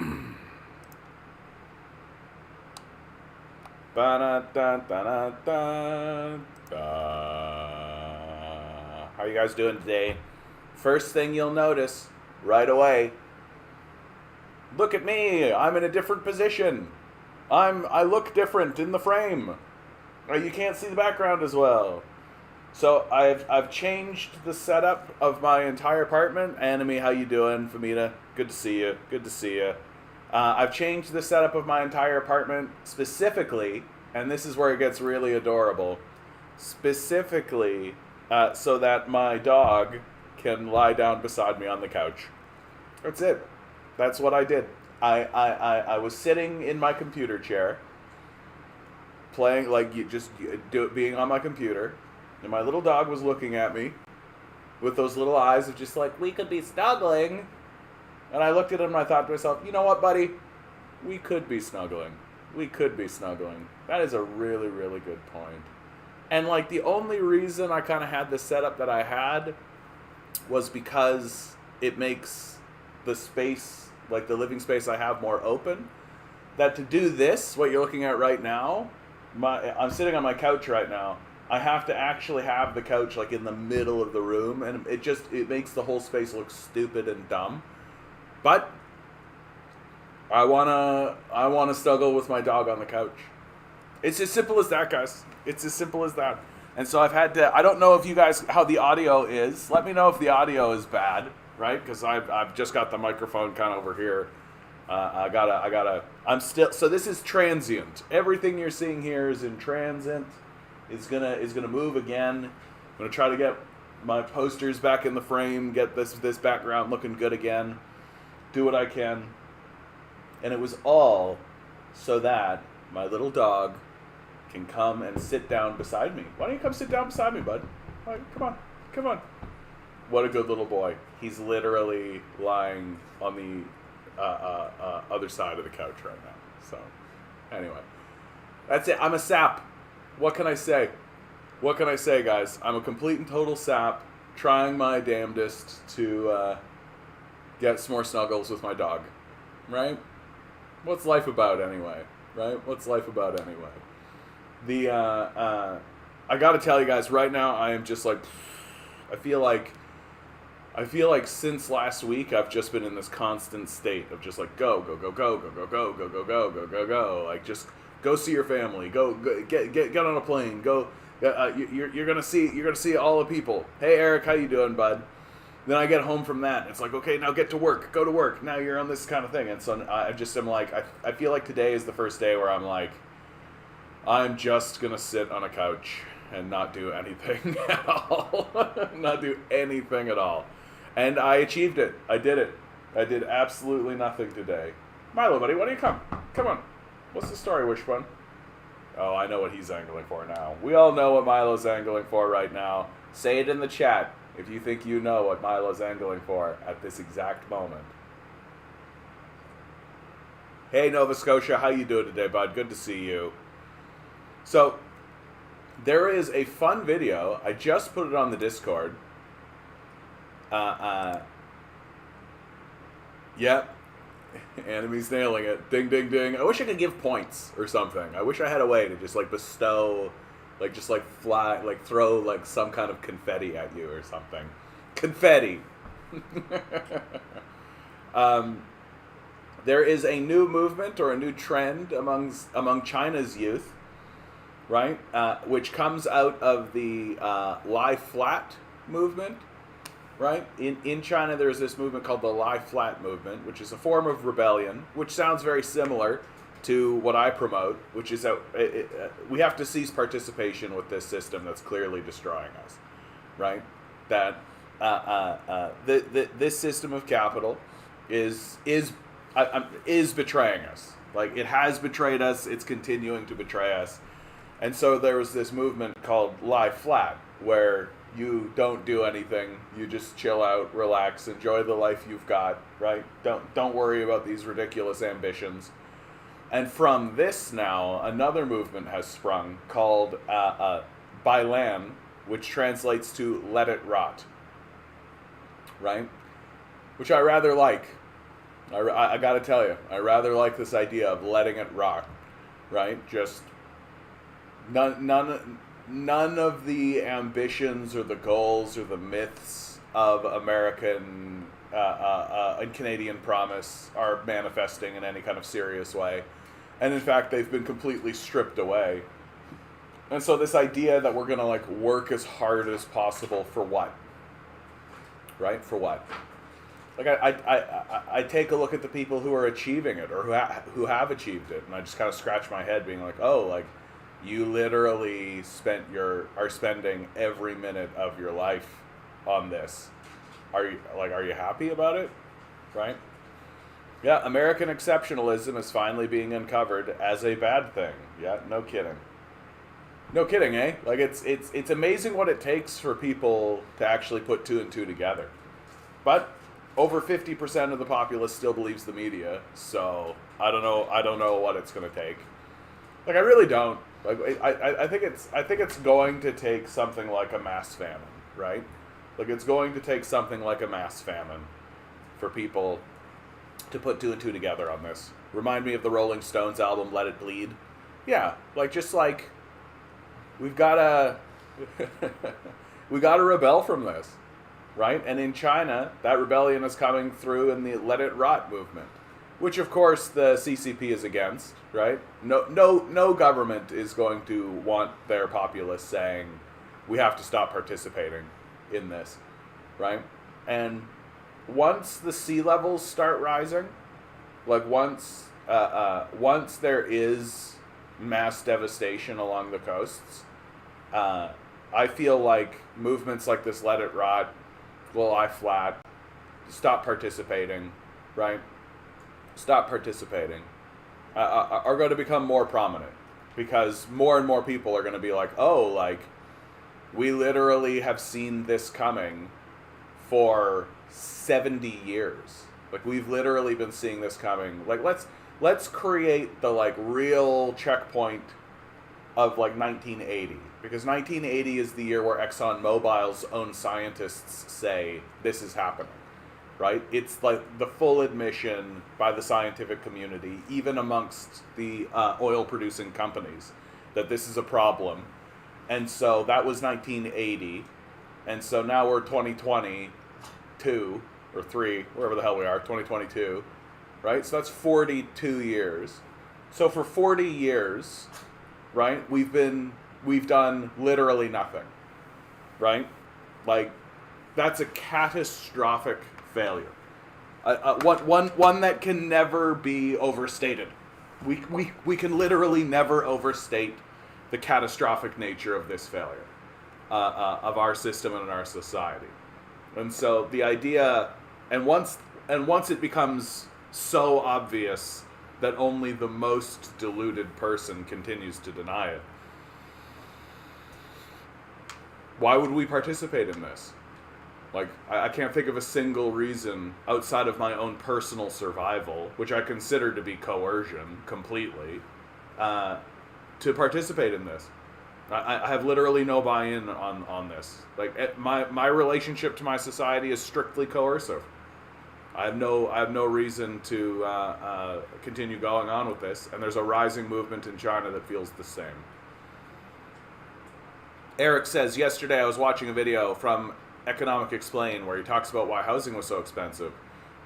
How you guys doing today? First thing you'll notice right away. Look at me. I'm in a different position. I look different in the frame. You can't see the background as well. So I've changed the setup of my entire apartment. Anime, how you doing? Famita, good to see you. Good to see you. I've changed the setup of my entire apartment specifically, and this is where it gets really adorable. Specifically, so that my dog can lie down beside me on the couch. That's it. That's what I did. I was sitting in my computer chair, playing being on my computer, and my little dog was looking at me with those little eyes of just like, we could be snuggling. And I looked at him and I thought to myself, you know what, buddy? We could be snuggling. We could be snuggling. That is a really, really good point. And like the only reason I kind of had the setup that I had was because it makes the space, like the living space I have, more open. That to do this, what you're looking at right now, I'm sitting on my couch right now. I have to actually have the couch like in the middle of the room, and it makes the whole space look stupid and dumb. But I wanna snuggle with my dog on the couch. It's as simple as that, guys. It's as simple as that. And so I've had to. I don't know if you guys how the audio is. Let me know if the audio is bad, right? Because I've just got the microphone kind of over here. I'm still. So this is transient. Everything you're seeing here is in transient. It's gonna move again. I'm gonna try to get my posters back in the frame. Get this background looking good again. Do what I can. And it was all so that my little dog can come and sit down beside me. Why don't you come sit down beside me, bud? Come on. What a good little boy. He's literally lying on the other side of the couch right now. So, anyway. That's it. I'm a sap. What can I say? What can I say, guys? I'm a complete and total sap, trying my damnedest to get some more snuggles with my dog. Right? What's life about anyway? Right? What's life about anyway? I gotta tell you guys, right now I am just like, I feel like since last week I've just been in this constant state of just like go, like just go see your family, go get on a plane, go. You're gonna see all the people. Hey Eric, how you doing, bud? Then I get home from that, and it's like, okay, now get to work, go to work. Now you're on this kind of thing, and so I'm like, I feel like today is the first day where I'm like, I'm just gonna sit on a couch and not do anything at all, not do anything at all, and I achieved it. I did it. I did absolutely nothing today. Milo, buddy, why don't you come? Come on. What's the story, Wishbone? Oh, I know what he's angling for now. We all know what Milo's angling for right now. Say it in the chat if you think you know what Milo's angling for at this exact moment. Hey, Nova Scotia, how you doing today, bud? Good to see you. So, there is a fun video. I just put it on the Discord. Yep. Anime's nailing it. Ding, ding, ding. I wish I could give points or something. I wish I had a way to just, like, bestow, like, just, like, fly, like, throw, like, some kind of confetti at you or something. Confetti! There is a new movement or a new trend among China's youth, right? Which comes out of the lie flat movement, right? In China, there's this movement called the lie flat movement, which is a form of rebellion, which sounds very similar to what I promote, which is that we have to cease participation with this system that's clearly destroying us, right? That this system of capital is betraying us. Like, it has betrayed us. It's continuing to betray us. And so there was this movement called lie flat, where you don't do anything. You just chill out, relax, enjoy the life you've got, right? Don't worry about these ridiculous ambitions. And from this now, another movement has sprung called Bailan, which translates to let it rot, right? Which I rather like. I got to tell you, I rather like this idea of letting it rock, right? Just none of the ambitions or the goals or the myths of American and Canadian promise are manifesting in any kind of serious way. And in fact, they've been completely stripped away. And so this idea that we're going to like work as hard as possible for what? Right? For what? Like I take a look at the people who are achieving it or who have achieved it, and I just kind of scratch my head being like, oh, like you literally are spending every minute of your life on this. Are you happy about it? Right? Yeah, American exceptionalism is finally being uncovered as a bad thing. Yeah, no kidding. No kidding, eh? Like it's amazing what it takes for people to actually put two and two together. But over 50% of the populace still believes the media, so I don't know what it's going to take. Like I really don't. Like I think it's going to take something like a mass famine, right? Like it's going to take something like a mass famine for people to put two and two together on this. Remind me of the Rolling Stones album Let It Bleed. Yeah, like just like we've got to rebel from this, right? And in China, that rebellion is coming through in the Let It Rot movement, which of course the CCP is against, right? No government is going to want their populace saying we have to stop participating in this, right? And once the sea levels start rising, like once there is mass devastation along the coasts, I feel like movements like this Let It Rot will lie flat, stop participating, right? Stop participating, are going to become more prominent because more and more people are going to be like, oh, like we literally have seen this coming for 70 years. Like we've literally been seeing this coming. Like let's create the like real checkpoint of like 1980, because 1980 is the year where ExxonMobil's own scientists say this is happening, right? It's like the full admission by the scientific community, even amongst the oil-producing companies, that this is a problem. And so that was 1980, and so now we're 2022, or 3, wherever the hell we are, 2022, right? So that's 42 years. So for 40 years, right, we've done literally nothing, right? Like, that's a catastrophic failure. One that can never be overstated. We can literally never overstate the catastrophic nature of this failure of our system and our society. And so the idea, and once it becomes so obvious that only the most deluded person continues to deny it, why would we participate in this? Like, I can't think of a single reason outside of my own personal survival, which I consider to be coercion completely, to participate in this. I have literally no buy-in on this. Like, my relationship to my society is strictly coercive. I have no reason to continue going on with this, and there's a rising movement in China that feels the same. Eric says, yesterday I was watching a video from Economic Explain where he talks about why housing was so expensive.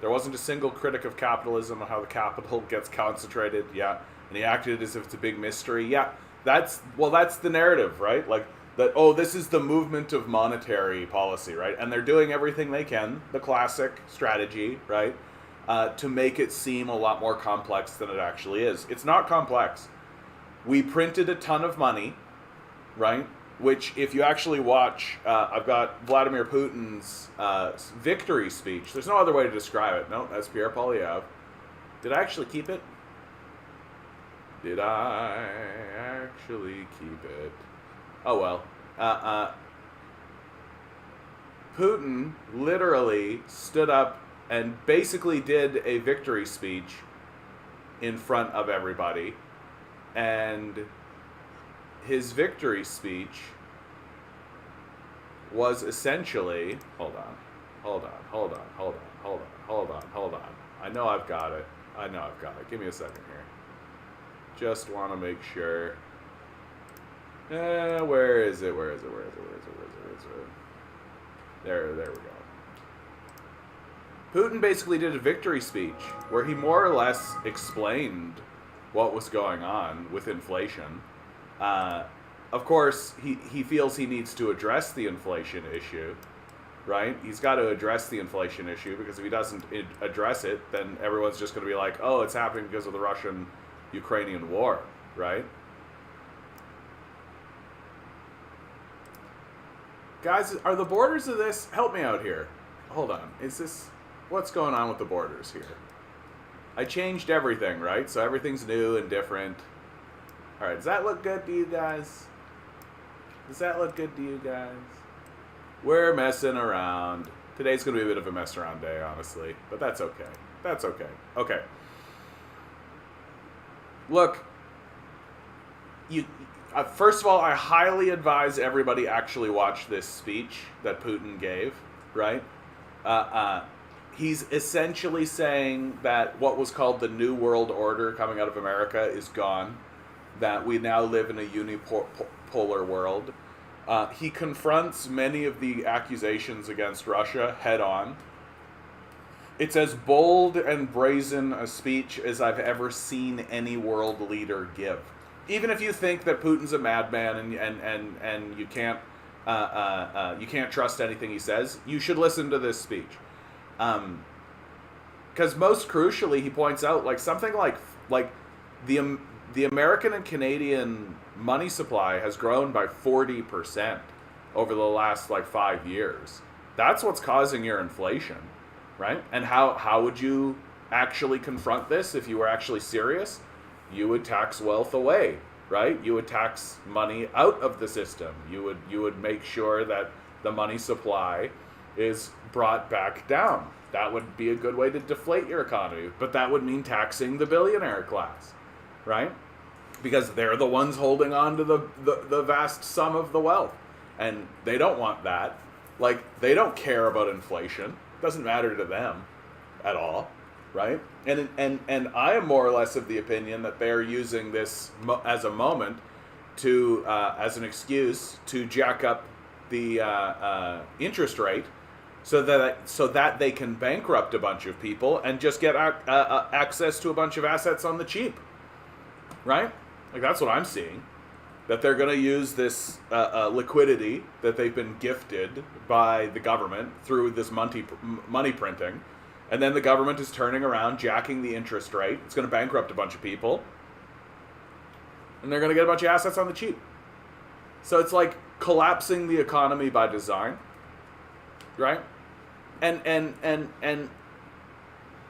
There wasn't a single critic of capitalism and how the capital gets concentrated. Yeah. And he acted as if it's a big mystery. Yeah. That's the narrative, right? Like that, oh, this is the movement of monetary policy, right? And they're doing everything they can, the classic strategy, right? To make it seem a lot more complex than it actually is. It's not complex. We printed a ton of money, right? Which, if you actually watch, I've got Vladimir Putin's victory speech. There's no other way to describe it. No, that's Pierre Poilievre. Did I actually keep it? Did I actually keep it? Oh, well. Putin literally stood up and basically did a victory speech in front of everybody. And his victory speech was essentially, hold on. I know I've got it. Give me a second here. Just want to make sure. Where is it? There we go. Putin basically did a victory speech where he more or less explained what was going on with inflation. Of course, he feels he needs to address the inflation issue, right? He's got to address the inflation issue, because if he doesn't address it, then everyone's just going to be like, oh, it's happening because of the Russian-Ukrainian war, right? Guys, are the borders of this... Help me out here. Hold on. Is this... What's going on with the borders here? I changed everything, right? So everything's new and different. Alright, does that look good to you guys? We're messing around. Today's going to be a bit of a mess around day, honestly. But that's okay. Okay. Look. First of all, I highly advise everybody actually watch this speech that Putin gave, right? He's essentially saying that what was called the New World Order coming out of America is gone, that we now live in a unipolar world. He confronts many of the accusations against Russia head on. It's as bold and brazen a speech as I've ever seen any world leader give. Even if you think that Putin's a madman and you can't trust anything he says, you should listen to this speech. Because most crucially, he points out something like the American and Canadian money supply has grown by 40% over the last 5 years. That's what's causing your inflation, right? And how would you actually confront this if you were actually serious? You would tax wealth away, right? You would tax money out of the system. You would make sure that the money supply is brought back down. That would be a good way to deflate your economy, but that would mean taxing the billionaire class, right? Because they're the ones holding on to the vast sum of the wealth, and they don't want that. They don't care about inflation. It doesn't matter to them at all, right? And I am more or less of the opinion that they're using this as a moment to as an excuse to jack up the interest rate, so that they can bankrupt a bunch of people and just get access to a bunch of assets on the cheap, right? That's what I'm seeing. That they're going to use this liquidity that they've been gifted by the government through this money printing, and then the government is turning around, jacking the interest rate. It's going to bankrupt a bunch of people, and they're going to get a bunch of assets on the cheap. So it's like collapsing the economy by design, right? And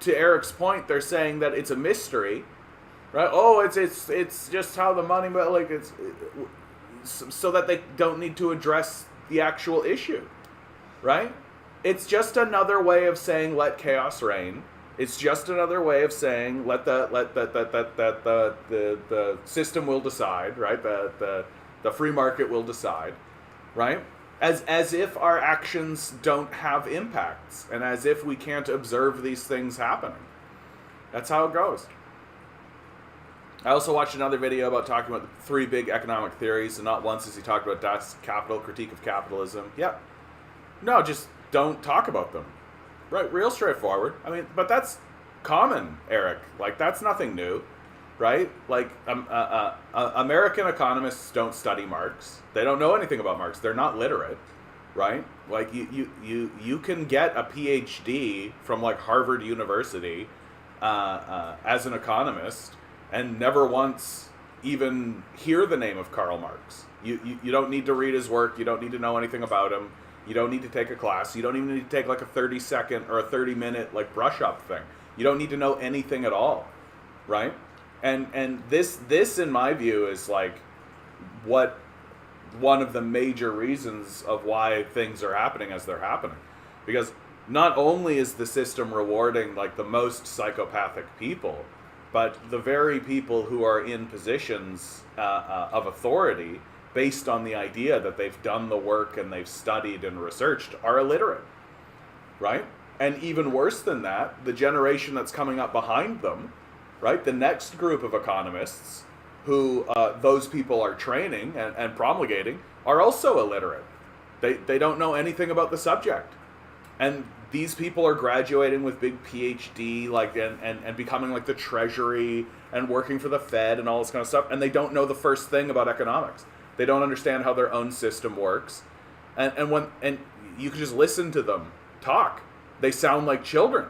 to Eric's point, they're saying that it's a mystery, right? Oh, it's just how the money, so that they don't need to address the actual issue, right? It's just another way of saying let chaos reign. It's just another way of saying let the system will decide, right? The free market will decide, right? As if our actions don't have impacts, and as if we can't observe these things happening. That's how it goes. I also watched another video about talking about the 3 big economic theories, and not once has he talked about Das Kapital, critique of capitalism. Yeah. No, just don't talk about them. Right, real straightforward. I mean, but that's common, Eric. That's nothing new, right? American economists don't study Marx. They don't know anything about Marx. They're not literate, right? You can get a PhD from Harvard University as an economist and never once even hear the name of Karl Marx. You don't need to read his work. You don't need to know anything about him. You don't need to take a class. You don't even need to take a 30-second or a 30-minute brush-up thing. You don't need to know anything at all, right? And this in my view is what one of the major reasons of why things are happening as they're happening, because not only is the system rewarding the most psychopathic people, but the very people who are in positions of authority based on the idea that they've done the work and they've studied and researched are illiterate, right? And even worse than that, the generation that's coming up behind them, right? The next group of economists who those people are training and promulgating are also illiterate. They don't know anything about the subject. And these people are graduating with big PhD, like and becoming like the Treasury and working for the Fed and all this kind of stuff, and they don't know the first thing about economics. They don't understand how their own system works. And you can just listen to them talk. They sound like children.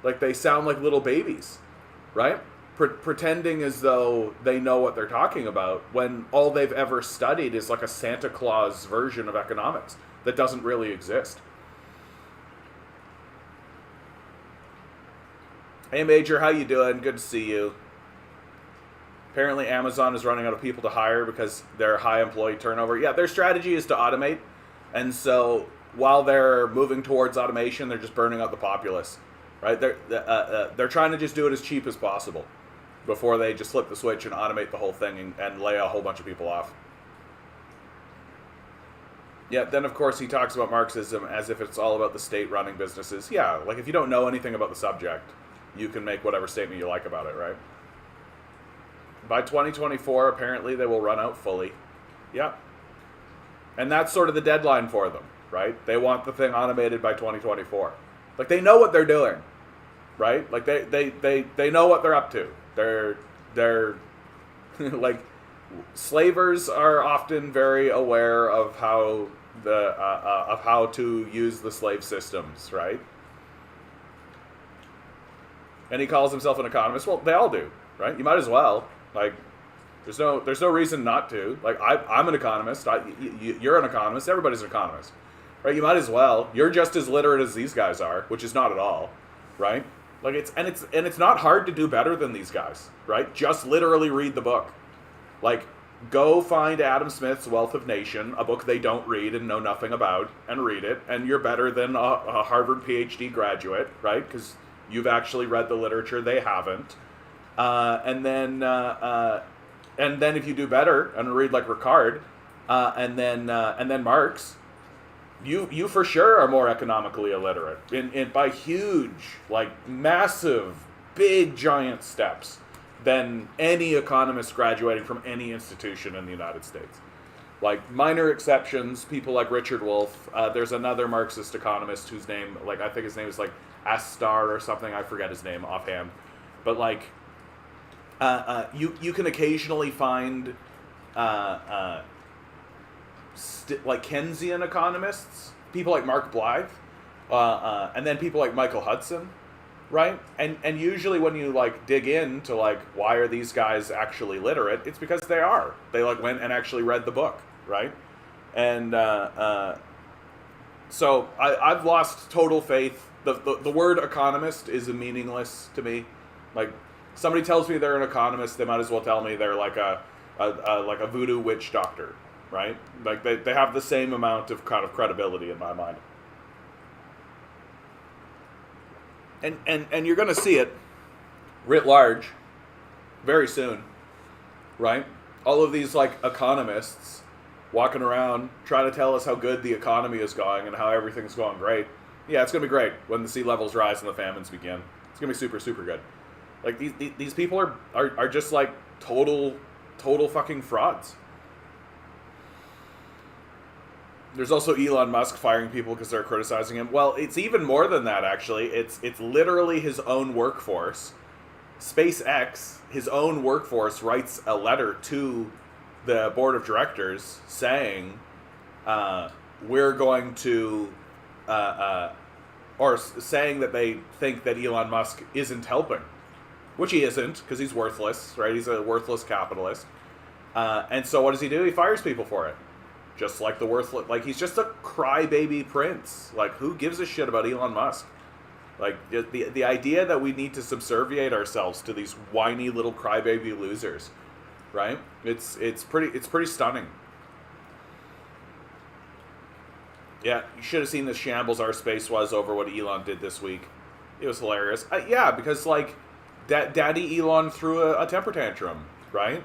Like they sound like little babies, right? Pretending as though they know what they're talking about when all they've ever studied is like a Santa Claus version of economics that doesn't really exist. Hey Major, how you doing? Good to see you. Apparently Amazon is running out of people to hire because their high employee turnover. Yeah, their strategy is to automate. And so while they're moving towards automation, they're just burning out the populace, right? They're trying to just do it as cheap as possible before they just flip the switch and automate the whole thing and lay a whole bunch of people off. Yeah, then of course he talks about Marxism as if it's all about the state running businesses. Yeah, like if you don't know anything about the subject, you can make whatever statement you like about it, right? By 2024, apparently they will run out fully. Yeah. And that's sort of the deadline for them, right? They want the thing automated by 2024. Like they know what they're doing, right? Like they know what they're up to. They're like slavers are often very aware of how to use the slave systems, right? And he calls himself an economist. Well, they all do, right? You might as well. Like, there's no reason not to. Like, I'm an economist. You're an economist. Everybody's an economist, right? You might as well. You're just as literate as these guys are, which is not at all, right? Like it's not hard to do better than these guys, right? Just literally read the book. Like, go find Adam Smith's Wealth of Nation, a book they don't read and know nothing about, and read it, and you're better than a Harvard PhD graduate, right? Because you've actually read the literature, they haven't. And then if you do better and read like Ricard, and then Marx, you for sure are more economically illiterate in by huge, like massive, big, giant steps than any economist graduating from any institution in the United States. Like minor exceptions, people like Richard Wolff. There's another Marxist economist whose name, like I think his name is like Astar or something. I forget his name offhand, but like you can occasionally find like Keynesian economists, people like Mark Blythe, and then people like Michael Hudson, right? And usually when you like dig into like why are these guys actually literate, it's because they are. They like went and actually read the book, right? And so I've lost total faith. The word economist is meaningless to me. Like somebody tells me they're an economist, they might as well tell me they're like a voodoo witch doctor, right? Like they have the same amount of kind of credibility in my mind. And you're going to see it writ large very soon, right? All of these like economists walking around trying to tell us how good the economy is going and how everything's going great. Yeah, it's going to be great when the sea levels rise and the famines begin. It's going to be super, super good. Like these people are just like total fucking frauds. There's also Elon Musk firing people because they're criticizing him. Well, it's even more than that, actually. It's literally his own workforce. SpaceX, his own workforce, writes a letter to the board of directors saying, we're going to, or saying that they think that Elon Musk isn't helping, which he isn't, because he's worthless, right? He's a worthless capitalist. And so what does he do? He fires people for it. Just like the worthless, like he's just a crybaby prince. Like who gives a shit about Elon Musk? Like the idea that we need to subserviate ourselves to these whiny little crybaby losers, right? It's pretty stunning. Yeah, you should have seen the shambles our space was over what Elon did this week. It was hilarious. Yeah, because like Daddy Elon threw a temper tantrum, right?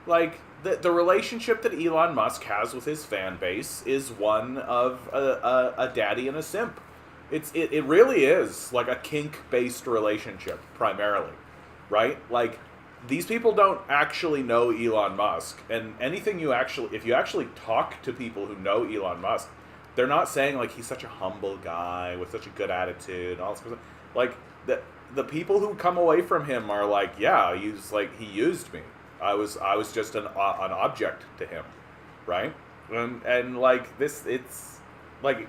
Like the relationship that Elon Musk has with his fan base is one of a daddy and a simp. It really is like a kink-based relationship primarily, right? Like, these people don't actually know Elon Musk, and if you actually talk to people who know Elon Musk, they're not saying like he's such a humble guy with such a good attitude and all this stuff. Like, the people who come away from him are like, yeah, he used me. I was just an object to him, right? And like this, it's like,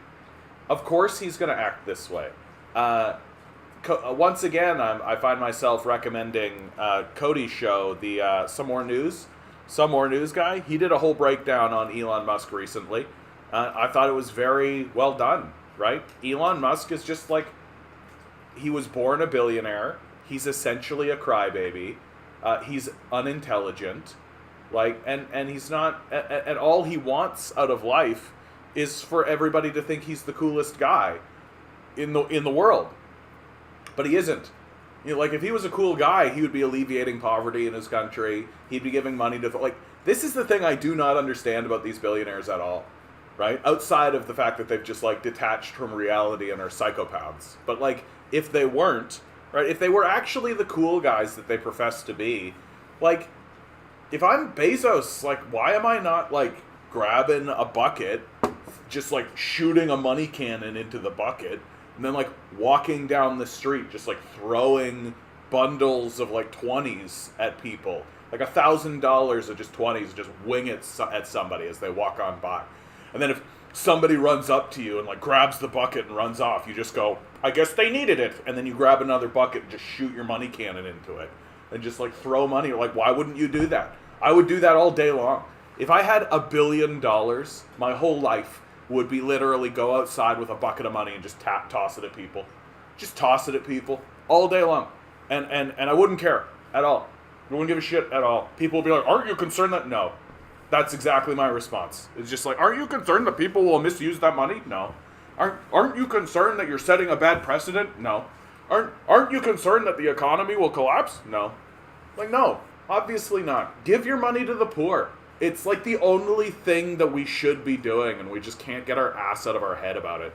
of course he's gonna act this way. Once again, I find myself recommending Cody's show, the Some More News guy. He did a whole breakdown on Elon Musk recently. I thought it was very well done, right? Elon Musk is just like, he was born a billionaire. He's essentially a crybaby. He's unintelligent, like, and he's not, and all he wants out of life is for everybody to think he's the coolest guy in the world. But he isn't. You know, like, if he was a cool guy, he would be alleviating poverty in his country. He'd be giving money to, like, this is the thing I do not understand about these billionaires at all, right? Outside of the fact that they've just, like, detached from reality and are psychopaths. But, like, if they weren't, right, if they were actually the cool guys that they profess to be, like, if I'm Bezos, like, why am I not, like, grabbing a bucket, just, like, shooting a money cannon into the bucket, and then, like, walking down the street, just, like, throwing bundles of, like, 20s at people. Like, $1,000 of just 20s, and just wing it at somebody as they walk on by. And then if somebody runs up to you and, like, grabs the bucket and runs off, you just go, I guess they needed it. And then you grab another bucket and just shoot your money cannon into it. And just, like, throw money. Like, why wouldn't you do that? I would do that all day long. If I had $1 billion, my whole life would be literally go outside with a bucket of money and just toss it at people. Just toss it at people all day long. And I wouldn't care at all. I wouldn't give a shit at all. People would be like, aren't you concerned that... No. That's exactly my response. It's just like, aren't you concerned that people will misuse that money? No. Aren't you concerned that you're setting a bad precedent? No. Aren't you concerned that the economy will collapse? No. Like, no. Obviously not. Give your money to the poor. It's like the only thing that we should be doing, and we just can't get our ass out of our head about it.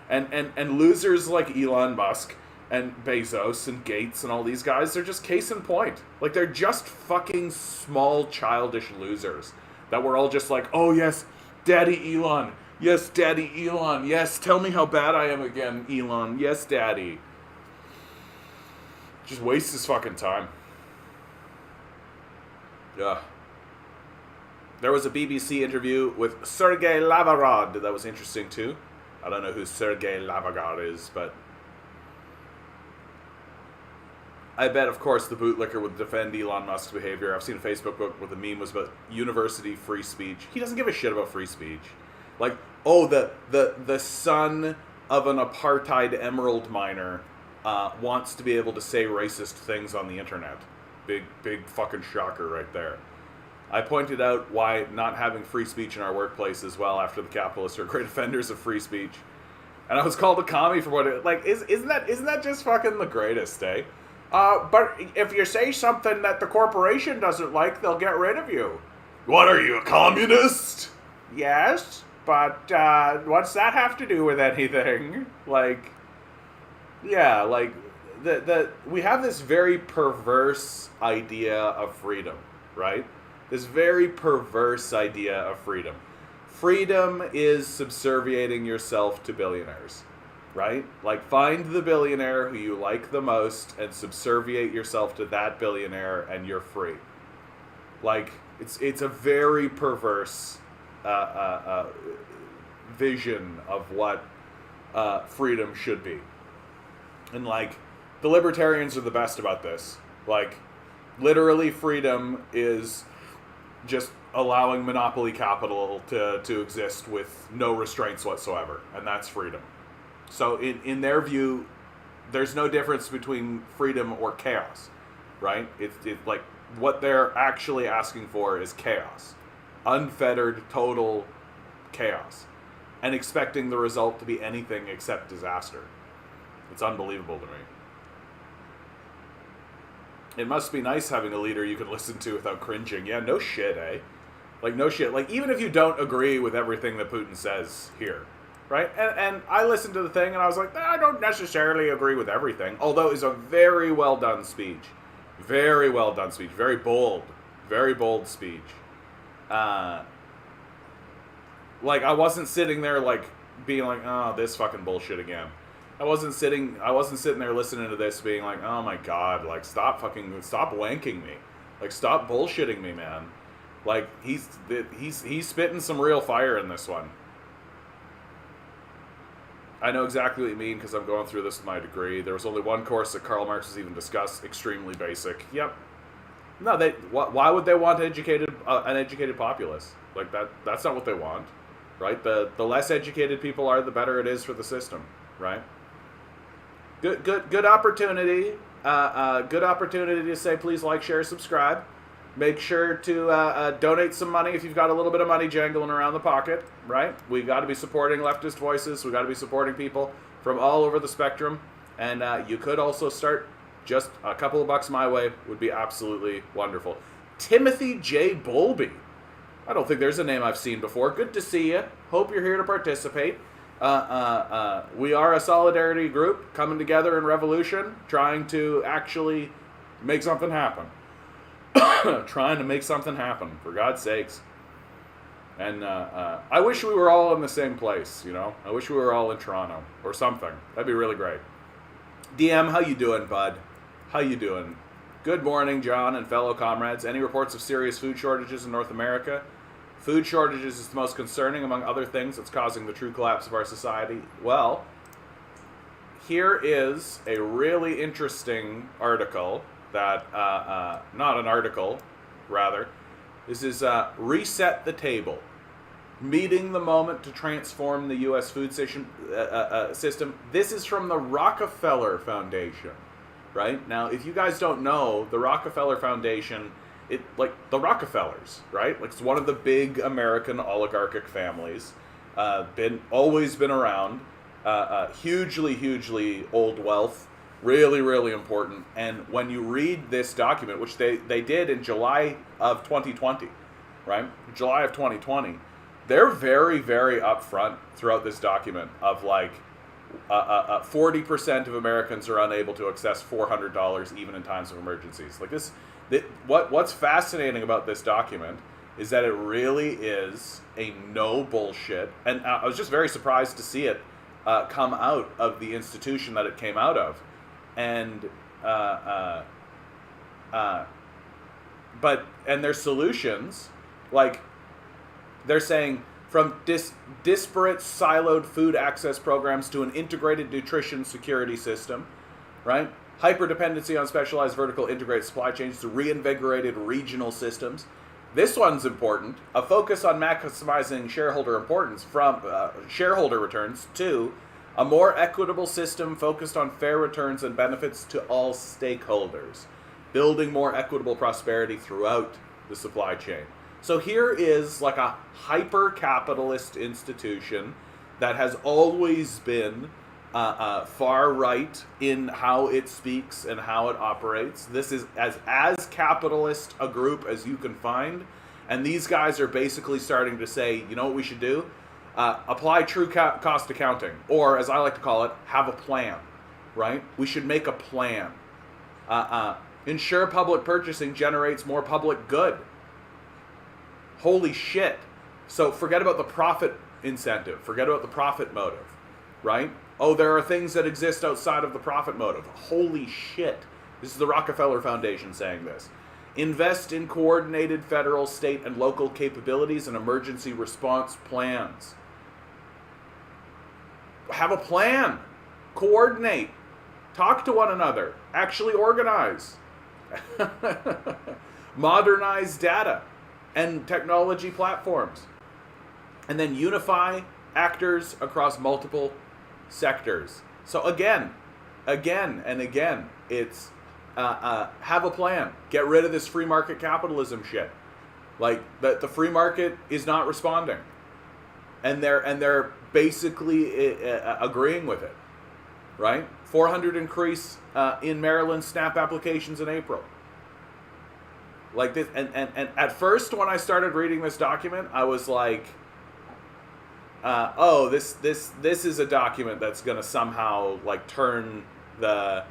And losers like Elon Musk and Bezos and Gates and all these guys, they're just case in point. Like, they're just fucking small, childish losers that we're all just like, oh yes, Daddy Elon. Yes, Daddy Elon. Yes, tell me how bad I am again, Elon. Yes, Daddy. Just waste his fucking time. Yeah. There was a BBC interview with Sergei Lavrov that was interesting too. I don't know who Sergei Lavrov is, but I bet, of course, the bootlicker would defend Elon Musk's behavior. I've seen a Facebook book where the meme was about university free speech. He doesn't give a shit about free speech. Like, oh, the son of an apartheid emerald miner wants to be able to say racist things on the internet. Big fucking shocker right there. I pointed out why not having free speech in our workplace as well after the capitalists are great offenders of free speech. And I was called a commie for what it... Like, isn't that just fucking the greatest, eh? But if you say something that the corporation doesn't like, they'll get rid of you. What are you, a communist? Yes, but what's that have to do with anything? Like, yeah, like, we have this very perverse idea of freedom, right? This very perverse idea of freedom. Freedom is subserviating yourself to billionaires, right? Like, find the billionaire who you like the most and subserviate yourself to that billionaire and you're free. Like, it's a very perverse vision of what freedom should be. And, like, the libertarians are the best about this. Like, literally freedom is just allowing monopoly capital to exist with no restraints whatsoever. And that's freedom. So in their view, there's no difference between freedom or chaos, right? It's like what they're actually asking for is chaos. Unfettered, total chaos. And expecting the result to be anything except disaster. It's unbelievable to me. It must be nice having a leader you can listen to without cringing. Yeah, no shit, eh? Like, no shit. Like, even if you don't agree with everything that Putin says here, right? And I listened to the thing and I was like, I don't necessarily agree with everything, although it's a very well done speech. Very well done speech. Very bold speech. Like, I wasn't sitting there like being like, oh, this fucking bullshit again. I wasn't sitting there listening to this being like, oh my god, like stop wanking me. Like, stop bullshitting me, man. Like, he's spitting some real fire in this one. I know exactly what you mean because I'm going through this with my degree. There was only one course that Karl Marx was even discussed. Extremely basic. Yep. No, why would they want an educated populace? Like, that's not what they want, right? The less educated people are, the better it is for the system, right? Good opportunity. Good opportunity to say please like, share, subscribe. Make sure to donate some money if you've got a little bit of money jangling around the pocket, right? We got to be supporting leftist voices. We got to be supporting people from all over the spectrum. And you could also start just a couple of bucks my way. Would be absolutely wonderful. Timothy J. Bowlby. I don't think there's a name I've seen before. Good to see you. Hope you're here to participate. We are a solidarity group coming together in revolution, trying to actually make something happen. Trying to make something happen, for God's sakes. And I wish we were all in the same place, you know? I wish we were all in Toronto or something. That'd be really great. DM, how you doing, bud? How you doing? Good morning, John and fellow comrades. Any reports of serious food shortages in North America? Food shortages is the most concerning, among other things, that's causing the true collapse of our society. Well, here is a really interesting article that, not an article, rather. This is Reset the Table. Meeting the moment to transform the U.S. food system. This is from the Rockefeller Foundation, right? Now, if you guys don't know, the Rockefeller Foundation, the Rockefellers, right? Like, it's one of the big American oligarchic families. Always been around. Hugely old wealth. Really, really important. And when you read this document, which they did in July of 2020, right? July of 2020, they're very, very upfront throughout this document of like 40% of Americans are unable to access $400 even in times of emergencies. Like this, what's fascinating about this document is that it really is a no bullshit. And I was just very surprised to see it come out of the institution that it came out of. And their solutions, like they're saying, from disparate siloed food access programs to an integrated nutrition security system, right? Hyperdependency on specialized vertical integrated supply chains to reinvigorated regional systems. This one's important. A focus on maximizing shareholder importance from shareholder returns to a more equitable system focused on fair returns and benefits to all stakeholders, building more equitable prosperity throughout the supply chain. So here is like a hyper-capitalist institution that has always been far right in how it speaks and how it operates. This is as capitalist a group as you can find, and these guys are basically starting to say, you know what we should do? Apply true cost accounting, or as I like to call it, have a plan, right? We should make a plan. Ensure public purchasing generates more public good. Holy shit. So forget about the profit incentive. Forget about the profit motive, right? Oh, there are things that exist outside of the profit motive. Holy shit. This is the Rockefeller Foundation saying this. Invest in coordinated federal, state, and local capabilities and emergency response plans. Have a plan. Coordinate. Talk to one another. Actually organize. Modernize data and technology platforms. And then unify actors across multiple sectors. So again, it's have a plan. Get rid of this free market capitalism shit. Like the free market is not responding, and they're basically agreeing with it, right? 400 increase in Maryland SNAP applications in April. Like this, and at first when I started reading this document, I was like, this is a document that's going to somehow like turn the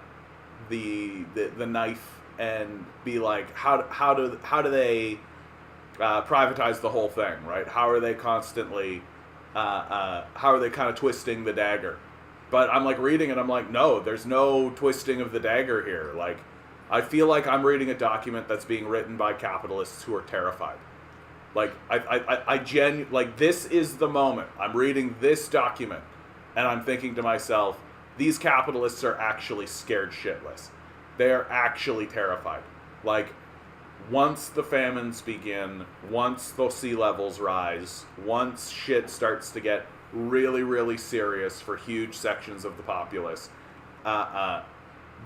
knife and be like, how do they privatize the whole thing, right? How are they constantly how are they kind of twisting the dagger? But I'm like reading it, I'm like, no, there's no twisting of the dagger here. Like, I feel like I'm reading a document that's being written by capitalists who are terrified. Like, like, this is the moment. I'm reading this document, and I'm thinking to myself, these capitalists are actually scared shitless. They are actually terrified. Like, once the famines begin, once the sea levels rise, once shit starts to get really, really serious for huge sections of the populace,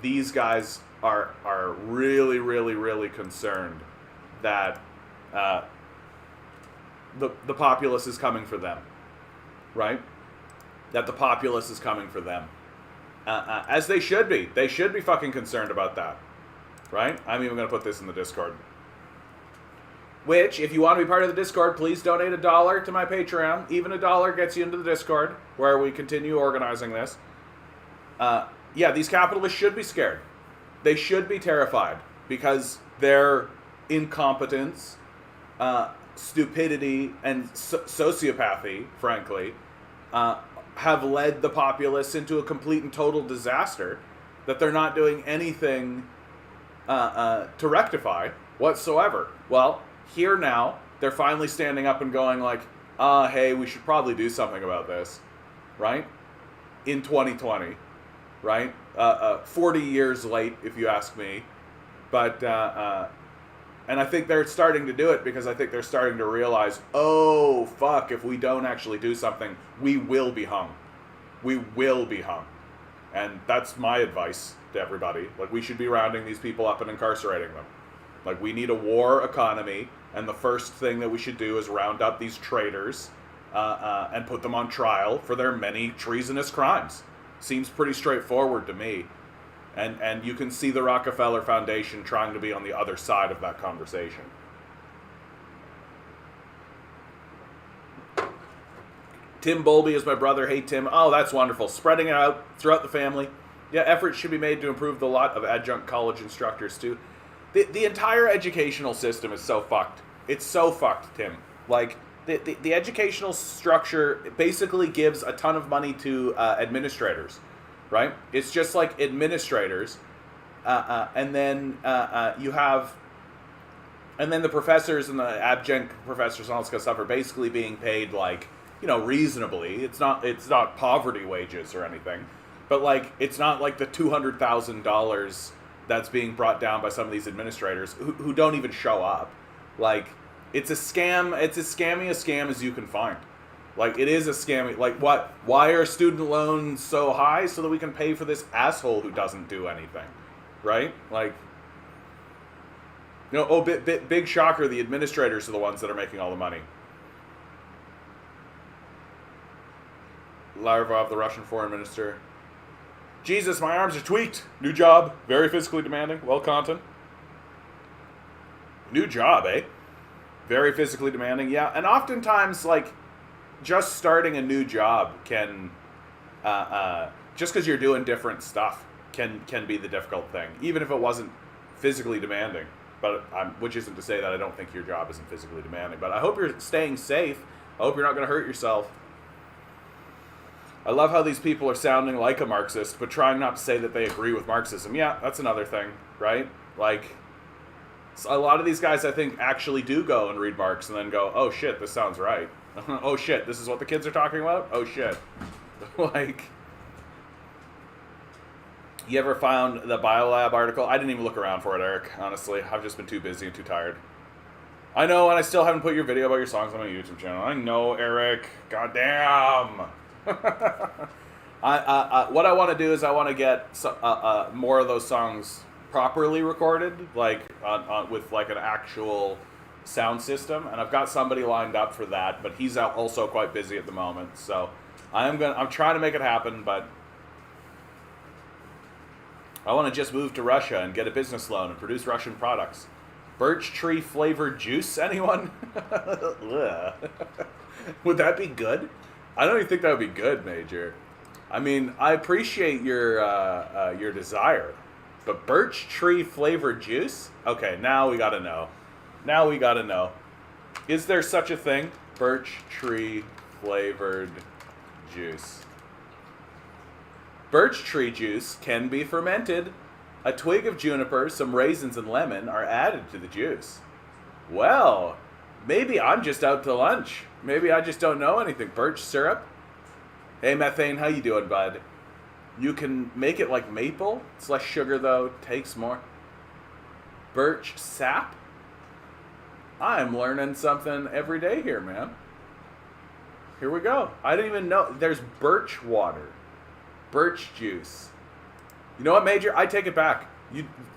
these guys are really, really, really concerned that the populace is coming for them, right? That the populace is coming for them. As they should be. They should be fucking concerned about that, right? I'm even going to put this in the Discord. Which, if you want to be part of the Discord, please donate $1 to my Patreon. Even $1 gets you into the Discord, where we continue organizing this. Yeah, these capitalists should be scared. They should be terrified, because their incompetence, stupidity, and sociopathy, frankly, have led the populace into a complete and total disaster that they're not doing anything to rectify whatsoever. Well, here now, they're finally standing up and going like, hey, we should probably do something about this, right? In 2020, right? 40 years late, if you ask me. But, and I think they're starting to do it because I think they're starting to realize, oh, fuck, if we don't actually do something, we will be hung. We will be hung. And that's my advice to everybody. Like, we should be rounding these people up and incarcerating them. Like, we need a war economy, and the first thing that we should do is round up these traitors and put them on trial for their many treasonous crimes. Seems pretty straightforward to me. And you can see the Rockefeller Foundation trying to be on the other side of that conversation. Tim Bowlby is my brother. Hey, Tim. Oh, that's wonderful. Spreading it out throughout the family. Yeah, efforts should be made to improve the lot of adjunct college instructors, too. The entire educational system is so fucked. It's so fucked, Tim. Like, the educational structure basically gives a ton of money to administrators, right? It's just like administrators, and then you have, and then the professors and the adjunct professors and all this kind of stuff are basically being paid, like, you know, reasonably. It's not poverty wages or anything, but like, it's not like the $200,000 that's being brought down by some of these administrators who don't even show up. Like, it's a scam. It's as scammy a scam as you can find. Like, it is a scammy. Like, what? Why are student loans so high? So that we can pay for this asshole who doesn't do anything, right? Like, you know, oh, big shocker. The administrators are the ones that are making all the money. Lavrov, the Russian foreign minister. Jesus, my arms are tweaked. New job. Very physically demanding. Well, content. New job, eh? Very physically demanding. Yeah, and oftentimes, like, just starting a new job can, just because you're doing different stuff can be the difficult thing, even if it wasn't physically demanding. But which isn't to say that I don't think your job isn't physically demanding. But I hope you're staying safe. I hope you're not going to hurt yourself. I love how these people are sounding like a Marxist, but trying not to say that they agree with Marxism. Yeah, that's another thing, right? Like, a lot of these guys, I think, actually do go and read Marx and then go, oh shit, this sounds right. Oh shit, this is what the kids are talking about? Oh shit. Like, you ever found the Biolab article? I didn't even look around for it, Eric, honestly. I've just been too busy and too tired. I know, and I still haven't put your video about your songs on my YouTube channel. I know, Eric. Goddamn. What I want to do is I want to get more of those songs properly recorded, like with like an actual sound system, and I've got somebody lined up for that, but he's also quite busy at the moment. So I'm trying to make it happen, but I want to just move to Russia and get a business loan and produce Russian products. Birch tree flavored juice, anyone? Would that be good? I don't even think that would be good, Major. I mean, I appreciate your desire, but birch tree flavored juice? Okay, now we gotta know. Now we gotta know. Is there such a thing? Birch tree flavored juice. Birch tree juice can be fermented. A twig of juniper, some raisins, and lemon are added to the juice. Well, maybe I'm just out to lunch. Maybe I just don't know anything. Birch syrup? Hey, Methane, how you doing, bud? You can make it like maple. It's less sugar, though. Takes more. Birch sap? I'm learning something every day here, man. Here we go. I didn't even know. There's birch water. Birch juice. You know what, Major? I take it back.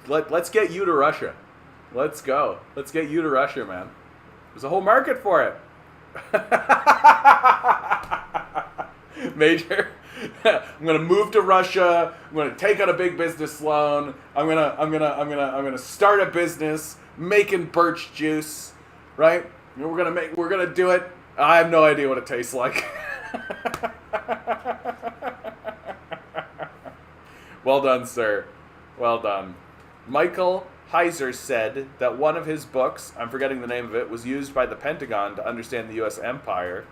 Let's get you to Russia. Let's go. Let's get you to Russia, man. There's a whole market for it. Major, I'm gonna move to Russia. I'm gonna take out a big business loan. I'm gonna start a business making birch juice, right? We're gonna do it. I have no idea what it tastes like. Well done, sir. Well done. Michael Heiser said that one of his books, I'm forgetting the name of it, was used by the Pentagon to understand the U.S. empire,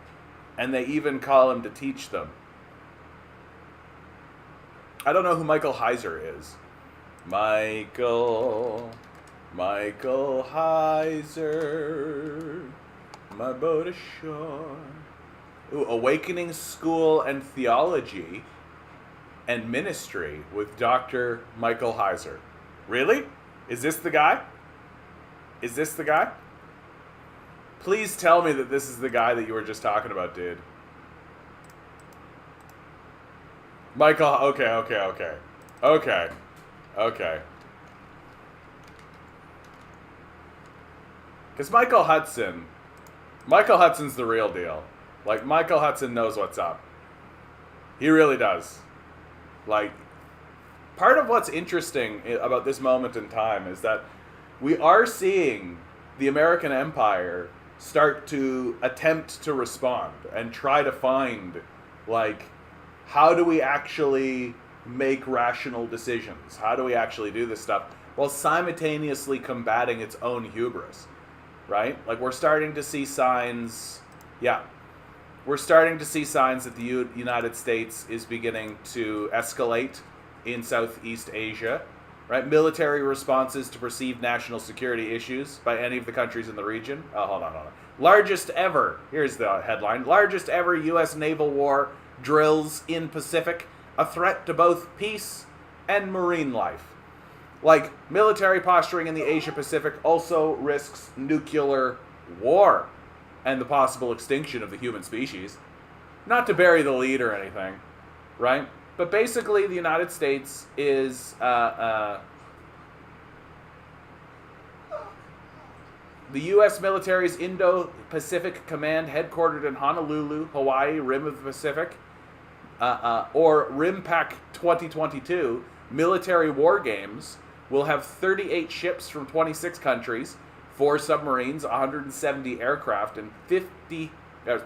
and they even call him to teach them. I don't know who Michael Heiser is. Michael Heiser, my boat ashore. Ooh, Awakening School and Theology and Ministry with Dr. Michael Heiser. Really? Is this the guy? Is this the guy? Please tell me that this is the guy that you were just talking about, dude. Michael, okay. Because Michael Hudson's the real deal. Like, Michael Hudson knows what's up. He really does. Like, part of what's interesting about this moment in time is that we are seeing the American empire start to attempt to respond and try to find, like, how do we actually make rational decisions? How do we actually do this stuff while simultaneously combating its own hubris, right? Like, we're starting to see signs, we're starting to see signs that the United States is beginning to escalate in Southeast Asia, right? Military responses to perceived national security issues by any of the countries in the region. Oh, hold on. Largest ever, here's the headline, largest ever U.S. naval war drills in Pacific, a threat to both peace and marine life. Like, military posturing in the Asia-Pacific also risks nuclear war and the possible extinction of the human species. Not to bury the lead or anything, right? But basically, the United States is the U.S. military's Indo-Pacific Command, headquartered in Honolulu, Hawaii, Rim of the Pacific, or RIMPAC 2022, military war games, will have 38 ships from 26 countries, 4 submarines, 170 aircraft, and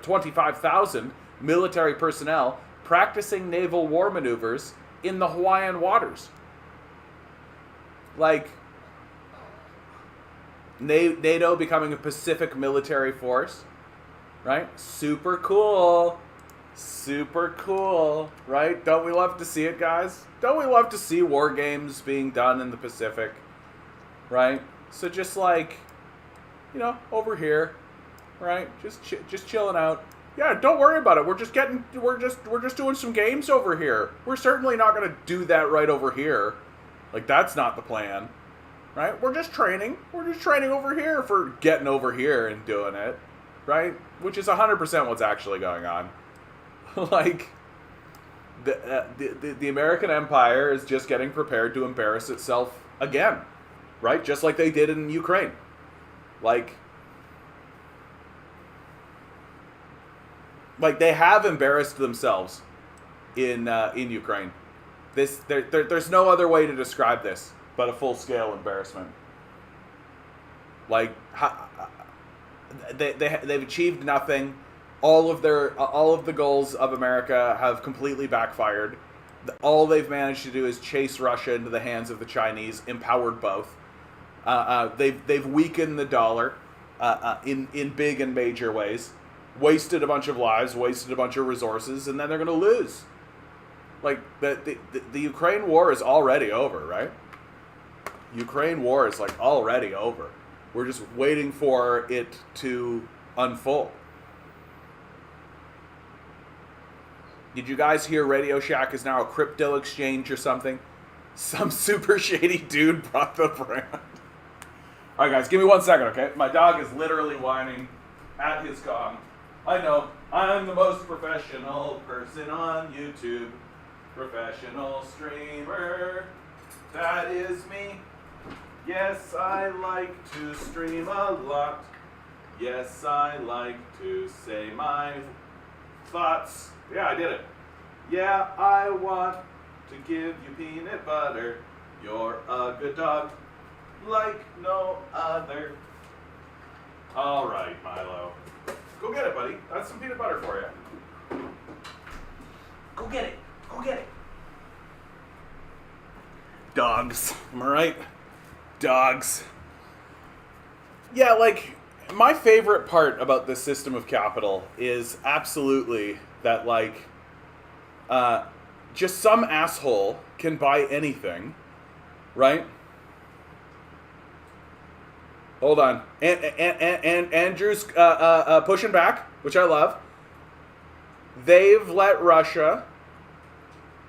25,000 military personnel practicing naval war maneuvers in the Hawaiian waters. Like, NATO becoming a Pacific military force, right? Super cool, right? Don't we love to see it, guys? Don't we love to see war games being done in the Pacific, right? So just like, you know, over here, right? Just chilling out. Yeah, don't worry about it. We're just doing some games over here. We're certainly not going to do that right over here. Like, that's not the plan, right? We're just training. We're just training over here for getting over here and doing it, right? Which is 100% what's actually going on. Like, the American empire is just getting prepared to embarrass itself again, right? Just like they did in Ukraine. Like they have embarrassed themselves in Ukraine. There's no other way to describe this but a full-scale embarrassment. Like, they've achieved nothing. all of the goals of America have completely backfired. All they've managed to do is chase Russia into the hands of the Chinese, empowered both. They've weakened the dollar in big and major ways, wasted a bunch of lives, wasted a bunch of resources, and then they're going to lose. Like, the Ukraine war is already over, right? Ukraine war is, like, already over. We're just waiting for it to unfold. Did you guys hear Radio Shack is now a crypto exchange or something? Some super shady dude brought the brand. All right, guys, give me 1 second, okay? My dog is literally whining at his Kong. I know, I'm the most professional person on YouTube. Professional streamer, that is me. Yes, I like to stream a lot. Yes, I like to say my thoughts. Yeah, I did it. Yeah, I want to give you peanut butter. You're a good dog, like no other. All right, Milo. Go get it, buddy. That's some peanut butter for you. Go get it. Go get it. Dogs. Am I right? Dogs. Yeah, like, my favorite part about this system of capital is absolutely that, like, just some asshole can buy anything, right? Hold on. And Andrew's pushing back, which I love. They've let Russia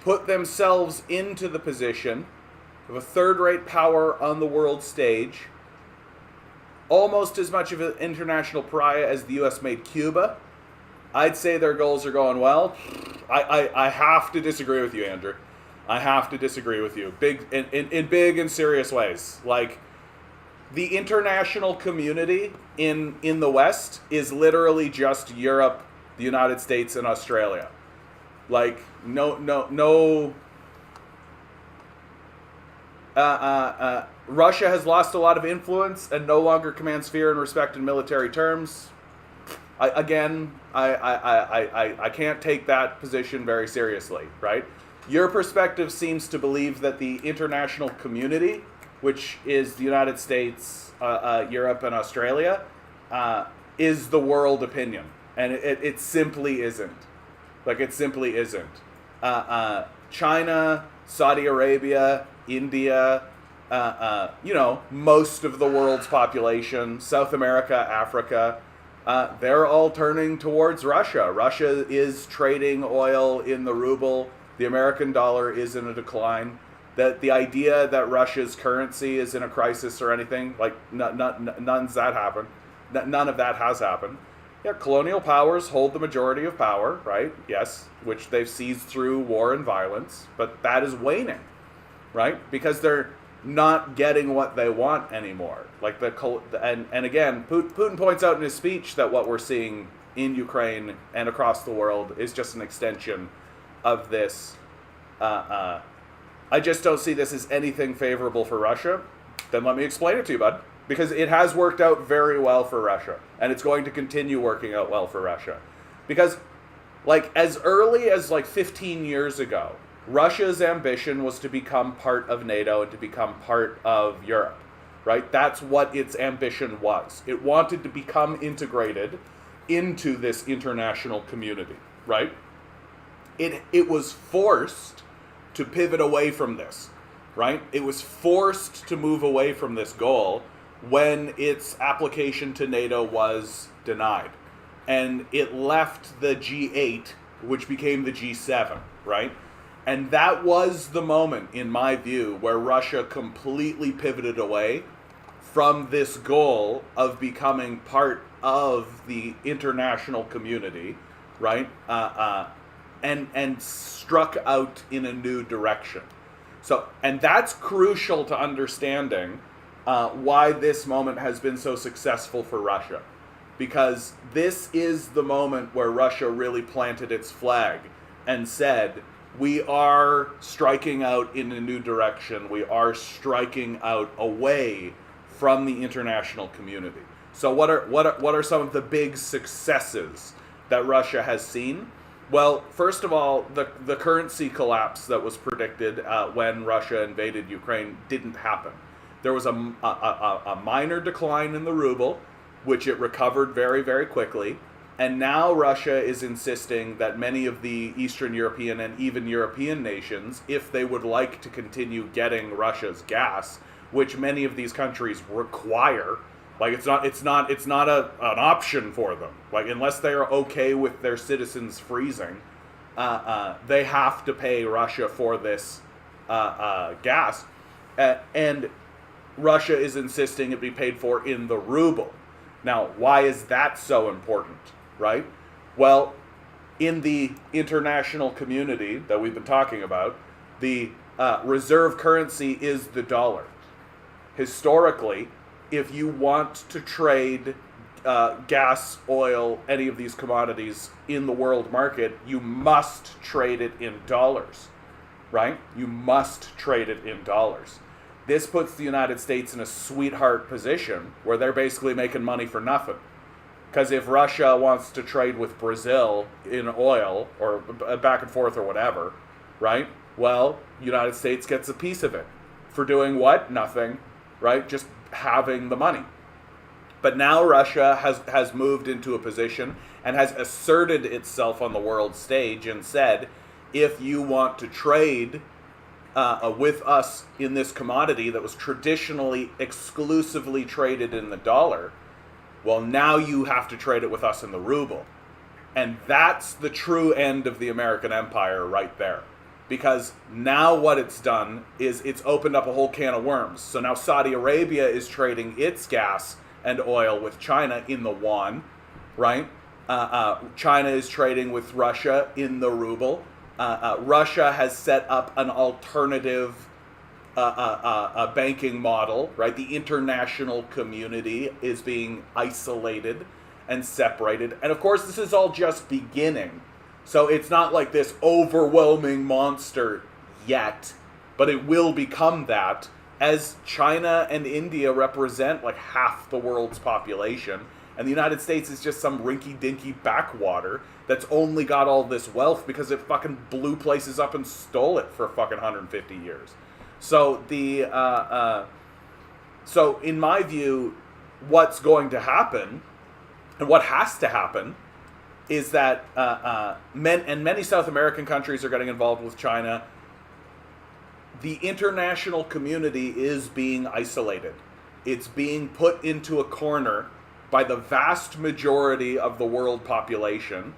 put themselves into the position of a third-rate power on the world stage, almost as much of an international pariah as the U.S. made Cuba. I'd say their goals are going well. I have to disagree with you, Andrew. I have to disagree with you. In big and serious ways. Like, the international community in the West is literally just Europe, the United States, and Australia. Like, no. Russia has lost a lot of influence and no longer commands fear and respect in military terms. I can't take that position very seriously, right? Your perspective seems to believe that the international community, which is the United States, Europe, and Australia, is the world opinion. And it simply isn't. Like, it simply isn't. China, Saudi Arabia, India, most of the world's population, South America, Africa, they're all turning towards Russia. Russia is trading oil in the ruble. The American dollar is in a decline. That the idea that Russia's currency is in a crisis or anything, like, none of that has happened. Yeah, colonial powers hold the majority of power, right? Yes, which they've seized through war and violence, but that is waning, right? Because they're not getting what they want anymore. Like, and again, Putin points out in his speech that what we're seeing in Ukraine and across the world is just an extension of this. I just don't see this as anything favorable for Russia. Then let me explain it to you, bud. Because it has worked out very well for Russia. And it's going to continue working out well for Russia. Because, like, as early as, 15 years ago, Russia's ambition was to become part of NATO and to become part of Europe, right? That's what its ambition was. It wanted to become integrated into this international community, right? It was forced to pivot away from this, right? It was forced to move away from this goal when its application to NATO was denied. And it left the G8, which became the G7, right? And that was the moment, in my view, where Russia completely pivoted away from this goal of becoming part of the international community, right? And struck out in a new direction. So, and that's crucial to understanding why this moment has been so successful for Russia. Because this is the moment where Russia really planted its flag and said, we are striking out in a new direction. We are striking out away from the international community. So what are some of the big successes that Russia has seen? Well, first of all, the currency collapse that was predicted when Russia invaded Ukraine didn't happen. There was a minor decline in the ruble, which it recovered very, very quickly. And now Russia is insisting that many of the Eastern European and even European nations, if they would like to continue getting Russia's gas, which many of these countries require, like it's not an option for them. Like unless they are okay with their citizens freezing, they have to pay Russia for this gas, and Russia is insisting it be paid for in the ruble. Now, why is that so important? Right? Well, in the international community that we've been talking about, the reserve currency is the dollar. Historically, if you want to trade gas, oil, any of these commodities in the world market, you must trade it in dollars, right? You must trade it in dollars. This puts the United States in a sweetheart position where they're basically making money for nothing. Because if Russia wants to trade with Brazil in oil, or back and forth or whatever, right? Well, United States gets a piece of it. For doing what? Nothing, right? Just having the money. But now Russia has moved into a position and has asserted itself on the world stage and said, if you want to trade with us in this commodity that was traditionally exclusively traded in the dollar, well, now you have to trade it with us in the ruble. And that's the true end of the American empire right there. Because now what it's done is it's opened up a whole can of worms. So now Saudi Arabia is trading its gas and oil with China in the yuan, right? China is trading with Russia in the ruble. Russia has set up an alternative a banking model, right? The international community is being isolated and separated. And of course, this is all just beginning. So it's not like this overwhelming monster yet, but it will become that as China and India represent like half the world's population. And the United States is just some rinky-dinky backwater that's only got all this wealth because it fucking blew places up and stole it for fucking 150 years. So so in my view, what's going to happen, and what has to happen, is that many South American countries are getting involved with China. The international community is being isolated. It's being put into a corner by the vast majority of the world population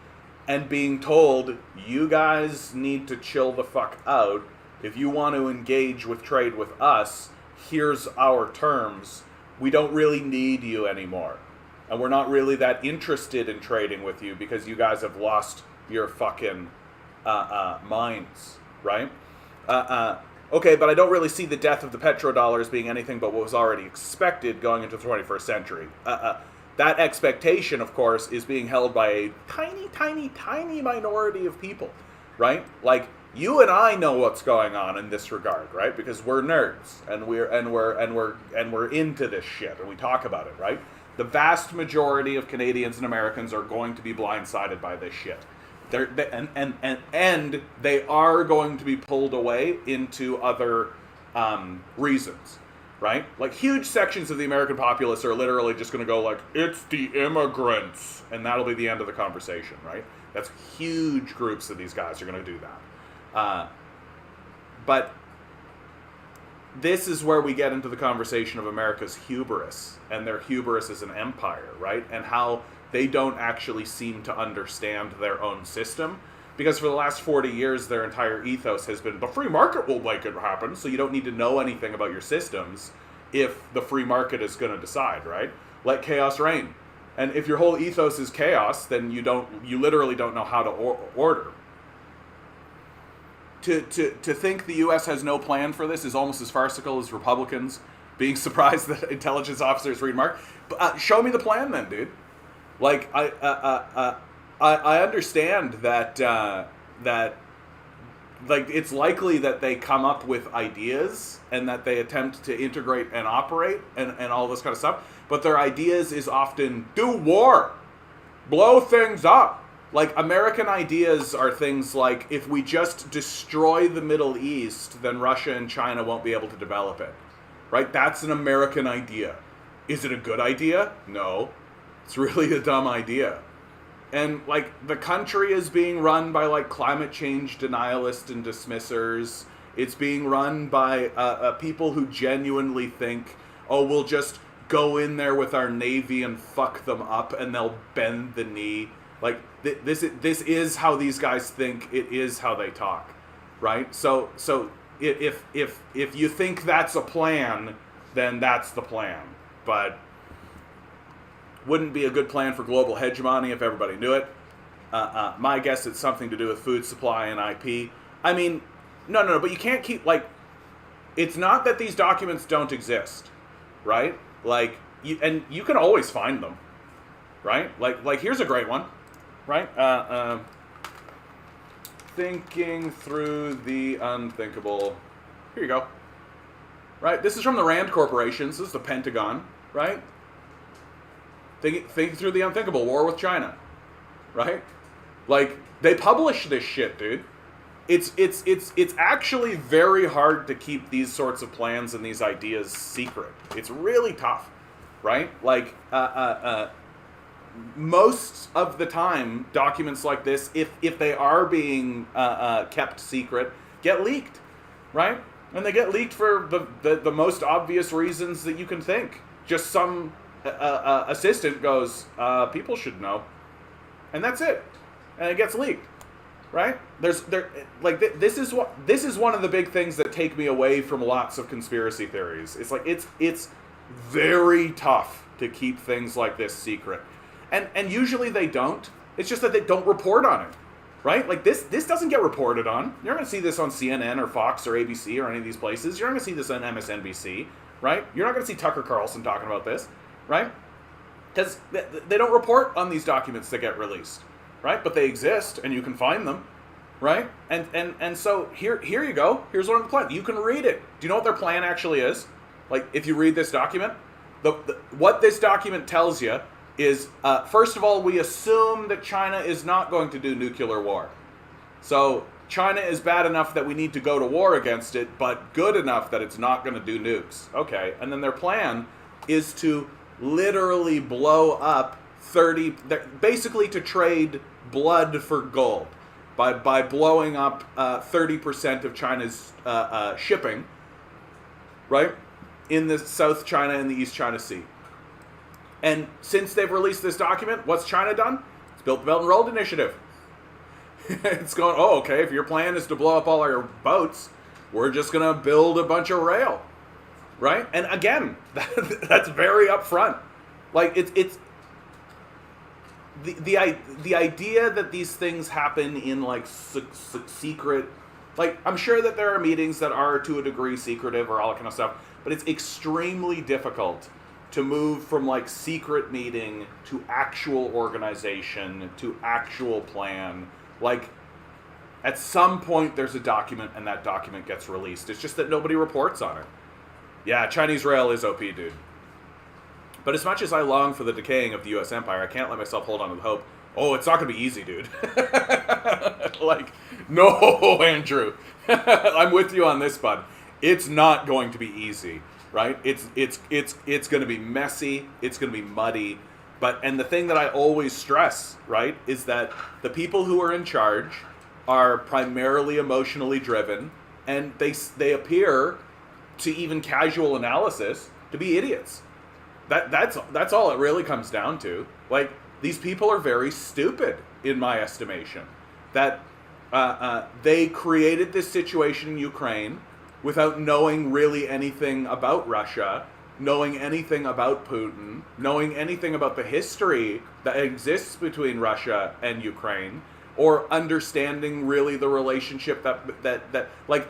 and being told, you guys need to chill the fuck out. If you want to engage with trade with us, here's our terms. We don't really need you anymore. And we're not really that interested in trading with you because you guys have lost your fucking minds, right? Okay, but I don't really see the death of the petrodollar as being anything but what was already expected going into the 21st century. That expectation, of course, is being held by a tiny, tiny, tiny minority of people, right? Like, you and I know what's going on in this regard, right? Because we're nerds and we're into this shit and we talk about it, right? The vast majority of Canadians and Americans are going to be blindsided by this shit. And they are going to be pulled away into other reasons, right? Like huge sections of the American populace are literally just going to go like, it's the immigrants, and that'll be the end of the conversation, right? That's huge groups of these guys are going to do that. But this is where we get into the conversation of America's hubris and their hubris as an empire, right? And how they don't actually seem to understand their own system. Because for the last 40 years, their entire ethos has been, the free market will make it happen, so you don't need to know anything about your systems if the free market is going to decide, right? Let chaos reign. And if your whole ethos is chaos, then you literally don't know how to order. To think the U.S. has no plan for this is almost as farcical as Republicans being surprised that intelligence officers read Mark. Show me the plan then, dude. Like, I understand that like it's likely that they come up with ideas and that they attempt to integrate and operate and all this kind of stuff. But their ideas is often do war, blow things up. Like, American ideas are things like, if we just destroy the Middle East, then Russia and China won't be able to develop it. Right? That's an American idea. Is it a good idea? No. It's really a dumb idea. And, like, the country is being run by, like, climate change denialists and dismissers. It's being run by people who genuinely think, oh, we'll just go in there with our navy and fuck them up and they'll bend the knee. Like, this is how these guys think. It is how they talk, right? So if you think that's a plan, then that's the plan. But wouldn't be a good plan for global hegemony if everybody knew it. My guess it's something to do with food supply and IP. I mean, no, but you can't keep, like, it's not that these documents don't exist, right? Like, you can always find them, right? Like here's a great one, right? Thinking through the unthinkable. Here you go. Right? This is from the Rand Corporation. This is the Pentagon, right? Think through the unthinkable. War with China, right? Like, they publish this shit, dude. It's actually very hard to keep these sorts of plans and these ideas secret. It's really tough, right? Like, most of the time, documents like this, if they are being kept secret, get leaked, right? And they get leaked for the most obvious reasons that you can think. Just some assistant goes, people should know, and that's it, and it gets leaked, right? This is one of the big things that take me away from lots of conspiracy theories. It's like it's very tough to keep things like this secret. And usually they don't. It's just that they don't report on it, right? Like, this doesn't get reported on. You're not going to see this on CNN or Fox or ABC or any of these places. You're not going to see this on MSNBC, right? You're not going to see Tucker Carlson talking about this, right? Because they don't report on these documents that get released, right? But they exist, and you can find them, right? And so here you go. Here's one of the plans. You can read it. Do you know what their plan actually is? Like, if you read this document, what this document tells you is, first of all, we assume that China is not going to do nuclear war. So China is bad enough that we need to go to war against it, but good enough that it's not going to do nukes. Okay, and then their plan is to literally blow up basically to trade blood for gold by blowing up 30% of China's shipping, right, in the South China and the East China Sea. And since they've released this document, what's China done? It's built the Belt and Road Initiative. It's going, oh, okay, if your plan is to blow up all our boats, we're just going to build a bunch of rail, right? And again, that's very upfront. Like, it's the idea that these things happen in, like, secret, like, I'm sure that there are meetings that are to a degree secretive or all that kind of stuff, but it's extremely difficult to move from, like, secret meeting to actual organization to actual plan. Like, at some point there's a document and that document gets released. It's just that nobody reports on it. Yeah, Chinese rail is OP, dude. But as much as I long for the decaying of the U.S. empire, I can't let myself hold on to the hope. Oh, it's not going to be easy, dude. Like, no, Andrew. I'm with you on this, bud. It's not going to be easy. Right? It's going to be messy. It's going to be muddy. And the thing that I always stress, right, is that the people who are in charge are primarily emotionally driven, and they appear to even casual analysis to be idiots. That's all it really comes down to. Like, these people are very stupid, in my estimation. That they created this situation in Ukraine without knowing really anything about Russia, knowing anything about Putin, knowing anything about the history that exists between Russia and Ukraine, or understanding really the relationship that like,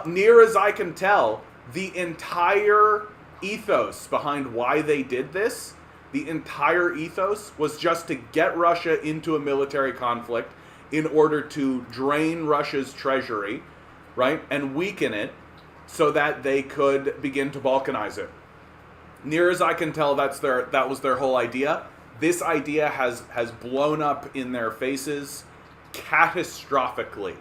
near as I can tell, the entire ethos behind why they did this, the entire ethos was just to get Russia into a military conflict in order to drain Russia's treasury, right, and weaken it so that they could begin to balkanize it. Near as I can tell, that was their whole idea. this idea has blown up in their faces catastrophically.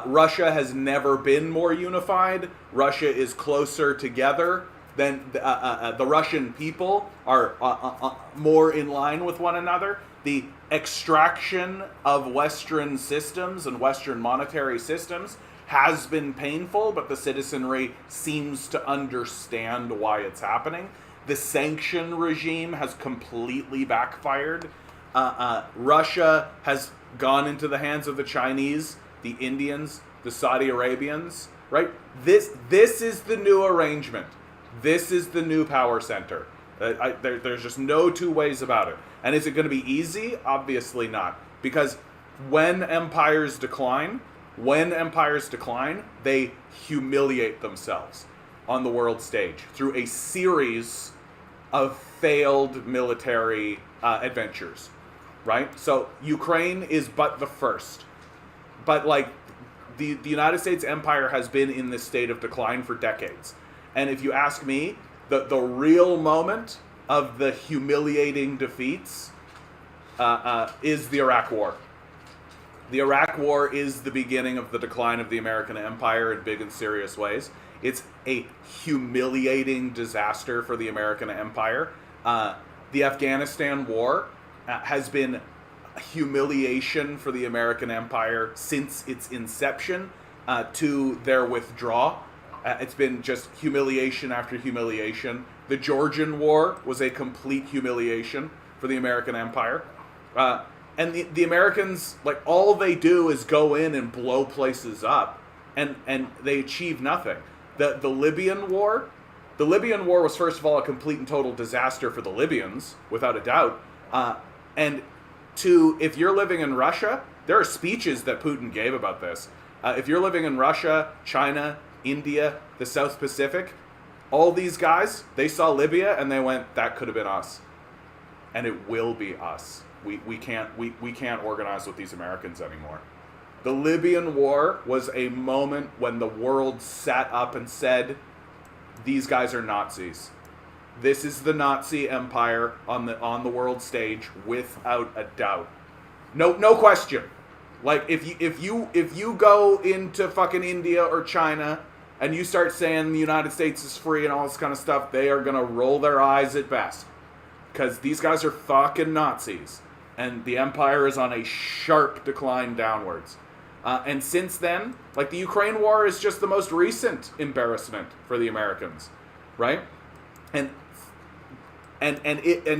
Russia has never been more unified. Russia is closer together than the Russian people are more in line with one another. The extraction of Western systems and Western monetary systems has been painful, but the citizenry seems to understand why it's happening. The sanction regime has completely backfired. Russia has gone into the hands of the Chinese, the Indians, the Saudi Arabians, right? This is the new arrangement. This is the new power center. There's just no two ways about it. And is it going to be easy? Obviously not. Because when empires decline, they humiliate themselves on the world stage through a series of failed military adventures, right? So Ukraine is but the first. But like the United States empire has been in this state of decline for decades. And if you ask me, the real moment of the humiliating defeats is the Iraq War. The Iraq War is the beginning of the decline of the American empire in big and serious ways. It's a humiliating disaster for the American empire. The Afghanistan War has been a humiliation for the American empire since its inception to their withdrawal. It's been just humiliation after humiliation. The Georgian War was a complete humiliation for the American empire. And the Americans, like, all they do is go in and blow places up, and they achieve nothing. The Libyan War was, first of all, a complete and total disaster for the Libyans, without a doubt. And if you're living in Russia, there are speeches that Putin gave about this. If you're living in Russia, China, India, the South Pacific, all these guys, they saw Libya and they went, that could have been us. And it will be us. We can't organize with these Americans anymore. The Libyan War was a moment when the world sat up and said, these guys are Nazis. This is the Nazi empire on the world stage without a doubt. No question. Like if you go into fucking India or China and you start saying the United States is free and all this kind of stuff, they are gonna roll their eyes at best. Because these guys are fucking Nazis. And the empire is on a sharp decline downwards. And since then, like, the Ukraine war is just the most recent embarrassment for the Americans, right? And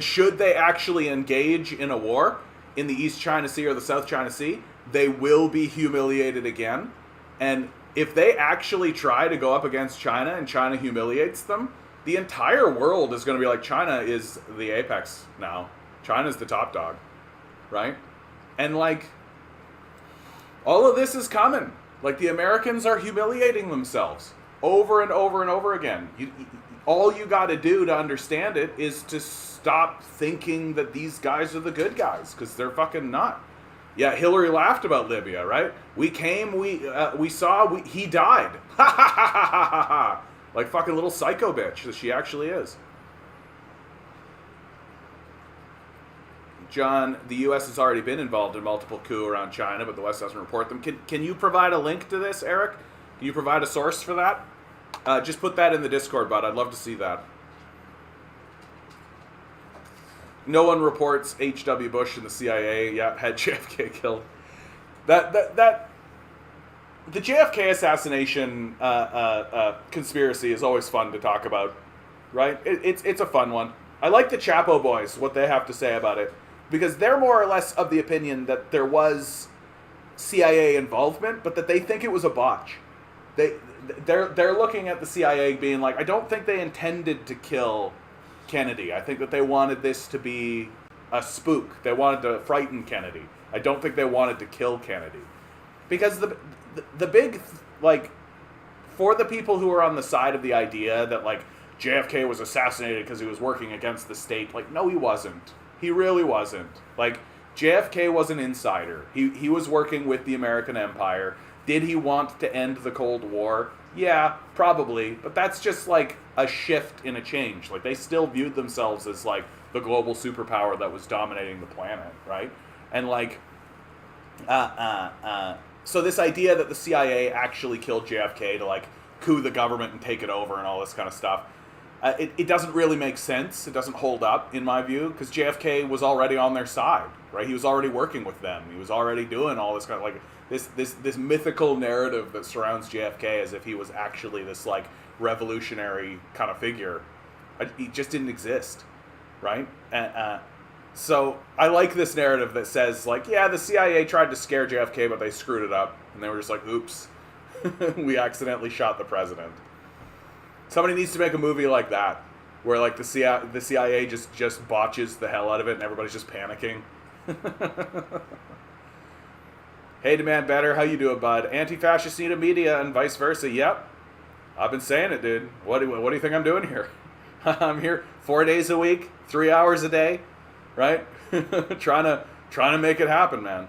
should they actually engage in a war in the East China Sea or the South China Sea, they will be humiliated again. And if they actually try to go up against China and China humiliates them, the entire world is going to be like, China is the apex now. China's the top dog, right? And like, all of this is coming. Like, the Americans are humiliating themselves over and over and over again. All you got to do to understand it is to stop thinking that these guys are the good guys, because they're fucking not. Yeah, Hillary laughed about Libya, right? We came, we saw, he died. Ha ha ha ha ha ha. Like fucking little psycho bitch that she actually is. John, the U.S. has already been involved in multiple coups around China, but the West doesn't report them. Can you provide a link to this, Eric? Can you provide a source for that? Just put that in the Discord, bud. I'd love to see that. No one reports H.W. Bush and the CIA had JFK killed. The JFK assassination conspiracy is always fun to talk about, right? It's a fun one. I like the Chapo boys, what they have to say about it, because they're more or less of the opinion that there was CIA involvement, but that they think it was a botch. They're looking at the CIA being like, I don't think they intended to kill Kennedy. I think that they wanted this to be a spook. They wanted to frighten Kennedy. I don't think they wanted to kill Kennedy. Because the big, like, for the people who are on the side of the idea that, like, JFK was assassinated because he was working against the state, like, no, he wasn't. He really wasn't. Like, JFK was an insider. He was working with the American empire. Did he want to end the Cold War? Yeah, probably. But that's just like a shift in a change. Like, they still viewed themselves as like the global superpower that was dominating the planet, right? And like, so this idea that the CIA actually killed JFK to like coup the government and take it over and all this kind of stuff, it doesn't really make sense. It doesn't hold up in my view, because JFK was already on their side, right? He was already working with them. He was already doing all this kind of like this mythical narrative that surrounds JFK as if he was actually this like revolutionary kind of figure. He just didn't exist, right? So I like this narrative that says like, yeah, the CIA tried to scare JFK, but they screwed it up, and they were just like, oops, we accidentally shot the president. Somebody needs to make a movie like that, where like the CIA just botches the hell out of it, and everybody's just panicking. Hey, Demand Better, how you doing, bud? Anti-fascists need a media, and vice versa. Yep, I've been saying it, dude. What do you think I'm doing here? I'm here 4 days a week, 3 hours a day, right? trying to make it happen, man.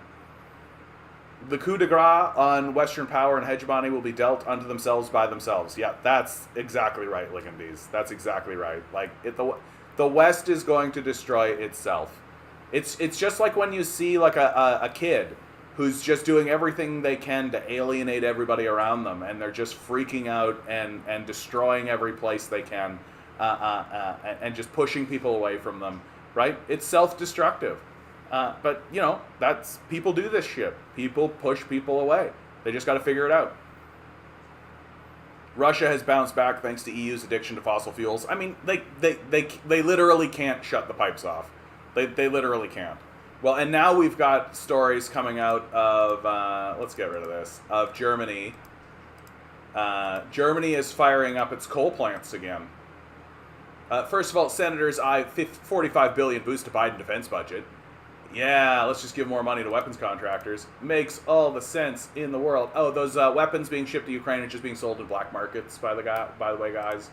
The coup de grace on Western power and hegemony will be dealt unto themselves by themselves. Yeah, that's exactly right, Ligandies. That's exactly right. Like, the West is going to destroy itself. It's just like when you see like a kid who's just doing everything they can to alienate everybody around them, and they're just freaking out and destroying every place they can, and just pushing people away from them, right? It's self-destructive. But, you know, people do this shit. People push people away. They just got to figure it out. Russia has bounced back thanks to EU's addiction to fossil fuels. I mean, they literally can't shut the pipes off. They literally can't. Well, and now we've got stories coming out of, let's get rid of this, of Germany. Germany is firing up its coal plants again. First of all, senators eye $45 billion boost to Biden defense budget. Yeah, let's just give more money to weapons contractors. Makes all the sense in the world. Oh, those weapons being shipped to Ukraine are just being sold in black markets, by the way, guys.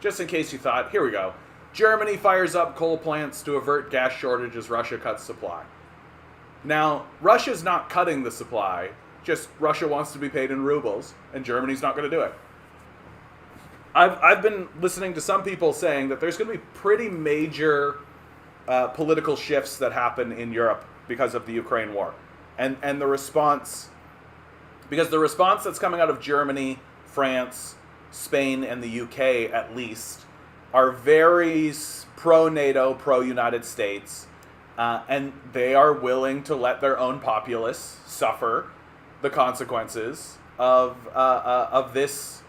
Just in case you thought, here we go. Germany fires up coal plants to avert gas shortage as Russia cuts supply. Now, Russia's not cutting the supply, just Russia wants to be paid in rubles, and Germany's not going to do it. I've been listening to some people saying that there's going to be pretty major political shifts that happen in Europe because of the Ukraine war. And the response, because the response that's coming out of Germany, France, Spain, and the UK at least, are very pro-NATO, pro-United States, and they are willing to let their own populace suffer the consequences of this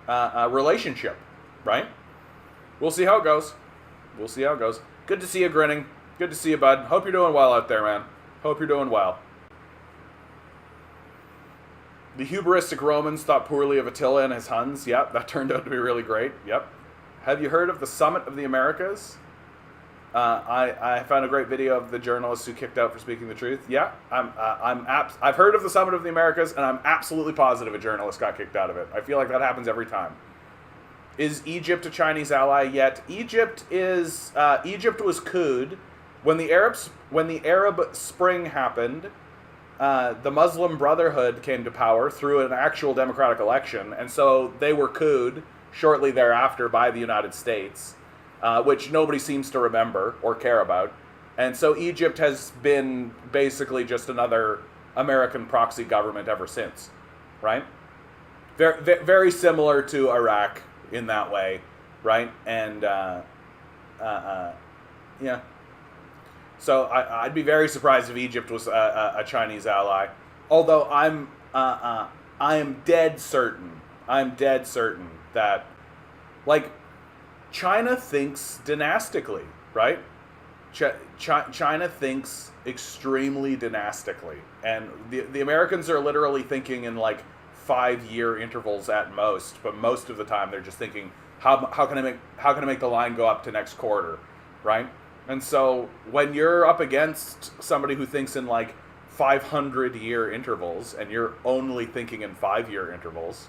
relationship, right? We'll see how it goes. We'll see how it goes. Good to see you grinning. Good to see you, bud. Hope you're doing well out there, man. Hope you're doing well. The hubristic Romans thought poorly of Attila and his Huns. Yep, that turned out to be really great. Yep. Have you heard of the Summit of the Americas? I found a great video of the journalist who kicked out for speaking the truth. Yeah, I've heard of the Summit of the Americas, and I'm absolutely positive a journalist got kicked out of it. I feel like that happens every time. Is Egypt a Chinese ally yet? Egypt was couped when the Arab Spring happened. The Muslim Brotherhood came to power through an actual democratic election, and so they were couped shortly thereafter by the United States, which nobody seems to remember or care about. And so Egypt has been basically just another American proxy government ever since, right? Very, very similar to Iraq in that way, right? And yeah. So I'd be very surprised if Egypt was a Chinese ally. Although I am dead certain that, like, China thinks dynastically, right? China thinks extremely dynastically, and the Americans are literally thinking in like 5-year intervals at most. But most of the time, they're just thinking, how can I make the line go up to next quarter, right? And so when you're up against somebody who thinks in like 500-year intervals, and you're only thinking in 5-year intervals,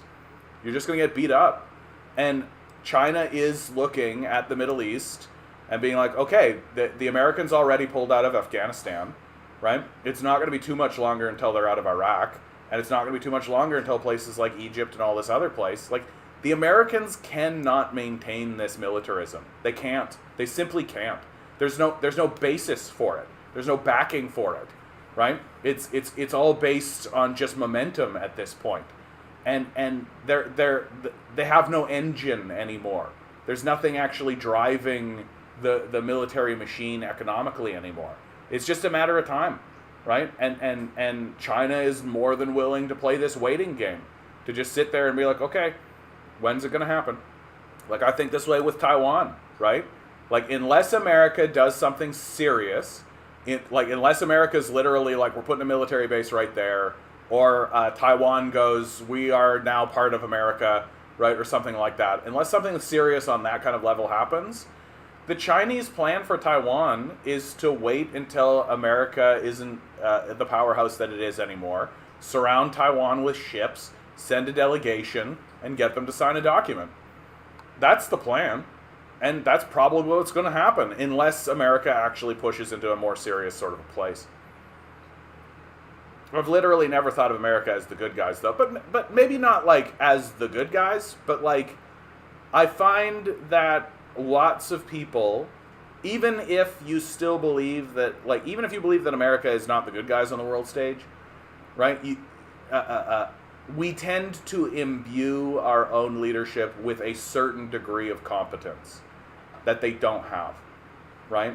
you're just going to get beat up. And China is looking at the Middle East and being like, okay, the Americans already pulled out of Afghanistan, right? It's not going to be too much longer until they're out of Iraq. And it's not going to be too much longer until places like Egypt and all this other place, like, the Americans cannot maintain this militarism. They can't. They simply can't. There's no basis for it. There's no backing for it, right? It's all based on just momentum at this point, and they have no engine anymore. There's nothing actually driving the military machine economically anymore. It's just a matter of time, right? And China is more than willing to play this waiting game, to just sit there and be like, okay, when's it going to happen? Like, I think this way with Taiwan, right? Like, unless America does something serious, unless America's literally like, we're putting a military base right there, or Taiwan goes, we are now part of America, right, or something like that. Unless something serious on that kind of level happens, the Chinese plan for Taiwan is to wait until America isn't the powerhouse that it is anymore, surround Taiwan with ships, send a delegation, and get them to sign a document. That's the plan. And that's probably what's going to happen, unless America actually pushes into a more serious sort of a place. I've literally never thought of America as the good guys, though. But maybe not, like, as the good guys, but, like, I find that lots of people, even if you still believe that, like, even if you believe that America is not the good guys on the world stage, right, we tend to imbue our own leadership with a certain degree of competence that they don't have, right?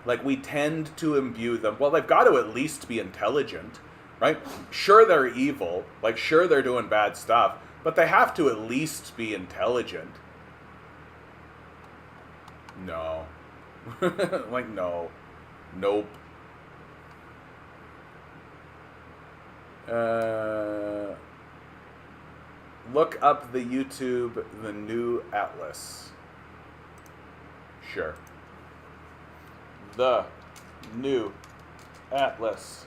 Like, we tend to imbue them, well, they've got to at least be intelligent, right? Sure, they're evil, like, sure, they're doing bad stuff, but they have to at least be intelligent. No. Like, no. Nope. Look up the YouTube, The New Atlas. Sure. The New Atlas.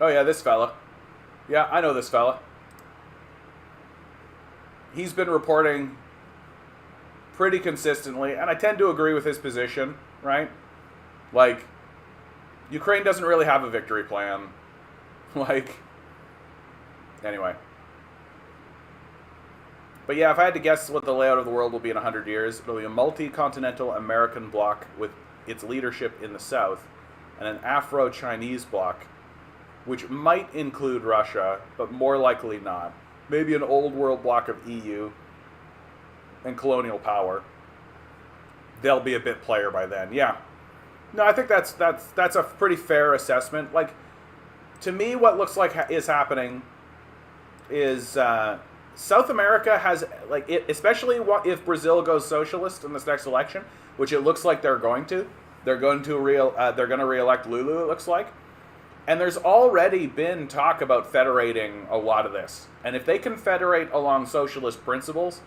Oh yeah, this fella. Yeah, I know this fella. He's been reporting pretty consistently, and I tend to agree with his position, right? Like, Ukraine doesn't really have a victory plan. Like, anyway. But yeah, if I had to guess what the layout of the world will be in 100 years, it'll be a multi-continental American bloc with its leadership in the south, and an Afro-Chinese bloc, which might include Russia, but more likely not. Maybe an old world bloc of EU and colonial power. They'll be a bit player by then. Yeah. No, I think that's a pretty fair assessment. Like, to me, what looks like is happening is South America has, like, especially if Brazil goes socialist in this next election, which it looks like they're going to. They're going to re-elect Lulu, it looks like. And there's already been talk about federating a lot of this. And if they can federate along socialist principles,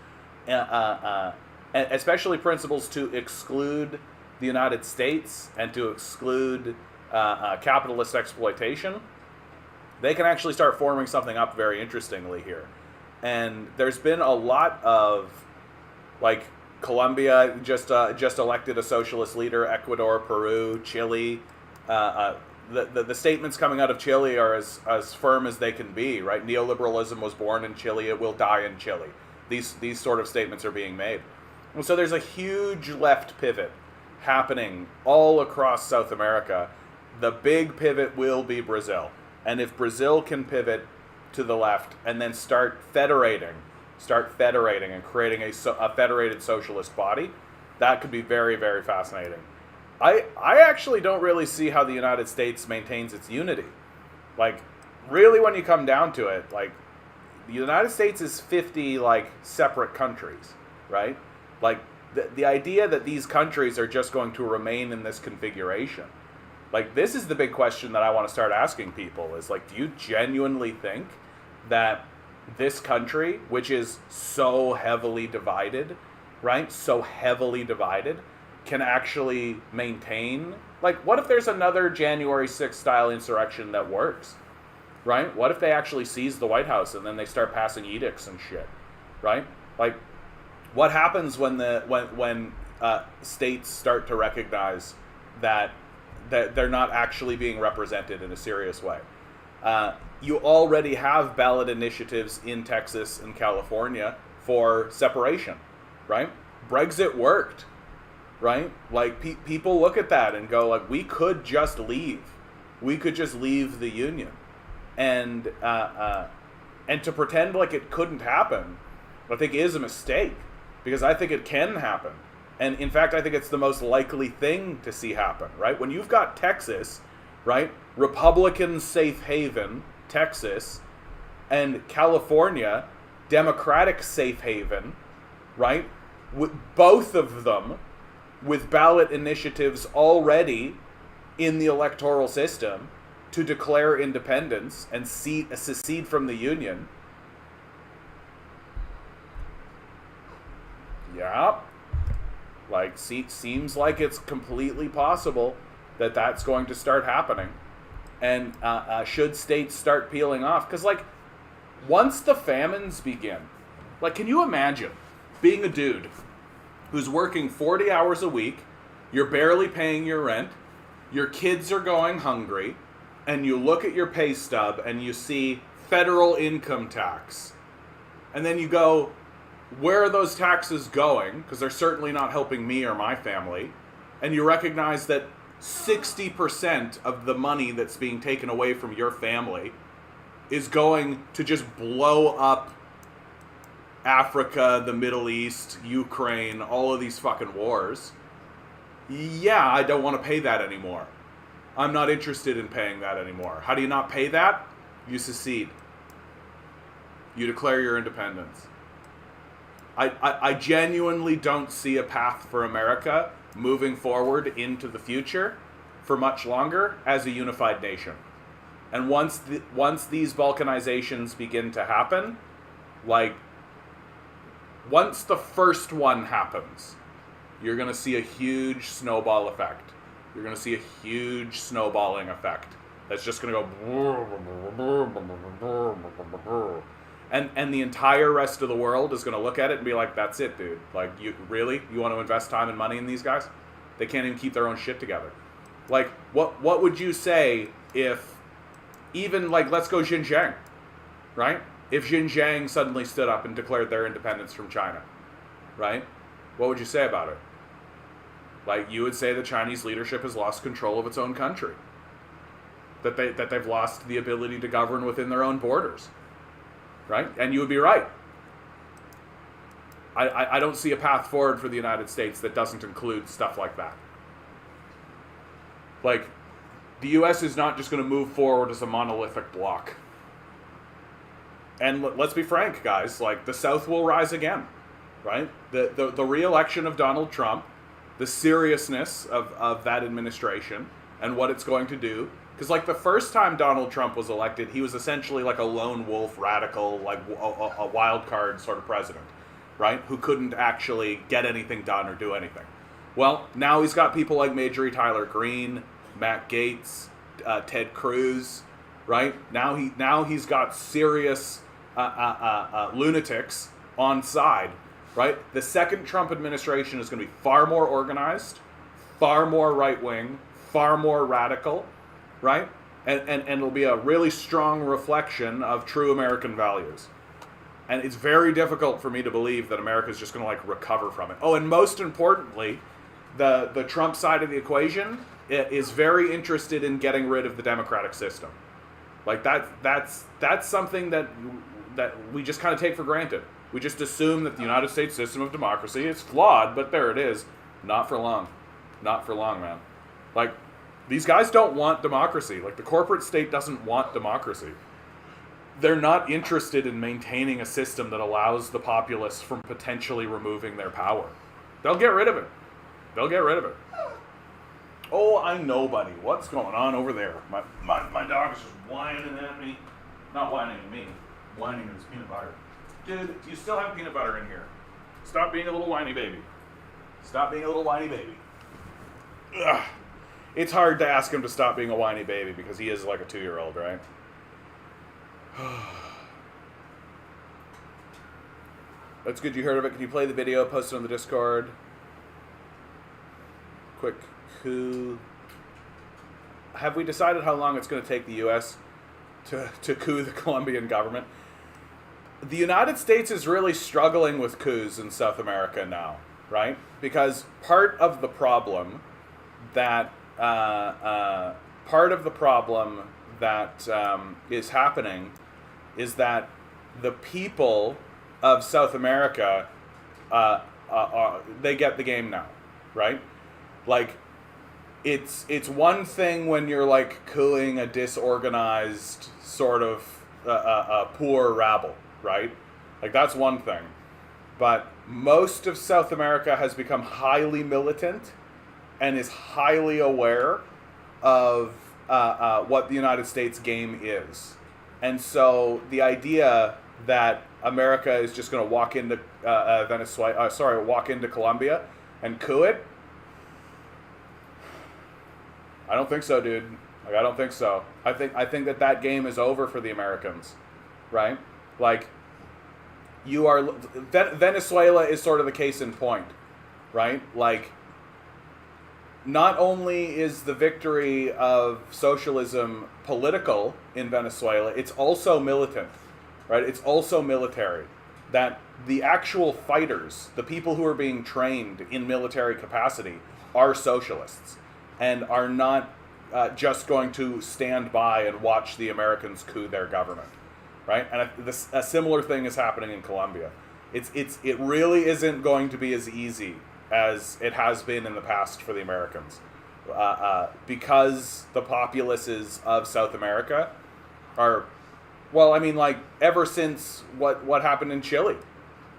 especially principles to exclude the United States and to exclude capitalist exploitation, they can actually start forming something up very interestingly here. And there's been a lot of, like, Colombia just elected a socialist leader, Ecuador, Peru, Chile. The statements coming out of Chile are as firm as they can be, right? Neoliberalism was born in Chile, it will die in Chile. These sort of statements are being made. And so there's a huge left pivot happening all across South America. The big pivot will be Brazil. And if Brazil can pivot to the left and then start federating and creating a federated socialist body, that could be very, very fascinating. I actually don't really see how the United States maintains its unity. Like, really, when you come down to it, like, the United States is 50, like, separate countries, right? Like, the idea that these countries are just going to remain in this configuration, like, this is the big question that I want to start asking people, is, like, do you genuinely think that this country, which is so heavily divided, right, so heavily divided, can actually maintain, like, what if there's another January 6th style insurrection that works, right? What if they actually seize the White House and then they start passing edicts and shit, right? Like, what happens when states start to recognize that they're not actually being represented in a serious way. You already have ballot initiatives in Texas and California for separation, right? Brexit worked, right? Like, people look at that and go, like, we could just leave. We could just leave the union. And to pretend like it couldn't happen, I think is a mistake, because I think it can happen. And in fact, I think it's the most likely thing to see happen, right? When you've got Texas, right, Republican safe haven, Texas, and California, Democratic safe haven, right, with both of them with ballot initiatives already in the electoral system to declare independence and secede from the union. Yeah. Like, seems like it's completely possible that that's going to start happening. And should states start peeling off? Because, like, once the famines begin, like, can you imagine being a dude who's working 40 hours a week, you're barely paying your rent, your kids are going hungry, and you look at your pay stub and you see federal income tax. And then you go, where are those taxes going? Because they're certainly not helping me or my family. And you recognize that 60% of the money that's being taken away from your family is going to just blow up Africa, the Middle East, Ukraine, all of these fucking wars. Yeah, I don't want to pay that anymore. I'm not interested in paying that anymore. How do you not pay that? You secede. You declare your independence. I genuinely don't see a path for America moving forward into the future for much longer as a unified nation. And once these balkanizations begin to happen, like, once the first one happens, you're going to see a huge snowball effect. You're going to see a huge snowballing effect. That's just going to go... And the entire rest of the world is going to look at it and be like, that's it, dude. Like, you really? You want to invest time and money in these guys? They can't even keep their own shit together. Like, what would you say if, even, like, let's go Xinjiang, right? If Xinjiang suddenly stood up and declared their independence from China, right? What would you say about it? Like, you would say the Chinese leadership has lost control of its own country. That they've lost the ability to govern within their own borders. Right? And you would be right. I don't see a path forward for the United States that doesn't include stuff like that. Like, the U.S. is not just going to move forward as a monolithic block. And let's be frank, guys. Like, the South will rise again. Right? The re-election of Donald Trump, the seriousness of that administration and what it's going to do. Because, like, the first time Donald Trump was elected, he was essentially like a lone wolf, radical, like a wild card sort of president, right? Who couldn't actually get anything done or do anything. Well, now he's got people like Marjorie Taylor Greene, Matt Gaetz, Ted Cruz, right? Now he's got serious lunatics on side, right? The second Trump administration is going to be far more organized, far more right-wing, far more radical, right? And it'll be a really strong reflection of true American values. And it's very difficult for me to believe that America's just going to, like, recover from it. Oh, and most importantly, the Trump side of the equation is very interested in getting rid of the democratic system. Like, that's something that we just kind of take for granted. We just assume that the United States system of democracy is flawed, but there it is. Not for long. Not for long, man. Like, these guys don't want democracy. Like, the corporate state doesn't want democracy. They're not interested in maintaining a system that allows the populace from potentially removing their power. They'll get rid of it. They'll get rid of it. Oh, I know, buddy. What's going on over there? My dog is just whining at me. Not whining at me. Whining at his peanut butter. Dude, you still have peanut butter in here. Stop being a little whiny baby. Stop being a little whiny baby. Ugh. It's hard to ask him to stop being a whiny baby because he is like a 2-year-old, right? That's good you heard of it. Can you play the video, post it on the Discord? quick coup. Have we decided how long it's going to take the U.S. to coup the Colombian government? The United States is really struggling with coups in South America now, right? Because part of the problem that is happening is that the people of South America they get the game now, right? Like, it's one thing when you're like cooing a disorganized sort of poor rabble, right? Like, that's one thing. But most of South America has become highly militant and is highly aware of what the United States game is. And so the idea that America is just going to walk into walk into Colombia and coup it, I don't think so, dude. Like, I don't think so. I think that game is over for the Americans, right? Like, Venezuela is sort of the case in point, right? Like, not only is the victory of socialism political in Venezuela, it's also militant, right? It's also military. That the actual fighters, the people who are being trained in military capacity, are socialists and are not just going to stand by and watch the Americans coup their government, right? And a similar thing is happening in Colombia. It really isn't going to be as easy as it has been in the past for the Americans, because the populaces of South America are, well, I mean, like, ever since what happened in Chile,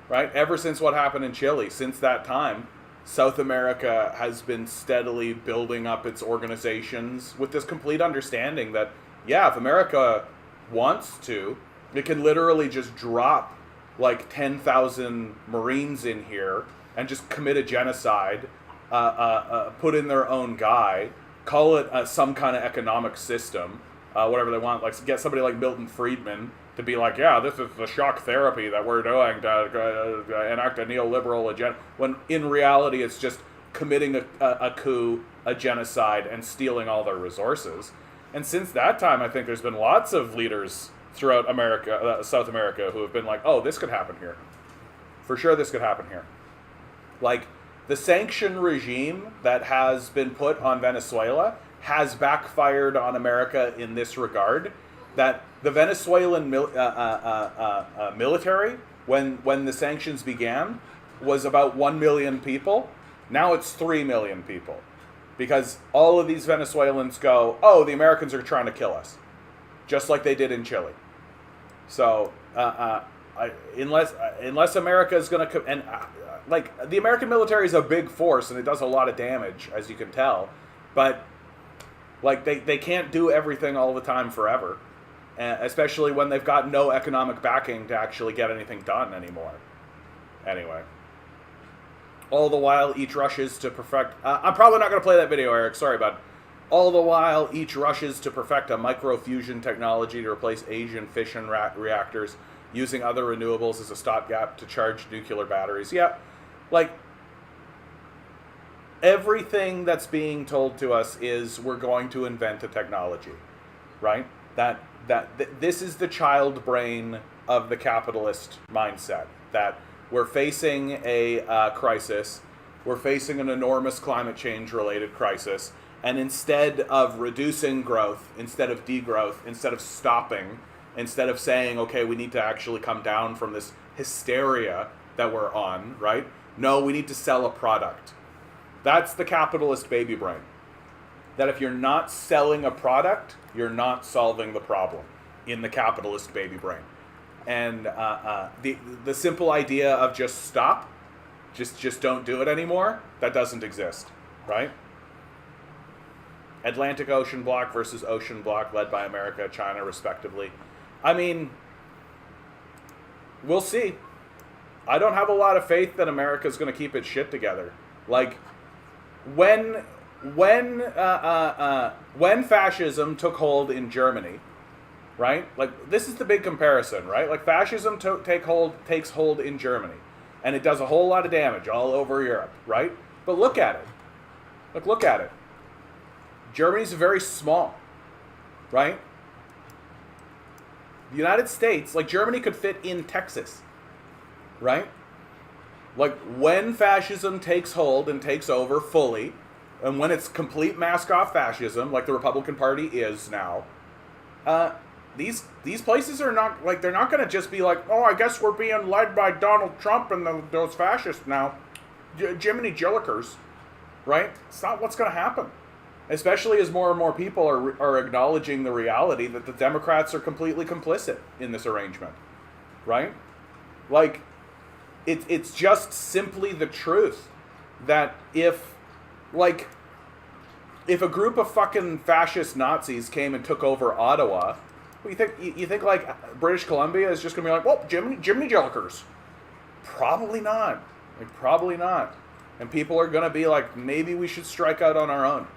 right? Ever since what happened in Chile, since that time, South America has been steadily building up its organizations with this complete understanding that, yeah, if America wants to, it can literally just drop like 10,000 Marines in here and just commit a genocide, put in their own guy, call it some kind of economic system, whatever they want, like get somebody like Milton Friedman to be like, yeah, this is the shock therapy that we're doing to enact a neoliberal agenda, when in reality it's just committing a coup, a genocide, and stealing all their resources. And since that time, I think there's been lots of leaders throughout America, South America, who have been like, oh, this could happen here. For sure this could happen here. Like, the sanction regime that has been put on Venezuela has backfired on America in this regard, that the Venezuelan military, when the sanctions began, was about 1 million people. Now it's 3 million people. Because all of these Venezuelans go, oh, the Americans are trying to kill us. Just like they did in Chile. So, unless America is going to... like, the American military is a big force, and it does a lot of damage, as you can tell. But, like, they can't do everything all the time forever. Especially when they've got no economic backing to actually get anything done anymore. Anyway. All the while, each rushes to perfect... I'm probably not going to play that video, Eric. Sorry, bud. All the while, each rushes to perfect a microfusion technology to replace Asian fission reactors, using other renewables as a stopgap to charge nuclear batteries. Yeah, like, everything that's being told to us is we're going to invent a technology, right? That this is the child brain of the capitalist mindset, that we're facing a crisis, we're facing an enormous climate change related crisis, and instead of reducing growth, instead of degrowth, instead of stopping, instead of saying, okay, we need to actually come down from this hysteria that we're on, right? No, we need to sell a product. That's the capitalist baby brain. That if you're not selling a product, you're not solving the problem in the capitalist baby brain. And the simple idea of just stop, just don't do it anymore, that doesn't exist, right? Atlantic Ocean Bloc versus Ocean Bloc led by America, China, respectively. I mean, we'll see. I don't have a lot of faith that America's going to keep its shit together. Like, when fascism took hold in Germany, right? Like, this is the big comparison, right? Like, fascism takes hold in Germany, and it does a whole lot of damage all over Europe, right? But look at it. Like, look at it. Germany's very small, right? The United States, like Germany could fit in Texas, right? Like, when fascism takes hold and takes over fully, and when it's complete mask-off fascism, like the Republican Party is now, these places are not, like, they're not going to just be like, oh, I guess we're being led by Donald Trump and those fascists now. Jiminy Jillikers, right? It's not what's going to happen. Especially as more and more people are acknowledging the reality that the Democrats are completely complicit in this arrangement, right? Like, it's just simply the truth that if a group of fucking fascist Nazis came and took over Ottawa, you think like British Columbia is just gonna be like, well, Jiminy Jillikers? Probably not. Like, probably not. And people are gonna be like, maybe we should strike out on our own.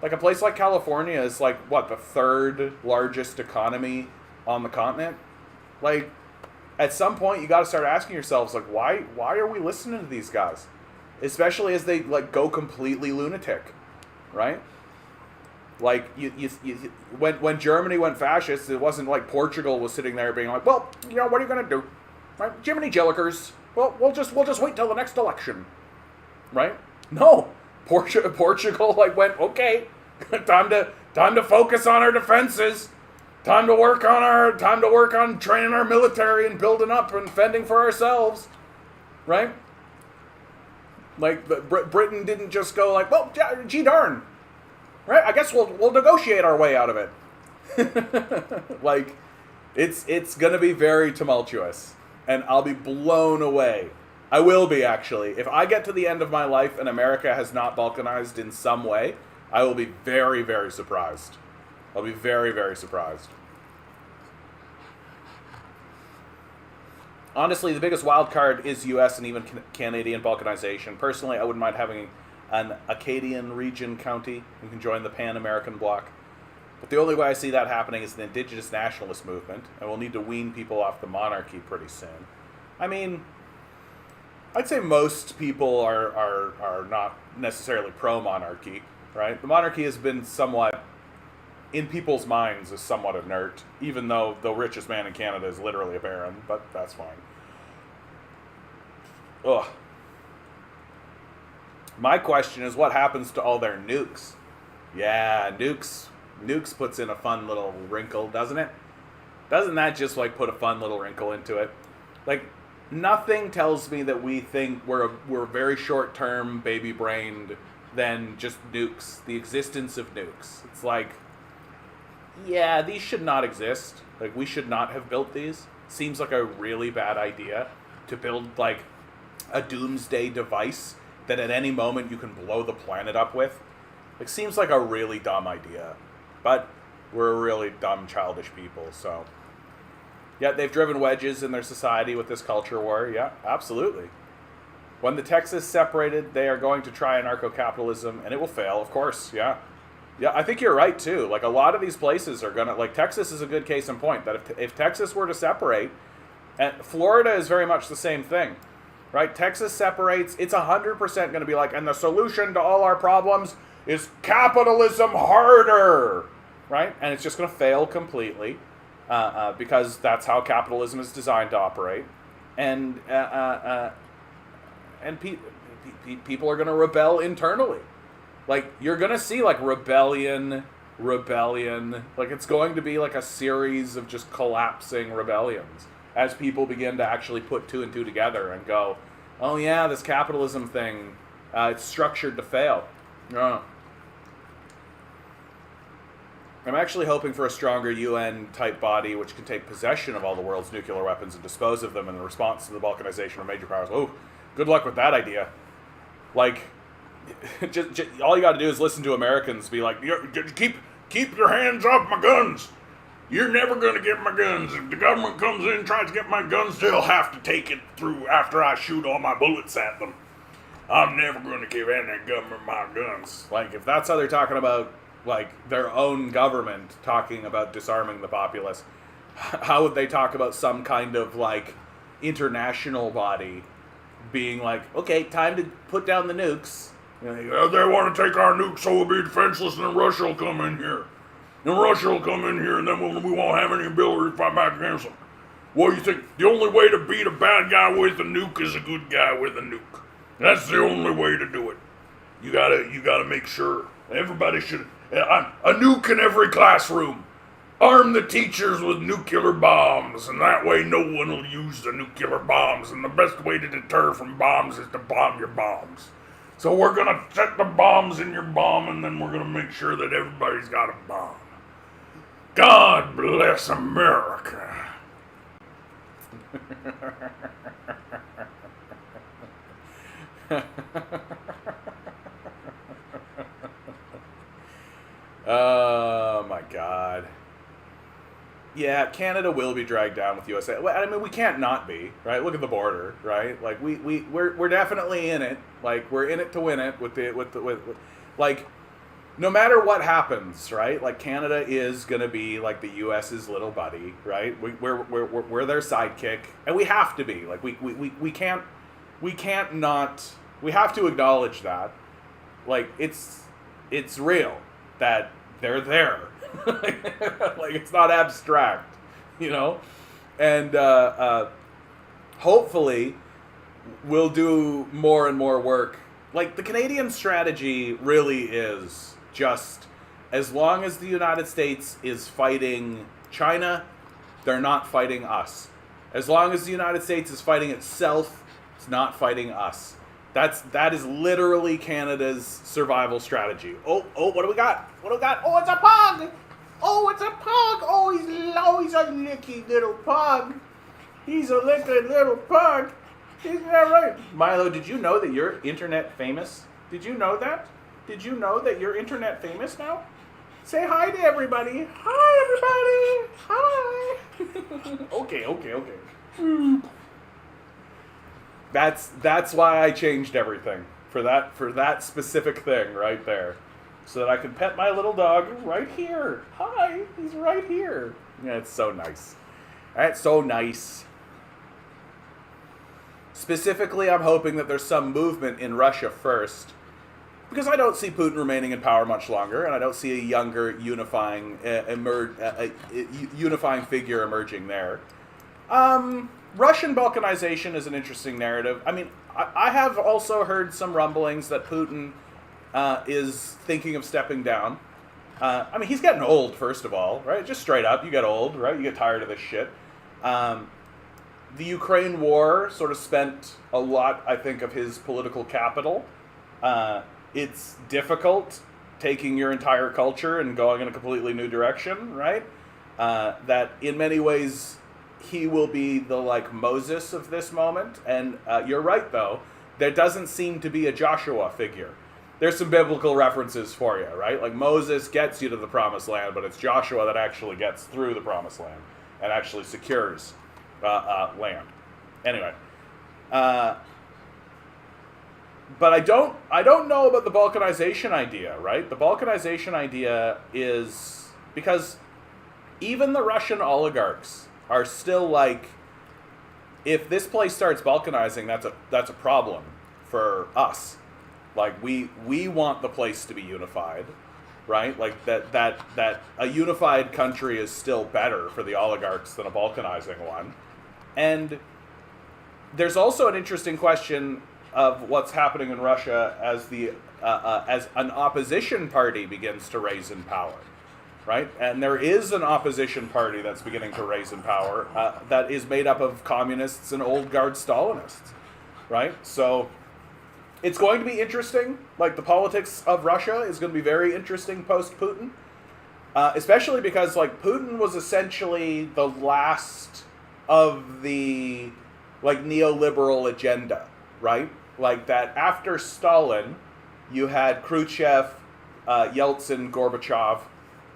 Like, a place like California is like, what, the third largest economy on the continent? Like, at some point you got to start asking yourselves, like, why are we listening to these guys? Especially as they, like, go completely lunatic, right? Like, when Germany went fascist, it wasn't like Portugal was sitting there being like, well, you know, what are you going to do? Right? Jiminy Jillikers. Well, we'll just wait till the next election. Right? No. Portugal, like, went, okay, time to focus on our defenses. Time to work on training our military and building up and fending for ourselves, right? Like, Britain didn't just go like, well, gee darn, right? I guess we'll negotiate our way out of it. Like, it's gonna be very tumultuous, and I'll be blown away. I will be, actually. If I get to the end of my life and America has not balkanized in some way, I will be very, very surprised. I'll be very, very surprised. Honestly, the biggest wild card is U.S. and even Canadian balkanization. Personally, I wouldn't mind having an Acadian region county who can join the Pan-American bloc. But the only way I see that happening is the indigenous nationalist movement, and we'll need to wean people off the monarchy pretty soon. I mean, I'd say most people are not necessarily pro-monarchy, right? The monarchy has been somewhat, in people's minds, is somewhat inert, even though the richest man in Canada is literally a baron, but that's fine. Ugh. My question is, what happens to all their nukes? Yeah, nukes puts in a fun little wrinkle, doesn't it? Doesn't that just, like, put a fun little wrinkle into it? Like, nothing tells me that we think we're very short-term, baby-brained than just nukes, the existence of nukes. It's like, yeah, these should not exist. Like, we should not have built these. Seems like a really bad idea to build, like, a doomsday device that at any moment you can blow the planet up with. Like, seems like a really dumb idea. But we're really dumb, childish people, so. Yeah, they've driven wedges in their society with this culture war. Yeah, absolutely. When the Texas separated, they are going to try anarcho-capitalism, and it will fail, of course, yeah. Yeah, I think you're right, too. Like, a lot of these places are going to, like, Texas is a good case in point, that if Texas were to separate, and Florida is very much the same thing, right? Texas separates, it's 100% going to be like, and the solution to all our problems is capitalism harder, right? And it's just going to fail completely, because that's how capitalism is designed to operate. And people are going to rebel internally. Like, you're going to see, like, rebellion. Like, it's going to be, like, a series of just collapsing rebellions as people begin to actually put two and two together and go, oh, yeah, this capitalism thing, it's structured to fail. I'm actually hoping for a stronger UN-type body which can take possession of all the world's nuclear weapons and dispose of them in response to the balkanization of major powers. Oh, good luck with that idea. Like, just all you got to do is listen to Americans be like, keep your hands off my guns. You're never going to get my guns. If the government comes in and tries to get my guns, they'll have to take it through after I shoot all my bullets at them. I'm never going to give any government my guns. Like, if that's how they're talking about, like, their own government talking about disarming the populace, how would they talk about some kind of, like, international body being like, okay, time to put down the nukes, They want to take our nukes so we'll be defenseless, and then Russia will come in here. And Russia will come in here, and then we won't have any ability to fight back against them. Well, you think the only way to beat a bad guy with a nuke is a good guy with a nuke. That's the only way to do it. You gotta make sure everybody should... A nuke in every classroom. Arm the teachers with nuclear bombs, and that way no one will use the nuclear bombs, and the best way to deter from bombs is to bomb your bombs. So we're gonna set the bombs in your bomb, and then we're gonna make sure that everybody's got a bomb. God bless America. Oh my God. Yeah, Canada will be dragged down with USA. I mean, we can't not be, right? Look at the border, right? Like we're definitely in it. Like we're in it to win it with like no matter what happens, right? Like Canada is gonna be like the US's little buddy, right? We're their sidekick, and we have to be. Like we can't not. We have to acknowledge that. Like it's real that they're there. Like it's not abstract, you know? And hopefully we'll do more and more work. Like the Canadian strategy really is just as long as the United States is fighting China, they're not fighting us. As long as the United States is fighting itself, it's not fighting us. That is literally Canada's survival strategy. Oh, what do we got? What do we got? Oh, it's a pug! Oh, it's a pug! Oh, he's a licky little pug. He's a licky little pug. Isn't that right? Milo, did you know that you're internet famous? Did you know that? Did you know that you're internet famous now? Say hi to everybody. Hi, everybody. Hi. Okay. That's why I changed everything for that specific thing right there, so that I can pet my little dog right here. Hi, he's right here. Yeah, it's so nice. That's so nice. Specifically, I'm hoping that there's some movement in Russia first, because I don't see Putin remaining in power much longer, and I don't see a younger unifying unifying figure emerging there. Russian balkanization is an interesting narrative. I mean, I have also heard some rumblings that Putin is thinking of stepping down. I mean, he's getting old, first of all, right? Just straight up, you get old, right? You get tired of this shit. The Ukraine war sort of spent a lot, I think, of his political capital. It's difficult taking your entire culture and going in a completely new direction, right? That in many ways he will be the like Moses of this moment. And you're right, though. There doesn't seem to be a Joshua figure. There's some biblical references for you, right? Like Moses gets you to the promised land, but it's Joshua that actually gets through the promised land and actually secures land. Anyway, but I don't know about the balkanization idea, right? The balkanization idea is because even the Russian oligarchs are still like, if this place starts balkanizing, that's a problem for us. Like we want the place to be unified, right? Like that a unified country is still better for the oligarchs than a balkanizing one. And there's also an interesting question of what's happening in Russia as as an opposition party begins to raise in power, right? And there is an opposition party that's beginning to raise in power that is made up of communists and old guard Stalinists, right? So it's going to be interesting. Like the politics of Russia is going to be very interesting post-Putin, especially because like Putin was essentially the last of the like neoliberal agenda, right? Like that after Stalin, you had Khrushchev, Yeltsin, Gorbachev,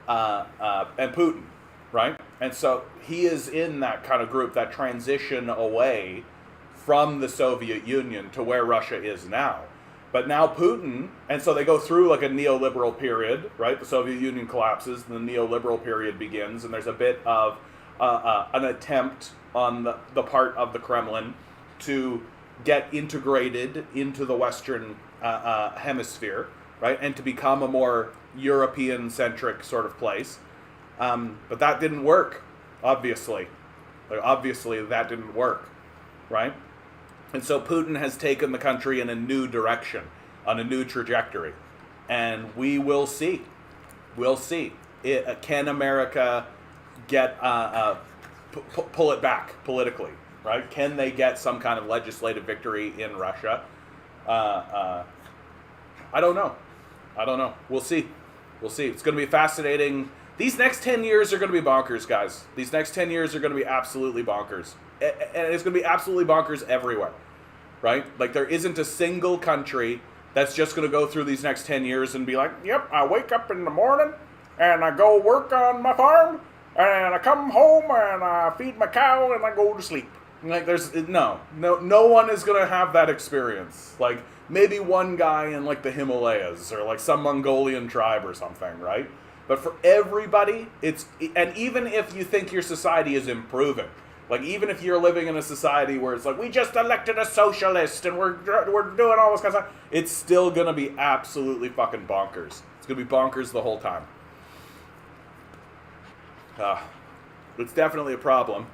and Putin, right? And so he is in that kind of group, that transition away from the Soviet Union to where Russia is now. But now Putin, and so they go through like a neoliberal period, right? The Soviet Union collapses, and the neoliberal period begins, and there's a bit of an attempt on the part of the Kremlin to get integrated into the Western hemisphere, right, and to become a more European-centric sort of place. But that didn't work, obviously. Obviously, that didn't work, right? And so Putin has taken the country in a new direction, on a new trajectory. And we will see. We'll see. Can America get pull it back politically, right? Can they get some kind of legislative victory in Russia? I don't know. We'll see. It's going to be fascinating. These next 10 years are going to be bonkers, guys. These next 10 years are going to be absolutely bonkers. And it's going to be absolutely bonkers everywhere, right? Like, there isn't a single country that's just going to go through these next 10 years and be like, yep, I wake up in the morning and I go work on my farm and I come home and I feed my cow and I go to sleep. Like, there's no one is going to have that experience. Like, maybe one guy in, like, the Himalayas or, like, some Mongolian tribe or something, right? But for everybody, and even if you think your society is improving, like, even if you're living in a society where it's like, we just elected a socialist and we're doing all this kind of stuff, it's still going to be absolutely fucking bonkers. It's going to be bonkers the whole time. It's definitely a problem.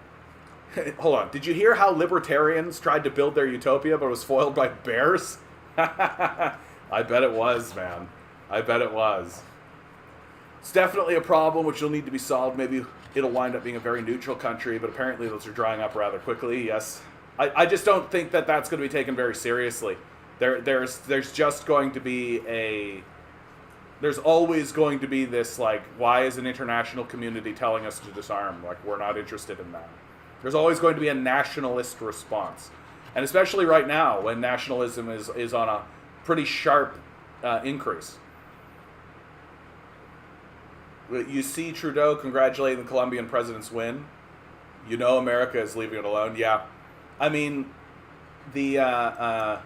Hold on. Did you hear how libertarians tried to build their utopia but was foiled by bears? I bet it was, man. I bet it was. It's definitely a problem which will need to be solved. Maybe it'll wind up being a very neutral country, but apparently those are drying up rather quickly. Yes, I just don't think that that's going to be taken very seriously. There's just going to be there's always going to be this, like, why is an international community telling us to disarm? Like, we're not interested in that. There's always going to be a nationalist response, and especially right now when nationalism is on a pretty sharp increase. You see Trudeau congratulating the Colombian president's win. You know America is leaving it alone. Yeah. I mean, the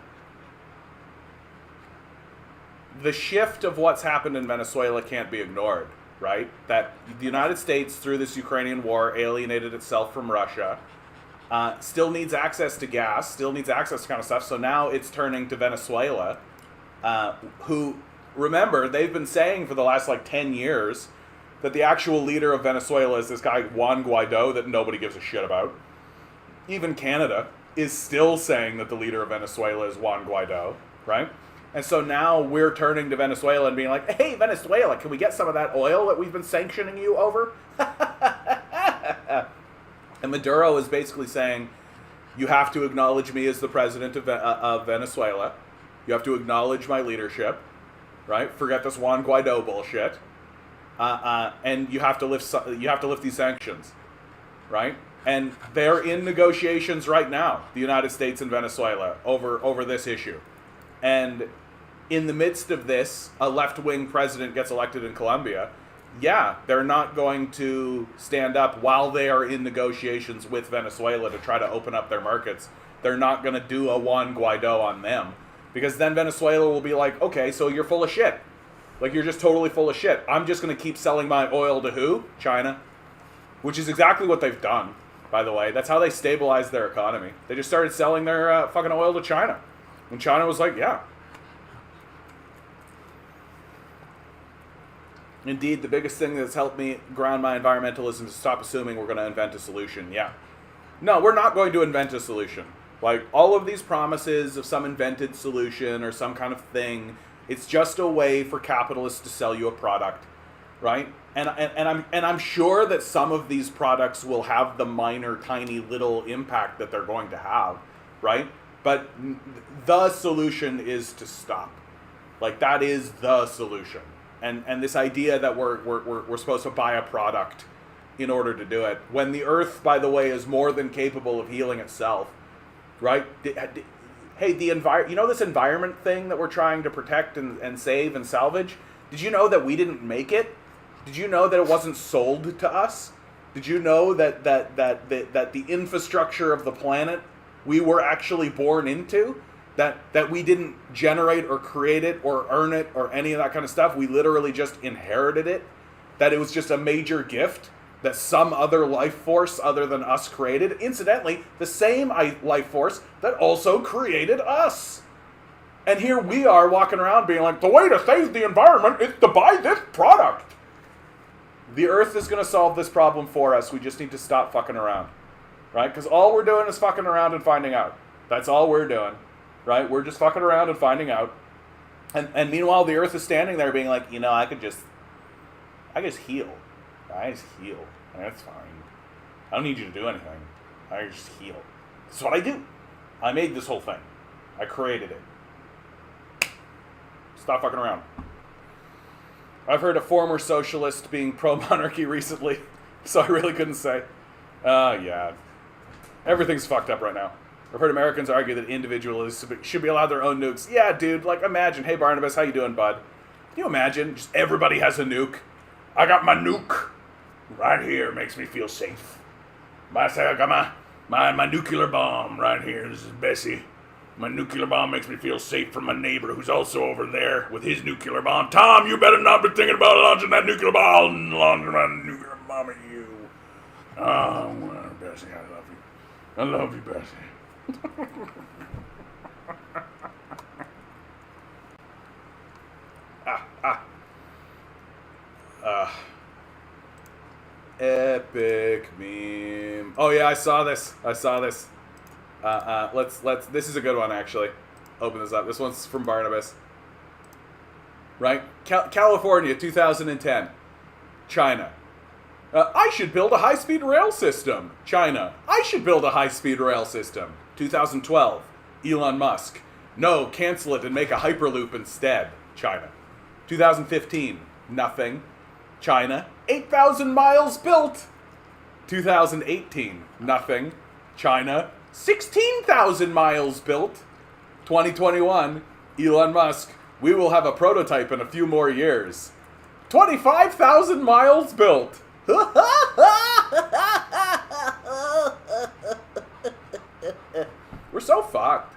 shift of what's happened in Venezuela can't be ignored, right? That the United States, through this Ukrainian war, alienated itself from Russia, still needs access to gas, still needs access to kind of stuff, so now it's turning to Venezuela, who, remember, they've been saying for the last, 10 years that the actual leader of Venezuela is this guy, Juan Guaido, that nobody gives a shit about. Even Canada is still saying that the leader of Venezuela is Juan Guaido, right? And so now we're turning to Venezuela and being like, hey, Venezuela, can we get some of that oil that we've been sanctioning you over? And Maduro is basically saying, you have to acknowledge me as the president of Venezuela. You have to acknowledge my leadership, right? Forget this Juan Guaido bullshit. And you have to lift these sanctions, right? And they're in negotiations right now, the United States and Venezuela, over this issue. And in the midst of this, a left-wing president gets elected in Colombia. Yeah, they're not going to stand up while they are in negotiations with Venezuela to try to open up their markets. They're not going to do a Juan Guaido on them, because then Venezuela will be like, okay, so you're full of shit. Like, you're just totally full of shit. I'm just going to keep selling my oil to who? China. Which is exactly what they've done, by the way. That's how they stabilized their economy. They just started selling their fucking oil to China. And China was like, yeah. Indeed, the biggest thing that's helped me ground my environmentalism is to stop assuming we're going to invent a solution. Yeah. No, we're not going to invent a solution. Like, all of these promises of some invented solution or some kind of thing, it's just a way for capitalists to sell you a product, right? And I'm sure that some of these products will have the minor, tiny little impact that they're going to have, right? But the solution is to stop. Like, that is the solution. And this idea that we're supposed to buy a product in order to do it, when the earth, by the way, is more than capable of healing itself, right? Hey, you know this environment thing that we're trying to protect and save and salvage? Did you know that we didn't make it? Did you know that it wasn't sold to us? Did you know that the infrastructure of the planet we were actually born into? That we didn't generate or create it or earn it or any of that kind of stuff. We literally just inherited it. That it was just a major gift that some other life force other than us created. Incidentally, the same life force that also created us. And here we are walking around being like, the way to save the environment is to buy this product. The Earth is going to solve this problem for us. We just need to stop fucking around. Right? Because all we're doing is fucking around and finding out. That's all we're doing. Right? We're just fucking around and finding out. And meanwhile, the Earth is standing there being like, I just heal. I just heal. That's fine. I don't need you to do anything. I just heal. That's what I do. I made this whole thing. I created it. Stop fucking around. I've heard a former socialist being pro-monarchy recently, so I really couldn't say. Yeah. Everything's fucked up right now. I've heard Americans argue that individuals should be allowed their own nukes. Yeah, dude, imagine, hey Barnabas, how you doing, bud? Can you imagine? Just everybody has a nuke. I got my nuke right here. Makes me feel safe. I got my nuclear bomb right here. This is Bessie. My nuclear bomb makes me feel safe from my neighbor who's also over there with his nuclear bomb. Tom, you better not be thinking about launching that nuclear bomb. Launching my nuclear bomb at you. Oh, well, Bessie, I love you. I love you, Bessie. Epic meme. Oh yeah, I saw this. Let's. This is a good one actually. Open this up. This one's from Barnabas. Right? California, 2010. China. I should build a high-speed rail system. China. I should build a high-speed rail system. 2012. Elon Musk. No, cancel it and make a hyperloop instead. China. 2015. Nothing. China. 8,000 miles built. 2018. Nothing. China. 16,000 miles built. 2021. Elon Musk. We will have a prototype in a few more years. 25,000 miles built. We're so fucked.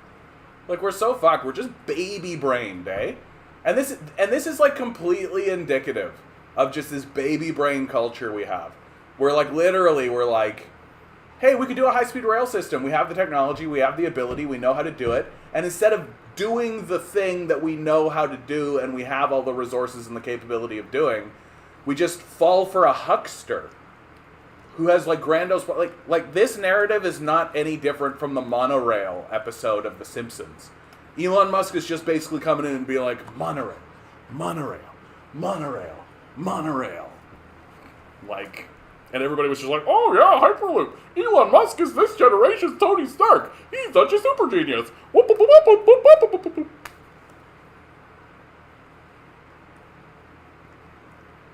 We're so fucked. We're just baby brained, eh? And this is completely indicative of just this baby brain culture we have. We're literally, hey, we could do a high-speed rail system. We have the technology, we have the ability, we know how to do it. And instead of doing the thing that we know how to do and we have all the resources and the capability of doing, we just fall for a huckster who has grandiose, this narrative is not any different from the monorail episode of The Simpsons. Elon Musk is just basically coming in and being like, monorail, monorail, monorail, monorail. And everybody was just like, oh yeah, Hyperloop. Elon Musk is this generation's Tony Stark. He's such a super genius. Whoop, whoop, whoop, whoop, whoop, whoop, whoop, whoop.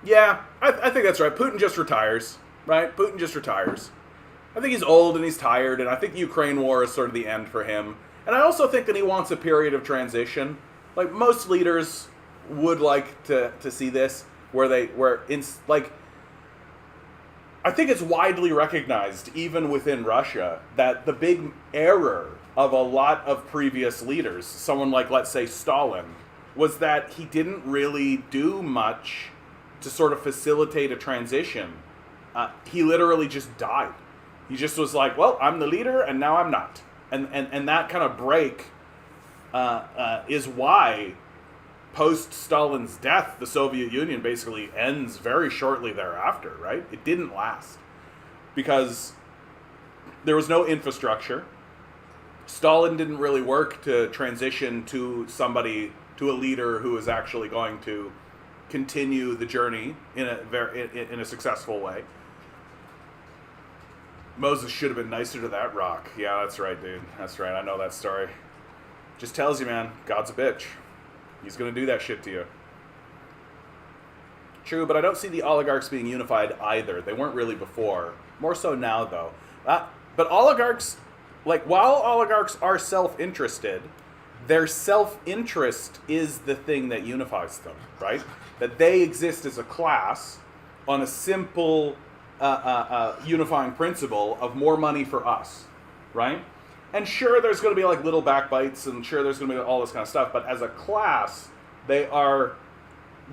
Yeah, I think that's right. Putin just retires, right? Putin just retires. I think he's old and he's tired, and I think the Ukraine war is sort of the end for him. And I also think that he wants a period of transition. Most leaders would like to see this, I think it's widely recognized, even within Russia, that the big error of a lot of previous leaders, someone like, let's say, Stalin, was that he didn't really do much to sort of facilitate a transition. He literally just died. He just was like, well, I'm the leader, and now I'm not. And that kind of break is why, post-Stalin's death, the Soviet Union basically ends very shortly thereafter, right? It didn't last. Because there was no infrastructure. Stalin didn't really work to transition to a leader who is actually going to continue the journey in a successful way. Moses should have been nicer to that rock. Yeah, that's right, dude. That's right. I know that story. Just tells you, man, God's a bitch. He's going to do that shit to you. True, but I don't see the oligarchs being unified either. They weren't really before. More so now, though. But oligarchs, while oligarchs are self-interested, their self-interest is the thing that unifies them, right? That they exist as a class on a simple unifying principle of more money for us, right? And sure, there's going to be little backbites, and sure, there's going to be all this kind of stuff, but as a class, they are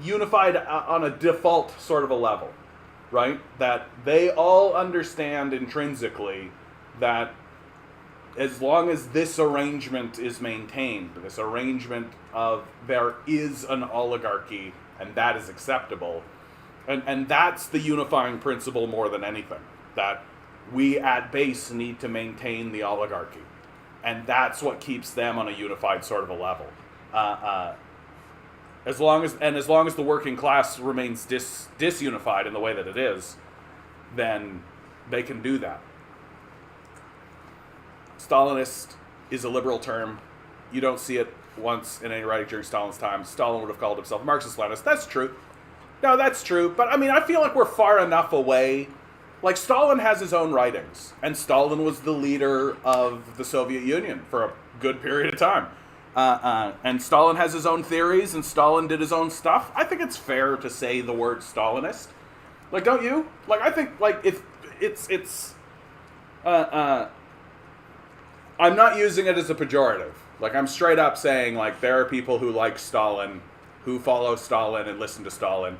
unified on a default sort of a level, right? That they all understand intrinsically that as long as this arrangement is maintained, this arrangement of there is an oligarchy and that is acceptable, and that's the unifying principle more than anything, that we at base need to maintain the oligarchy, and that's what keeps them on a unified sort of a level. As long as the working class remains disunified in the way that it is, then they can do that. Stalinist is a liberal term. You don't see it once in any writing during Stalin's time. Stalin would have called himself Marxist-Leninist. That's true. No, that's true. But, I mean, I feel like we're far enough away. Like, Stalin has his own writings. And Stalin was the leader of the Soviet Union for a good period of time. And Stalin has his own theories, and Stalin did his own stuff. I think it's fair to say the word Stalinist. Like, don't you? Like, I think, like, if it's I'm not using it as a pejorative. Like, I'm straight up saying, like, there are people who like Stalin, who follow Stalin and listen to Stalin.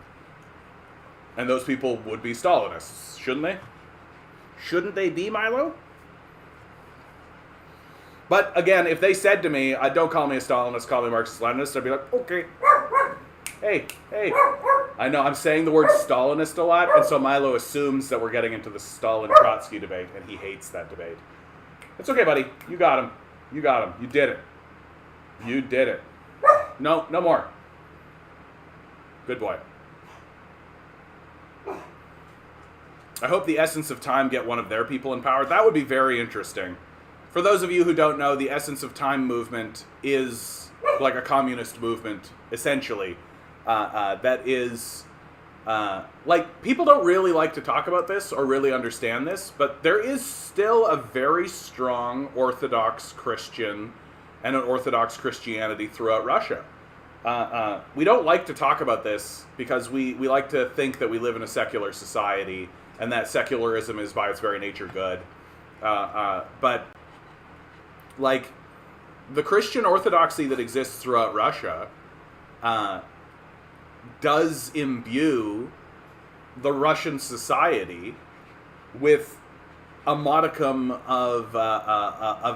And those people would be Stalinists, shouldn't they? Shouldn't they be, Milo? But, again, if they said to me, don't call me a Stalinist, call me a Marxist-Leninist, I'd be like, okay. Hey. I know, I'm saying the word Stalinist a lot, and so Milo assumes that we're getting into the Stalin-Trotsky debate, and he hates that debate. It's okay, buddy. You got him. You did it. You did it. No more. Good boy. I hope the Essence of Time get one of their people in power. That would be very interesting. For those of you who don't know, the Essence of Time movement is like a communist movement, essentially. That is... like, people don't really like to talk about this or really understand this, but there is still a very strong Orthodox Christian and an Orthodox Christianity throughout Russia. We don't like to talk about this because we like to think that we live in a secular society and that secularism is by its very nature good. But, like, the Christian orthodoxy that exists throughout Russia does imbue the Russian society with a modicum of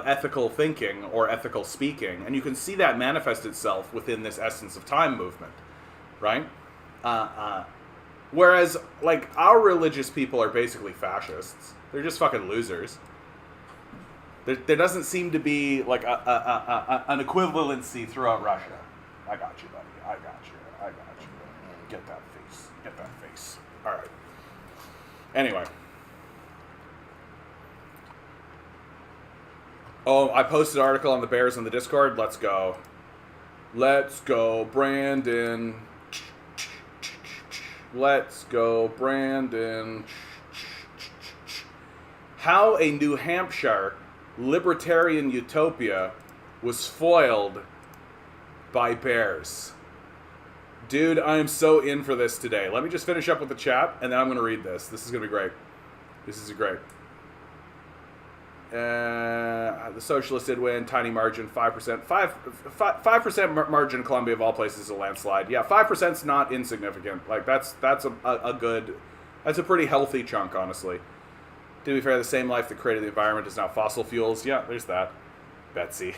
ethical thinking or ethical speaking, and you can see that manifest itself within this Essence of Time movement, right? Whereas, like, our religious people are basically fascists. They're just fucking losers. There doesn't seem to be, like, an equivalency throughout Russia. I got you, buddy. I got you. Get that face. All right. Anyway. Oh, I posted an article on the Bears in the Discord. Let's go, Brandon. Let's go, Brandon. How a New Hampshire libertarian utopia was foiled by bears. Dude, I am so in for this today. Let me just finish up with the chat, and then I'm going to read this. This is going to be great. This is great. The socialists did win. Tiny margin, 5%. 5% margin in Columbia, of all places, is a landslide. Yeah, 5% is not insignificant. Like, that's a good... That's a pretty healthy chunk, honestly. To be fair, the same life that created the environment is now fossil fuels. Yeah, there's that. Betsy.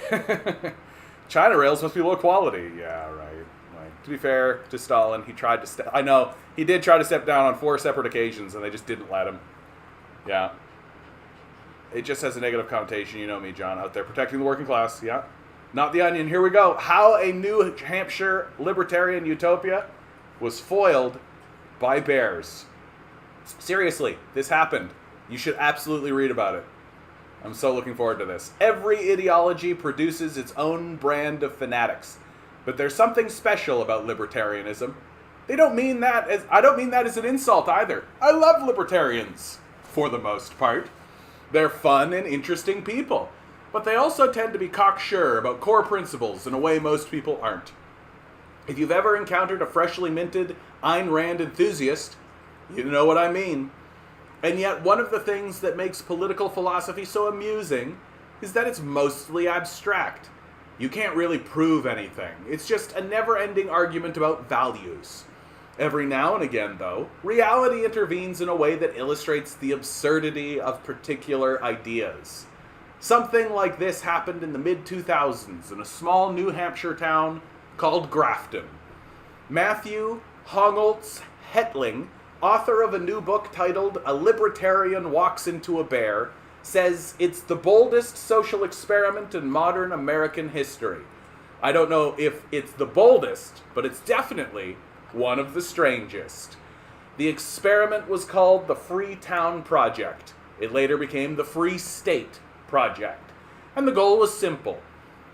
China rails must be low quality. Yeah, right. To be fair to Stalin, he tried to I know, he did try to step down on 4 separate occasions, and they just didn't let him. Yeah. It just has a negative connotation, you know me, John, out there protecting the working class. Yeah. Not the Onion. Here we go. How a New Hampshire libertarian utopia was foiled by bears. Seriously, this happened. You should absolutely read about it. I'm so looking forward to this. Every ideology produces its own brand of fanatics. But there's something special about libertarianism. I don't mean that as an insult either. I love libertarians, for the most part. They're fun and interesting people. But they also tend to be cocksure about core principles in a way most people aren't. If you've ever encountered a freshly minted Ayn Rand enthusiast, you know what I mean. And yet one of the things that makes political philosophy so amusing is that it's mostly abstract. You can't really prove anything. It's just a never-ending argument about values. Every now and again, though, reality intervenes in a way that illustrates the absurdity of particular ideas. Something like this happened in the mid-2000s in a small New Hampshire town called Grafton. Matthew Hongoltz Hetling, author of a new book titled A Libertarian Walks into a Bear, says it's the boldest social experiment in modern American history. I don't know if it's the boldest, but it's definitely one of the strangest. The experiment was called the Free Town Project. It later became the Free State Project. And the goal was simple: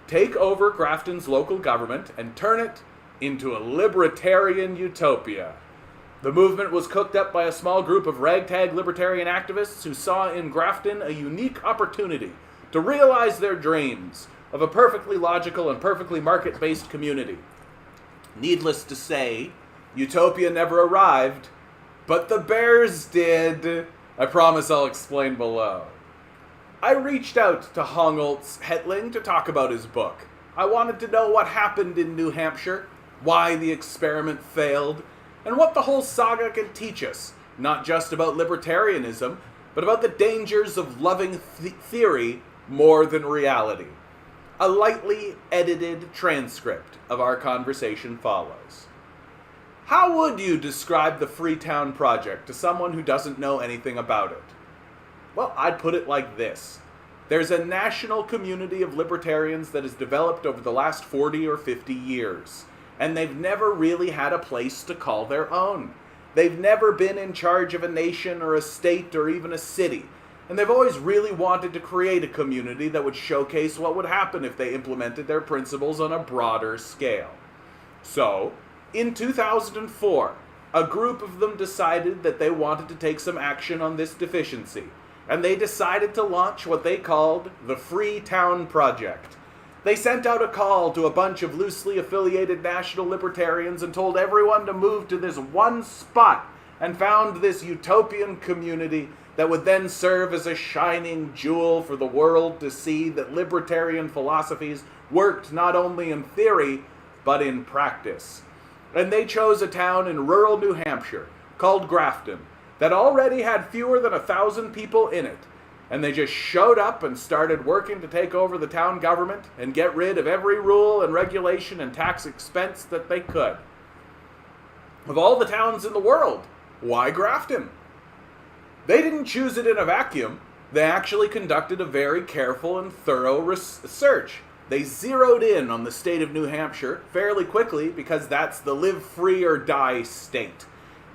take over Grafton's local government and turn it into a libertarian utopia. The movement was cooked up by a small group of ragtag libertarian activists who saw in Grafton a unique opportunity to realize their dreams of a perfectly logical and perfectly market-based community. Needless to say, utopia never arrived, but the bears did. I promise I'll explain below. I reached out to Hongoltz Hetling to talk about his book. I wanted to know what happened in New Hampshire, why the experiment failed, and what the whole saga can teach us, not just about libertarianism, but about the dangers of loving theory more than reality. A lightly edited transcript of our conversation follows. How would you describe the Freetown Project to someone who doesn't know anything about it? Well, I'd put it like this. There's a national community of libertarians that has developed over the last 40 or 50 years. And they've never really had a place to call their own. They've never been in charge of a nation or a state or even a city. And they've always really wanted to create a community that would showcase what would happen if they implemented their principles on a broader scale. So, in 2004, a group of them decided that they wanted to take some action on this deficiency. And they decided to launch what they called the Free Town Project. They sent out a call to a bunch of loosely affiliated national libertarians and told everyone to move to this one spot, and found this utopian community that would then serve as a shining jewel for the world to see that libertarian philosophies worked not only in theory, but in practice. And they chose a town in rural New Hampshire called Grafton that already had fewer than 1,000 people in it. And they just showed up and started working to take over the town government and get rid of every rule and regulation and tax expense that they could. Of all the towns in the world, why Grafton? They didn't choose it in a vacuum. They actually conducted a very careful and thorough research. They zeroed in on the state of New Hampshire fairly quickly because that's the live free or die state.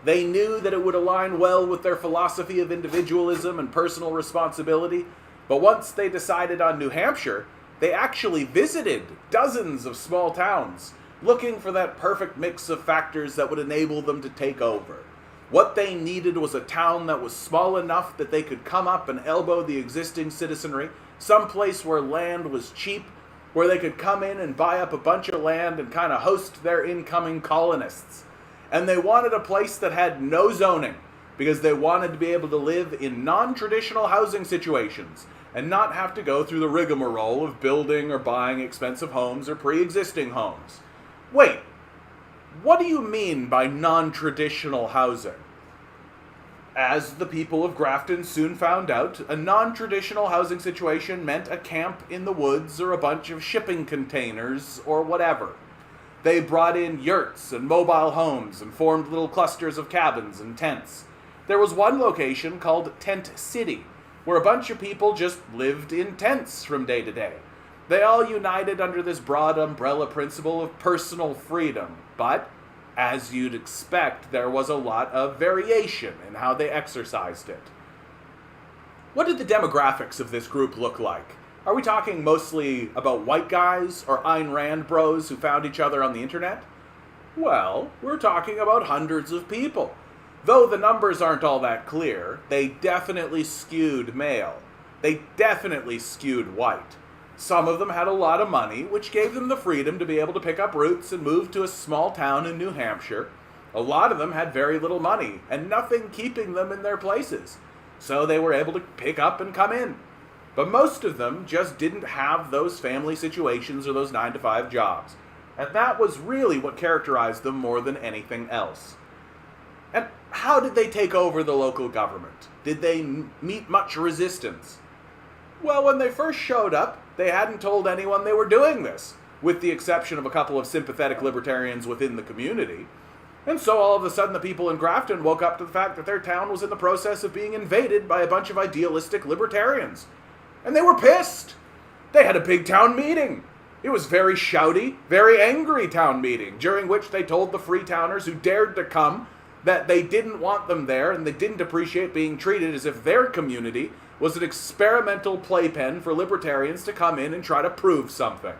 They knew that it would align well with their philosophy of individualism and personal responsibility, but once they decided on New Hampshire, they actually visited dozens of small towns, looking for that perfect mix of factors that would enable them to take over. What they needed was a town that was small enough that they could come up and elbow the existing citizenry, someplace where land was cheap, where they could come in and buy up a bunch of land and kind of host their incoming colonists. And they wanted a place that had no zoning, because they wanted to be able to live in non-traditional housing situations and not have to go through the rigmarole of building or buying expensive homes or pre-existing homes. Wait, what do you mean by non-traditional housing? As the people of Grafton soon found out, a non-traditional housing situation meant a camp in the woods or a bunch of shipping containers or whatever. They brought in yurts and mobile homes and formed little clusters of cabins and tents. There was one location called Tent City, where a bunch of people just lived in tents from day to day. They all united under this broad umbrella principle of personal freedom, but, as you'd expect, there was a lot of variation in how they exercised it. What did the demographics of this group look like? Are we talking mostly about white guys or Ayn Rand bros who found each other on the internet? Well, we're talking about hundreds of people. Though the numbers aren't all that clear, they definitely skewed male. They definitely skewed white. Some of them had a lot of money, which gave them the freedom to be able to pick up roots and move to a small town in New Hampshire. A lot of them had very little money and nothing keeping them in their places, so they were able to pick up and come in. But most of them just didn't have those family situations or those 9-to-5 jobs. And that was really what characterized them more than anything else. And how did they take over the local government? Did they meet much resistance? Well, when they first showed up, they hadn't told anyone they were doing this, with the exception of a couple of sympathetic libertarians within the community. And so all of a sudden the people in Grafton woke up to the fact that their town was in the process of being invaded by a bunch of idealistic libertarians. And they were pissed. They had a big town meeting. It was very shouty, very angry town meeting, during which they told the Freetowners who dared to come that they didn't want them there and they didn't appreciate being treated as if their community was an experimental playpen for libertarians to come in and try to prove something.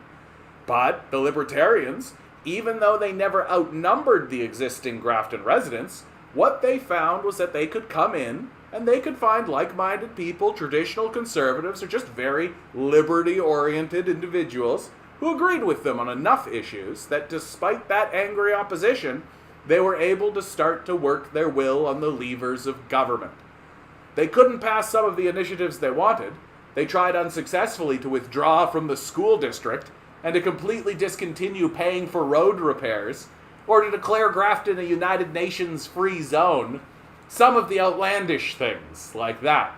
But the libertarians, even though they never outnumbered the existing Grafton residents, what they found was that they could come in and they could find like-minded people, traditional conservatives, or just very liberty-oriented individuals who agreed with them on enough issues that despite that angry opposition, they were able to start to work their will on the levers of government. They couldn't pass some of the initiatives they wanted. They tried unsuccessfully to withdraw from the school district and to completely discontinue paying for road repairs, or to declare Grafton a United Nations free zone. Some of the outlandish things like that.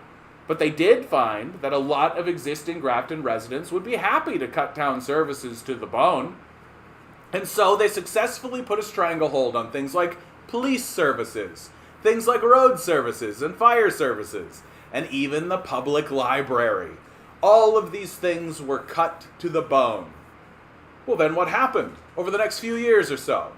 But they did find that a lot of existing Grafton residents would be happy to cut town services to the bone. And so they successfully put a stranglehold on things like police services, things like road services and fire services, and even the public library. All of these things were cut to the bone. Well, then what happened over the next few years or so?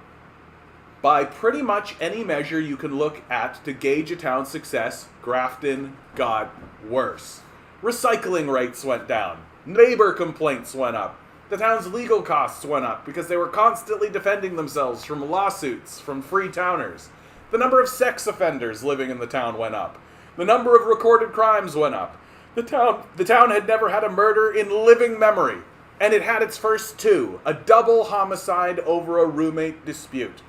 By pretty much any measure you can look at to gauge a town's success, Grafton got worse. Recycling rates went down. Neighbor complaints went up. The town's legal costs went up because they were constantly defending themselves from lawsuits from Freetowners. The number of sex offenders living in the town went up. The number of recorded crimes went up. The town had never had a murder in living memory, and it had its first two, a double homicide over a roommate dispute.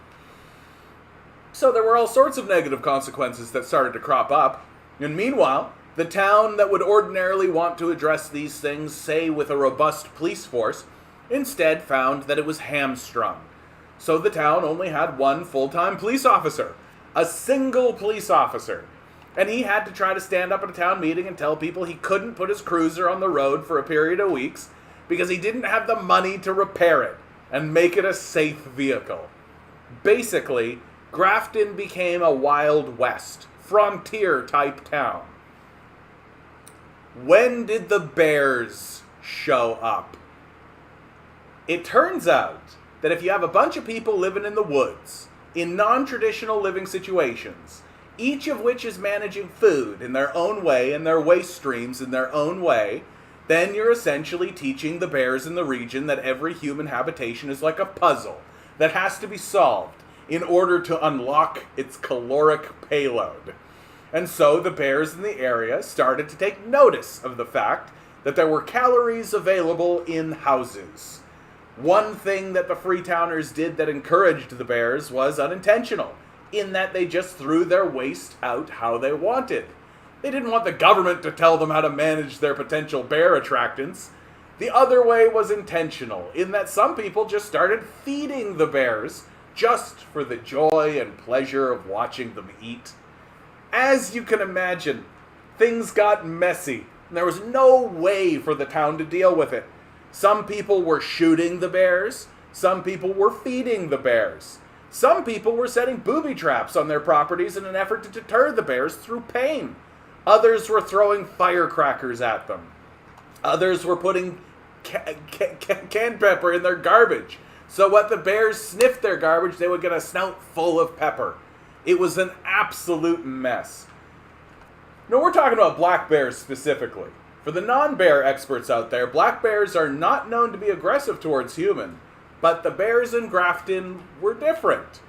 So there were all sorts of negative consequences that started to crop up, and meanwhile, the town that would ordinarily want to address these things, say with a robust police force, instead found that it was hamstrung. So the town only had one full-time police officer, a single police officer, and he had to try to stand up at a town meeting and tell people he couldn't put his cruiser on the road for a period of weeks because he didn't have the money to repair it and make it a safe vehicle. Basically, Grafton became a Wild West, frontier-type town. When did the bears show up? It turns out that if you have a bunch of people living in the woods, in non-traditional living situations, each of which is managing food in their own way and their waste streams in their own way, then you're essentially teaching the bears in the region that every human habitation is like a puzzle that has to be solved in order to unlock its caloric payload. And so the bears in the area started to take notice of the fact that there were calories available in houses. One thing that the Freetowners did that encouraged the bears was unintentional, in that they just threw their waste out how they wanted. They didn't want the government to tell them how to manage their potential bear attractants. The other way was intentional, in that some people just started feeding the bears just for the joy and pleasure of watching them eat. As you can imagine, things got messy, and there was no way for the town to deal with it. Some people were shooting the bears, some people were feeding the bears. Some people were setting booby traps on their properties in an effort to deter the bears through pain. Others were throwing firecrackers at them. Others were putting canned pepper in their garbage. So when the bears sniffed their garbage, they would get a snout full of pepper. It was an absolute mess. No, we're talking about black bears specifically. For the non-bear experts out there, black bears are not known to be aggressive towards humans, but the bears in Grafton were different.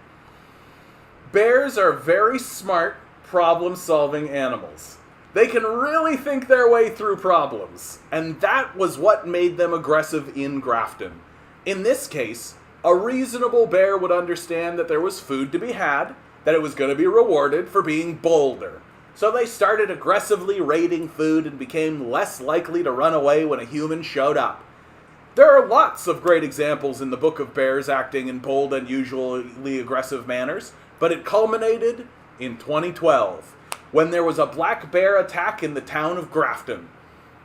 Bears are very smart, problem-solving animals. They can really think their way through problems, and that was what made them aggressive in Grafton. In this case, a reasonable bear would understand that there was food to be had, that it was going to be rewarded for being bolder. So they started aggressively raiding food and became less likely to run away when a human showed up. There are lots of great examples in the book of bears acting in bold and usually aggressive manners, but it culminated in 2012, when there was a black bear attack in the town of Grafton.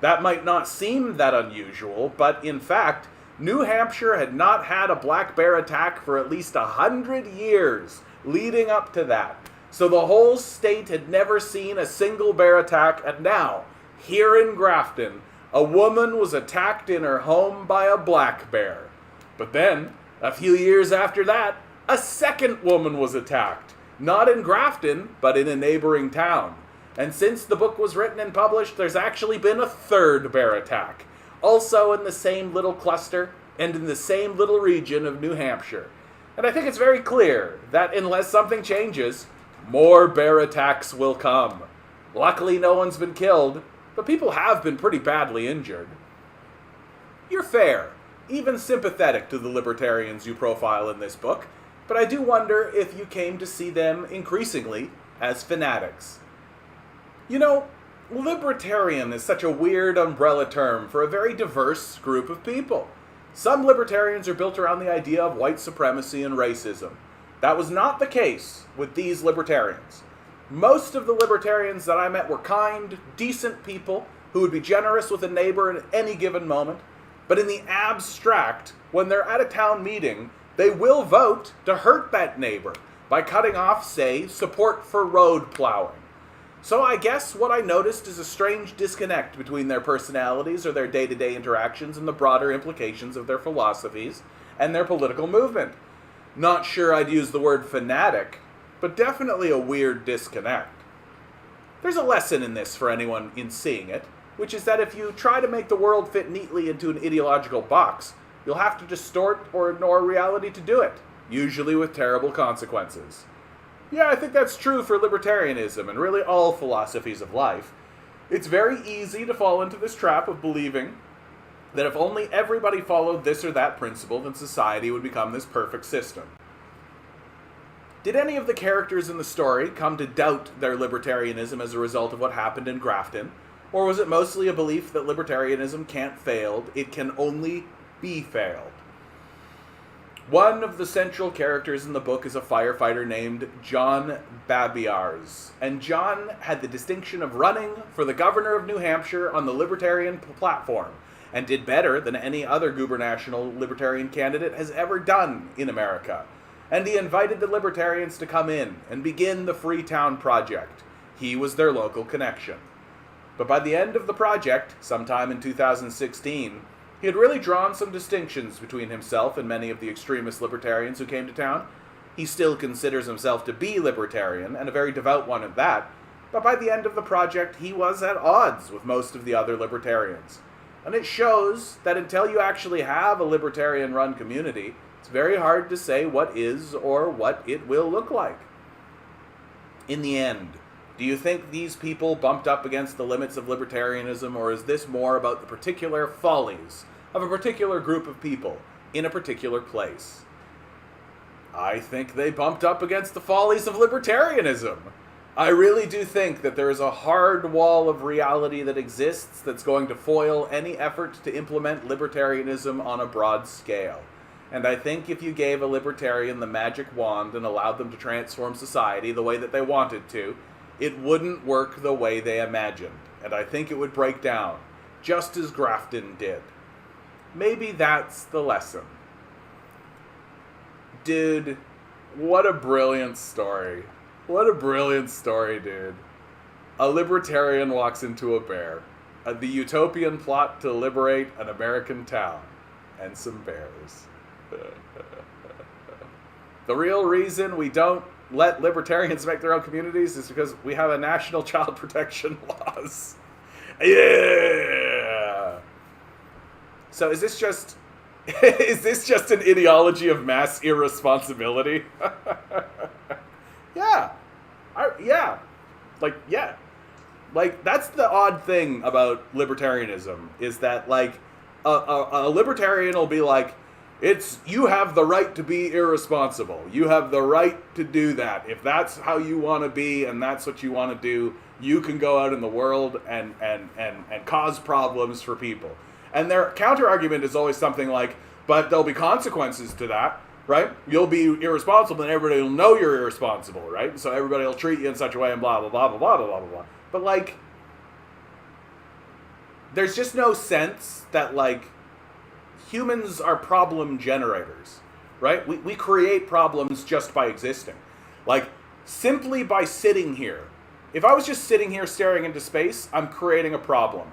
That might not seem that unusual, but in fact, New Hampshire had not had a black bear attack for at least 100 years leading up to that. So the whole state had never seen a single bear attack, and now, here in Grafton, a woman was attacked in her home by a black bear. But then, a few years after that, a second woman was attacked. Not in Grafton, but in a neighboring town. And since the book was written and published, there's actually been a third bear attack. Also in the same little cluster and in the same little region of New Hampshire. And I think it's very clear that unless something changes, more bear attacks will come. Luckily, no one's been killed, but people have been pretty badly injured. You're fair, even sympathetic to the libertarians you profile in this book, but I do wonder if you came to see them increasingly as fanatics. You know, libertarian is such a weird umbrella term for a very diverse group of people. Some libertarians are built around the idea of white supremacy and racism. That was not the case with these libertarians. Most of the libertarians that I met were kind, decent people who would be generous with a neighbor at any given moment. But in the abstract, when they're at a town meeting, they will vote to hurt that neighbor by cutting off, say, support for road plowing. So I guess what I noticed is a strange disconnect between their personalities or their day-to-day interactions and the broader implications of their philosophies and their political movement. Not sure I'd use the word fanatic, but definitely a weird disconnect. There's a lesson in this for anyone in seeing it, which is that if you try to make the world fit neatly into an ideological box, you'll have to distort or ignore reality to do it, usually with terrible consequences. Yeah, I think that's true for libertarianism and really all philosophies of life. It's very easy to fall into this trap of believing that if only everybody followed this or that principle, then society would become this perfect system. Did any of the characters in the story come to doubt their libertarianism as a result of what happened in Grafton? Or was it mostly a belief that libertarianism can't fail, it can only be failed? One of the central characters in the book is a firefighter named John Babiars, and John had the distinction of running for the governor of New Hampshire on the libertarian platform, and did better than any other gubernatorial libertarian candidate has ever done in America. And he invited the libertarians to come in and begin the Freetown Project. He was their local connection. But by the end of the project, sometime in 2016, he had really drawn some distinctions between himself and many of the extremist libertarians who came to town. He still considers himself to be libertarian, and a very devout one at that, but by the end of the project, he was at odds with most of the other libertarians. And it shows that until you actually have a libertarian-run community, it's very hard to say what is or what it will look like. In the end, do you think these people bumped up against the limits of libertarianism, or is this more about the particular follies of a particular group of people in a particular place? I think they bumped up against the follies of libertarianism. I really do think that there is a hard wall of reality that exists that's going to foil any effort to implement libertarianism on a broad scale. And I think if you gave a libertarian the magic wand and allowed them to transform society the way that they wanted to, it wouldn't work the way they imagined. And I think it would break down, just as Grafton did. Maybe that's the lesson. Dude, what a brilliant story. What a brilliant story, dude. A libertarian walks into a bear. The utopian plot to liberate an American town. And some bears. The real reason we don't let libertarians make their own communities is because we have a national child protection laws. Yeah! So is this just an ideology of mass irresponsibility? Yeah. Like, that's the odd thing about libertarianism, is that, like, a libertarian will be like, you have the right to be irresponsible. You have the right to do that. If that's how you want to be and that's what you want to do, you can go out in the world and cause problems for people. And their counter-argument is always something like, but there'll be consequences to that, right? You'll be irresponsible and everybody will know you're irresponsible, right? So everybody will treat you in such a way and blah, blah, blah, blah, blah, blah, blah, blah. But, like, there's just no sense that, like, humans are problem generators, right? We create problems just by existing. Like, simply by sitting here. If I was just sitting here staring into space, I'm creating a problem,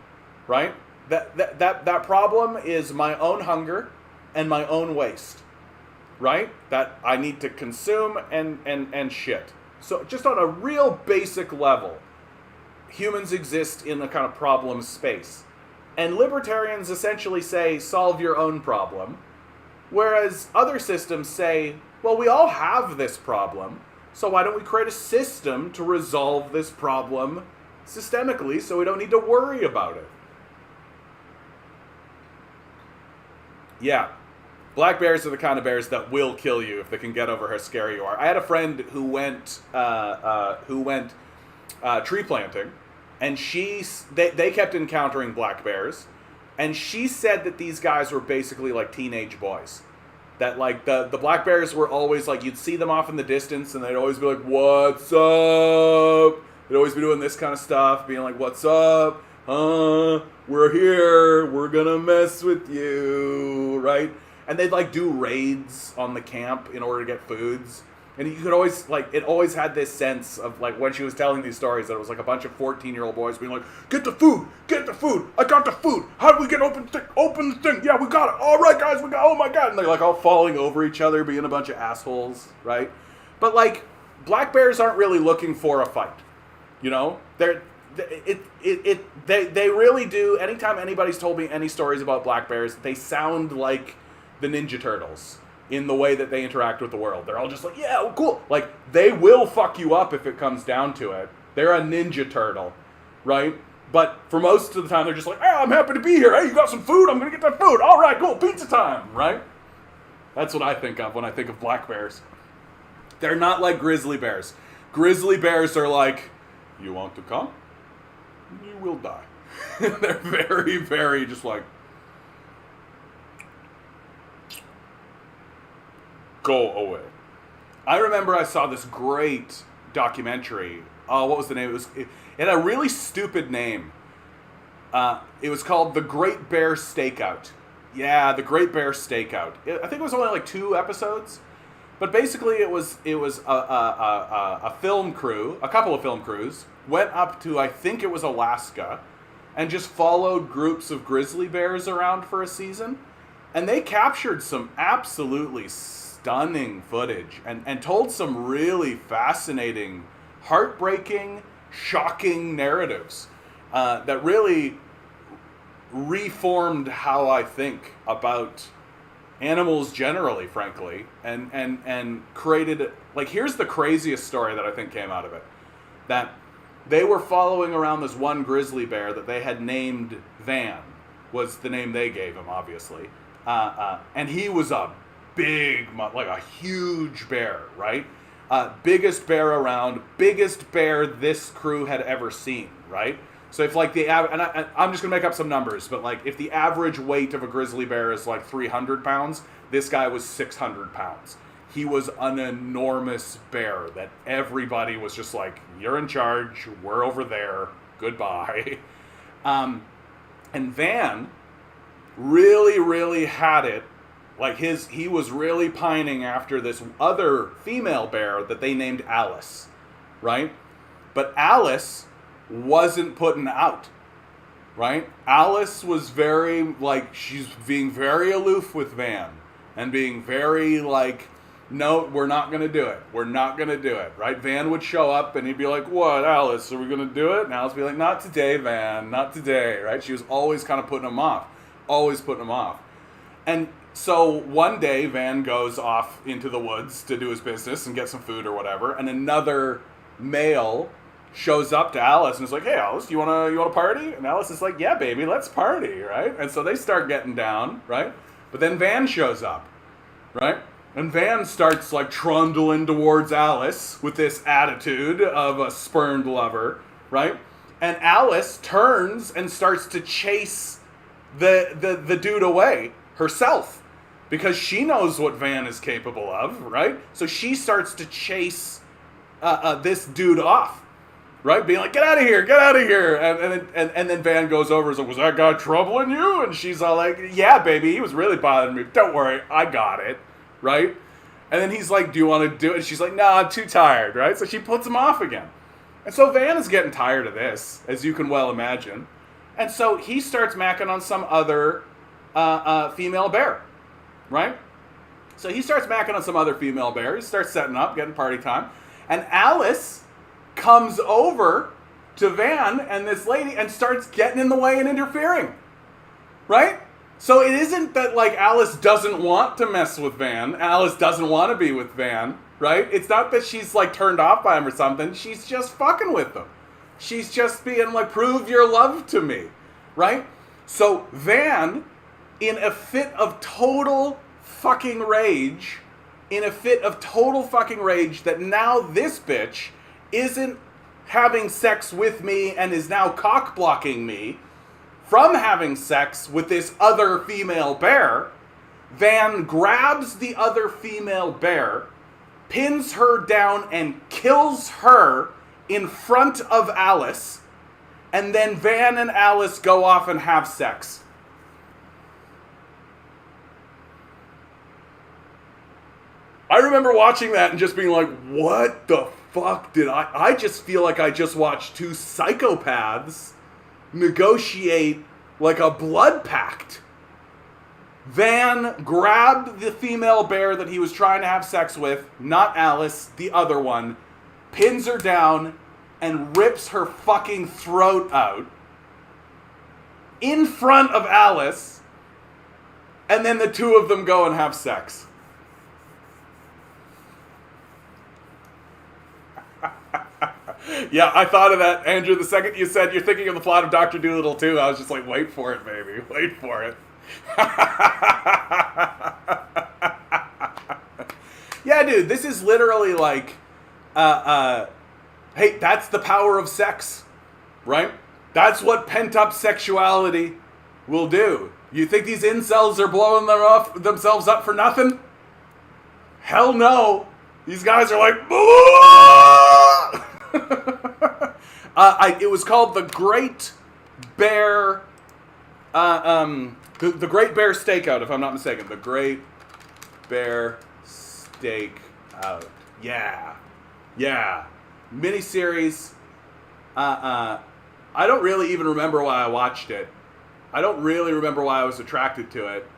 right? That problem is my own hunger and my own waste, right? That I need to consume and shit. So just on a real basic level, humans exist in a kind of problem space. And libertarians essentially say, solve your own problem. Whereas other systems say, well, we all have this problem, so why don't we create a system to resolve this problem systemically so we don't need to worry about it? Yeah. Black bears are the kind of bears that will kill you if they can get over how scary you are. I had a friend who went tree planting, and they kept encountering black bears, and she said that these guys were basically like teenage boys. That, like, the black bears were always like, you'd see them off in the distance, and they'd always be like, what's up? They'd always be doing this kind of stuff, being like, what's up? We're here, we're gonna mess with you, right? And they'd, like, do raids on the camp in order to get foods. And you could always, like, it always had this sense of, like, when she was telling these stories, that it was, like, a bunch of 14-year-old boys being like, get the food, I got the food, how do we get open the thing, yeah, we got it, all right, guys, oh my god, and they're, like, all falling over each other, being a bunch of assholes, right? But, like, black bears aren't really looking for a fight, you know? They really do, anytime anybody's told me any stories about black bears, they sound like the Ninja Turtles in the way that they interact with the world. They're all just like, yeah, well, cool. Like, they will fuck you up if it comes down to it. They're a Ninja Turtle, right? But for most of the time, they're just like, hey, I'm happy to be here. Hey, you got some food? I'm going to get that food. All right, cool, pizza time, right? That's what I think of when I think of black bears. They're not like grizzly bears. Grizzly bears are like, you want to come? You will die. They're very, very just like, go away. I remember I saw this great documentary. Oh, what was the name? It had a really stupid name. It was called The Great Bear Stakeout. Yeah, The Great Bear Stakeout. I think it was only like 2 episodes. But basically it was a film crew, a couple of film crews, went up to, I think it was Alaska, and just followed groups of grizzly bears around for a season. And they captured some absolutely stunning footage and told some really fascinating, heartbreaking, shocking narratives that really reformed how I think about animals generally, frankly, and created, like, here's the craziest story that I think came out of it. That they were following around this one grizzly bear that they had named Van, was the name they gave him, obviously. And he was a big, like a huge bear, right? Biggest bear around, biggest bear this crew had ever seen, right? So if like and I'm just gonna make up some numbers, but like if the average weight of a grizzly bear is like 300 pounds, this guy was 600 pounds. He was an enormous bear that everybody was just like, you're in charge, we're over there, goodbye. And Van really, really had it. Like he was really pining after this other female bear that they named Alice, right? But Alice wasn't putting out, right? Alice was very, like, she's being very aloof with Van and being very like, no, we're not going to do it. We're not going to do it, right? Van would show up and he'd be like, what, Alice, are we going to do it? And Alice would be like, not today, Van, not today, right? She was always kind of putting him off, always putting him off. And so one day Van goes off into the woods to do his business and get some food or whatever, and another male shows up to Alice and is like, hey Alice, you wanna party? And Alice is like, yeah baby, let's party, right? And so they start getting down, right? But then Van shows up, right? And Van starts like trundling towards Alice with this attitude of a spurned lover, right? And Alice turns and starts to chase the dude away herself, because she knows what Van is capable of, right? So she starts to chase this dude off. right? Being like, get out of here, get out of here. And then Van goes over and says, was that guy troubling you? And she's all like, yeah, baby, he was really bothering me. Don't worry, I got it, right? And then he's like, do you want to do it? And she's like, no, I'm too tired, right? So she puts him off again. And so Van is getting tired of this, as you can well imagine. And so he starts macking on some other female bear, right? So he starts macking on some other female bear. He starts setting up, getting party time. And Alice comes over to Van and this lady and starts getting in the way and interfering, right? So it isn't that, like, Alice doesn't want to mess with Van. Alice doesn't want to be with Van, right? It's not that she's, like, turned off by him or something. She's just fucking with him. She's just being like, prove your love to me, right? So Van, in a fit of total fucking rage, that now this bitch isn't having sex with me and is now cock blocking me from having sex with this other female bear, Van grabs the other female bear, pins her down and kills her in front of Alice, and then Van and Alice go off and have sex. I remember watching that and just being like, what the fuck did I just feel like I just watched two psychopaths negotiate like a blood pact. Van grabbed the female bear that he was trying to have sex with, not Alice, the other one, pins her down, and rips her fucking throat out in front of Alice, and then the two of them go and have sex. Yeah, I thought of that, Andrew. The second you said you're thinking of the plot of Dr. Dolittle 2, I was just like, wait for it, baby. Wait for it. Yeah, dude, this is literally like, hey, that's the power of sex, right? That's what pent-up sexuality will do. You think these incels are blowing themselves up for nothing? Hell no. These guys are like, it was called the Great Bear, the Great Bear Stakeout, if I'm not mistaken. The Great Bear Stakeout. Yeah. Miniseries. I don't really even remember why I watched it. I don't really remember why I was attracted to it.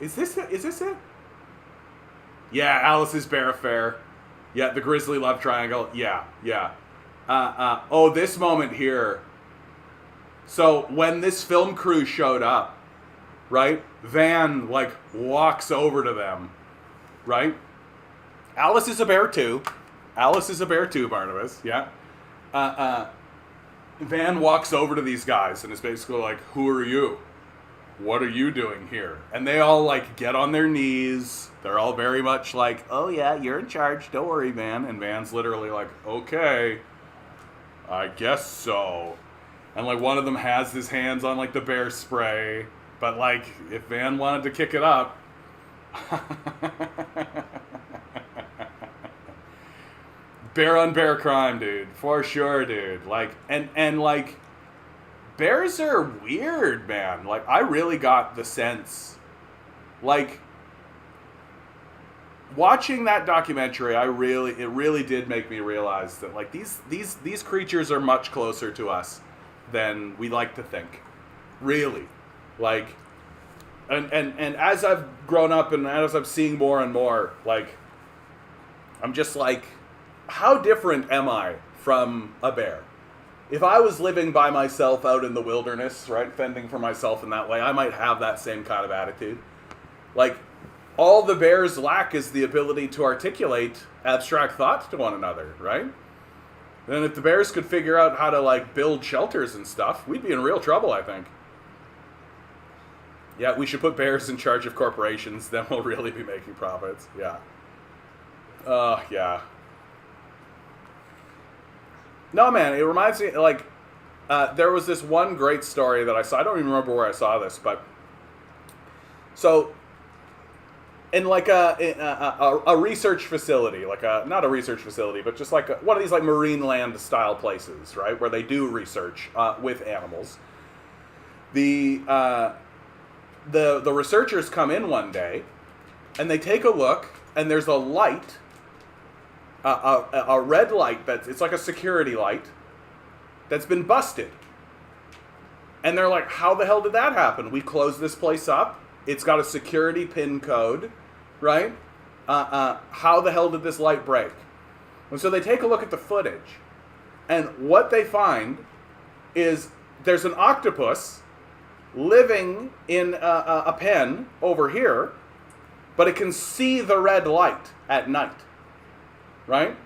Is this it? Yeah, Alice's Bear Affair. Yeah, the Grizzly Love Triangle. Yeah. Oh, this moment here. So, when this film crew showed up, right, Van, like, walks over to them, right? Alice is a bear too, Barnabas, yeah. Van walks over to these guys and is basically like, who are you? What are you doing here? And they all, like, get on their knees. They're all very much like, oh yeah, you're in charge, don't worry, Van. And Van's literally like, okay, I guess so. And, like, one of them has his hands on, like, the bear spray. But, like, if Van wanted to kick it up... bear on bear crime, dude. For sure, dude. Like, and like, bears are weird, man. Like, I really got the sense, like, watching that documentary, it really did make me realize that, like, these creatures are much closer to us than we like to think. Really. Like, and as I've grown up and as I'm seeing more and more, like, I'm just like, how different am I from a bear? If I was living by myself out in the wilderness, right, fending for myself in that way, I might have that same kind of attitude. Like, all the bears lack is the ability to articulate abstract thoughts to one another, right? And if the bears could figure out how to, like, build shelters and stuff, we'd be in real trouble, I think. Yeah, we should put bears in charge of corporations, then we'll really be making profits. Yeah. Yeah. No, man, it reminds me, like, there was this one great story that I saw. I don't even remember where I saw this, but... So, in like a research facility, like not a research facility, but just like one of these like marine land style places, right, where they do research with animals. The researchers come in one day, and they take a look, and there's a light, a red light it's like a security light that's been busted. And they're like, how the hell did that happen? We closed this place up. It's got a security pin code, right? How the hell did this light break? And so they take a look at the footage. And what they find is there's an octopus living in a pen over here, but it can see the red light at night, right?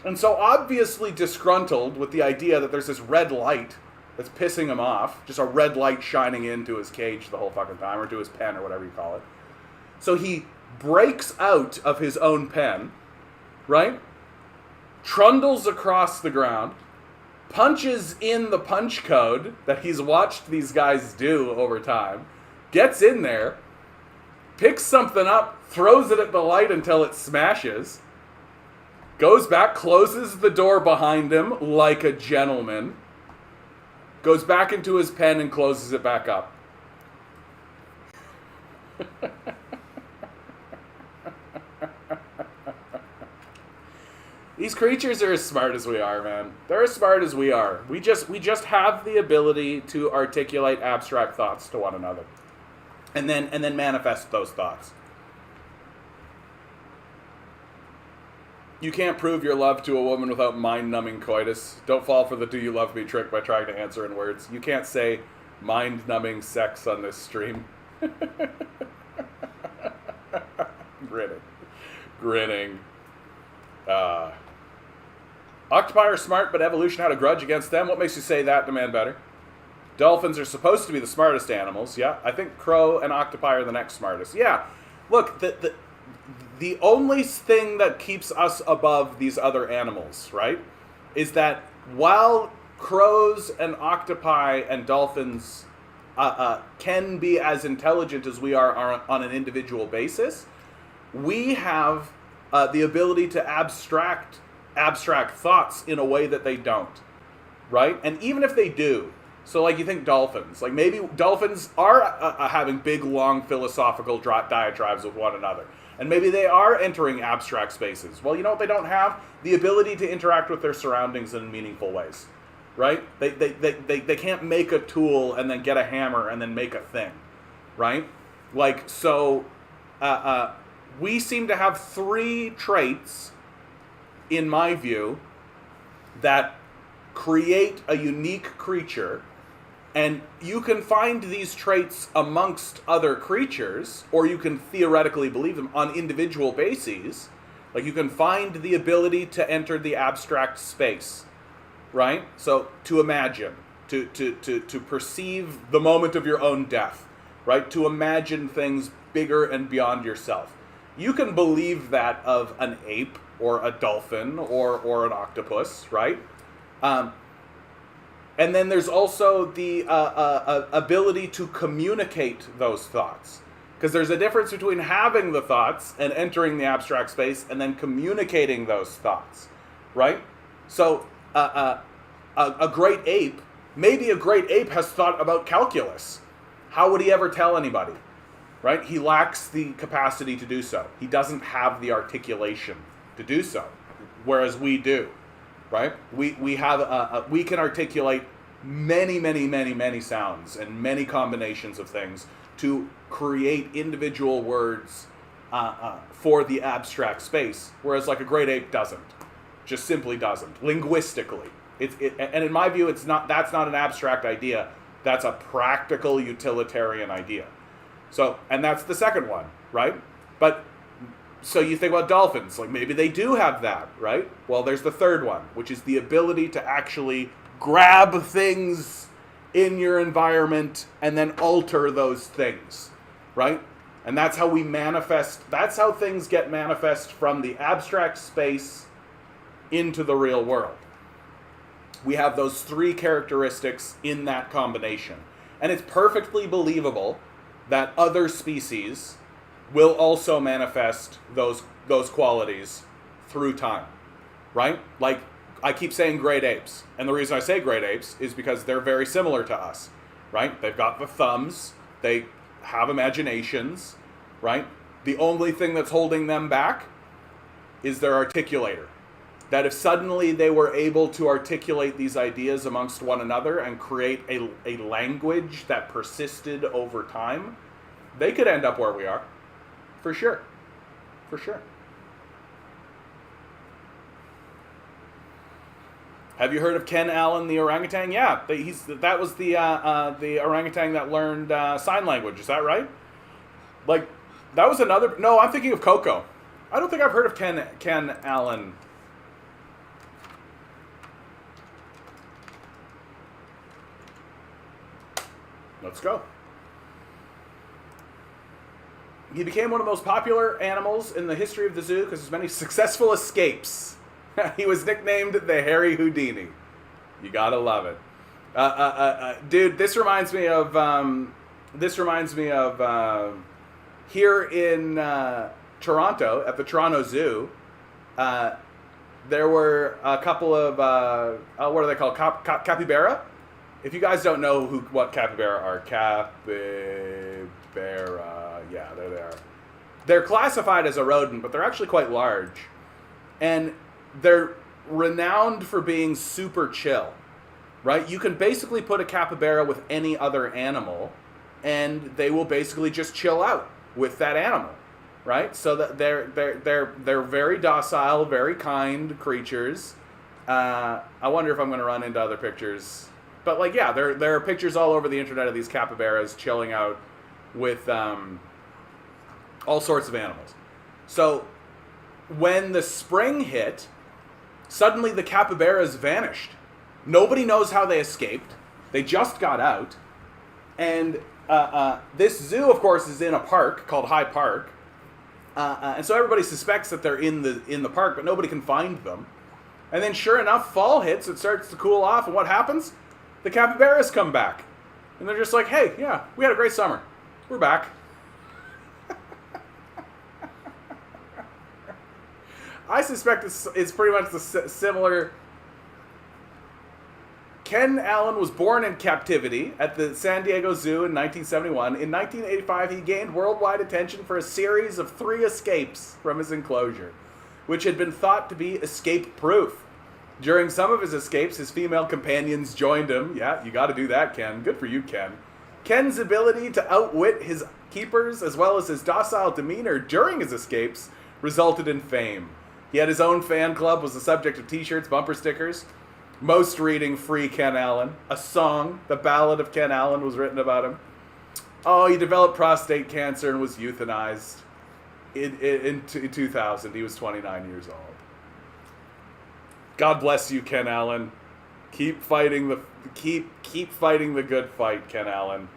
And so obviously disgruntled with the idea that there's this red light that's pissing him off, just a red light shining into his cage the whole fucking time, or to his pen, or whatever you call it. So he breaks out of his own pen, right? Trundles across the ground, punches in the punch code that he's watched these guys do over time, gets in there, picks something up, throws it at the light until it smashes, goes back, closes the door behind him like a gentleman, goes back into his pen and closes it back up. These creatures are as smart as we are, man. They're as smart as we are. We just have the ability to articulate abstract thoughts to one another, and then manifest those thoughts. You can't prove your love to a woman without mind-numbing coitus. Don't fall for the "do you love me" trick by trying to answer in words. You can't say mind-numbing sex on this stream. Grinning. Octopi are smart, but evolution had a grudge against them. What makes you say that, Demand Better? Dolphins are supposed to be the smartest animals. Yeah, I think crow and octopi are the next smartest. Yeah, look, the only thing that keeps us above these other animals, right, is that while crows and octopi and dolphins can be as intelligent as we are on an individual basis, we have the ability to abstract thoughts in a way that they don't, right? And even if they do, so like you think dolphins, like maybe dolphins are having big, long philosophical diatribes with one another. And maybe they are entering abstract spaces. Well, you know what they don't have? The ability to interact with their surroundings in meaningful ways, right? They can't make a tool and then get a hammer and then make a thing, right? Like, so we seem to have three traits, in my view, that create a unique creature. And you can find these traits amongst other creatures, or you can theoretically believe them on individual bases. Like you can find the ability to enter the abstract space, right? So to imagine, to perceive the moment of your own death, right? To imagine things bigger and beyond yourself. You can believe that of an ape or a dolphin or an octopus, right? And then there's also the ability to communicate those thoughts. Because there's a difference between having the thoughts and entering the abstract space and then communicating those thoughts, right? So a great ape, maybe a great ape has thought about calculus. How would he ever tell anybody, right? He lacks the capacity to do so. He doesn't have the articulation to do so, whereas we do. Right? We have we can articulate many sounds and many combinations of things to create individual words for the abstract space, whereas like a great ape doesn't, just simply doesn't linguistically. And in my view, that's not an abstract idea. That's a practical utilitarian idea. So, and that's the second one, right? But so you think about dolphins, like maybe they do have that, right? Well, there's the third one, which is the ability to actually grab things in your environment and then alter those things, right? And that's how we manifest, that's how things get manifest from the abstract space into the real world. We have those three characteristics in that combination. And it's perfectly believable that other species will also manifest those qualities through time, right? Like, I keep saying great apes, and the reason I say great apes is because they're very similar to us, right? They've got the thumbs, they have imaginations, right? The only thing that's holding them back is their articulator. That if suddenly they were able to articulate these ideas amongst one another and create a language that persisted over time, they could end up where we are. For sure. For sure. Have you heard of Ken Allen, the orangutan? Yeah, that was the orangutan that learned sign language. Is that right? Like, that was another... No, I'm thinking of Coco. I don't think I've heard of Ken Allen. Let's go. He became one of the most popular animals in the history of the zoo because of his many successful escapes. He was nicknamed the Hairy Houdini. You gotta love it. Dude, this reminds me of here in Toronto, at the Toronto Zoo, there were a couple of, what are they called? Capybara? If you guys don't know what capybara are, capybara, yeah, there they are. They're classified as a rodent, but they're actually quite large. And they're renowned for being super chill, right? You can basically put a capybara with any other animal, and they will basically just chill out with that animal, right? So that they're very docile, very kind creatures. I wonder if I'm going to run into other pictures. But, like, yeah, there are pictures all over the internet of these capybaras chilling out with all sorts of animals. So, when the spring hit, suddenly the capybaras vanished. Nobody knows how they escaped. They just got out. And this zoo, of course, is in a park called High Park. And so everybody suspects that they're in the park, but nobody can find them. And then, sure enough, fall hits, it starts to cool off, and what happens? The capybaras come back. And they're just like, hey, yeah, we had a great summer. We're back. I suspect it's pretty much the similar. Ken Allen was born in captivity at the San Diego Zoo in 1971. In 1985, he gained worldwide attention for a series of 3 escapes from his enclosure, which had been thought to be escape-proof. During some of his escapes, his female companions joined him. Yeah, you got to do that, Ken. Good for you, Ken. Ken's ability to outwit his keepers, as well as his docile demeanor during his escapes, resulted in fame. He had his own fan club, was the subject of t-shirts, bumper stickers. Most reading Free Ken Allen. A song, The Ballad of Ken Allen, was written about him. Oh, he developed prostate cancer and was euthanized in 2000. He was 29 years old. God bless you, Ken Allen. Keep fighting the good fight, Ken Allen.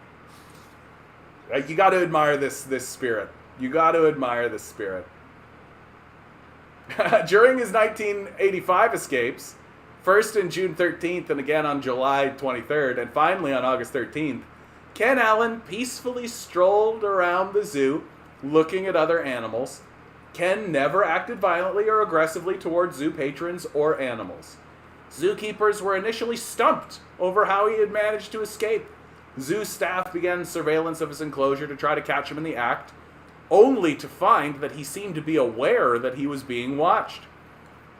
You got to admire this spirit. You got to admire this spirit. During his 1985 escapes, first on June 13th and again on July 23rd, and finally on August 13th, Ken Allen peacefully strolled around the zoo looking at other animals. Ken never acted violently or aggressively toward zoo patrons or animals. Zookeepers were initially stumped over how he had managed to escape. Zoo staff began surveillance of his enclosure to try to catch him in the act, only to find that he seemed to be aware that he was being watched.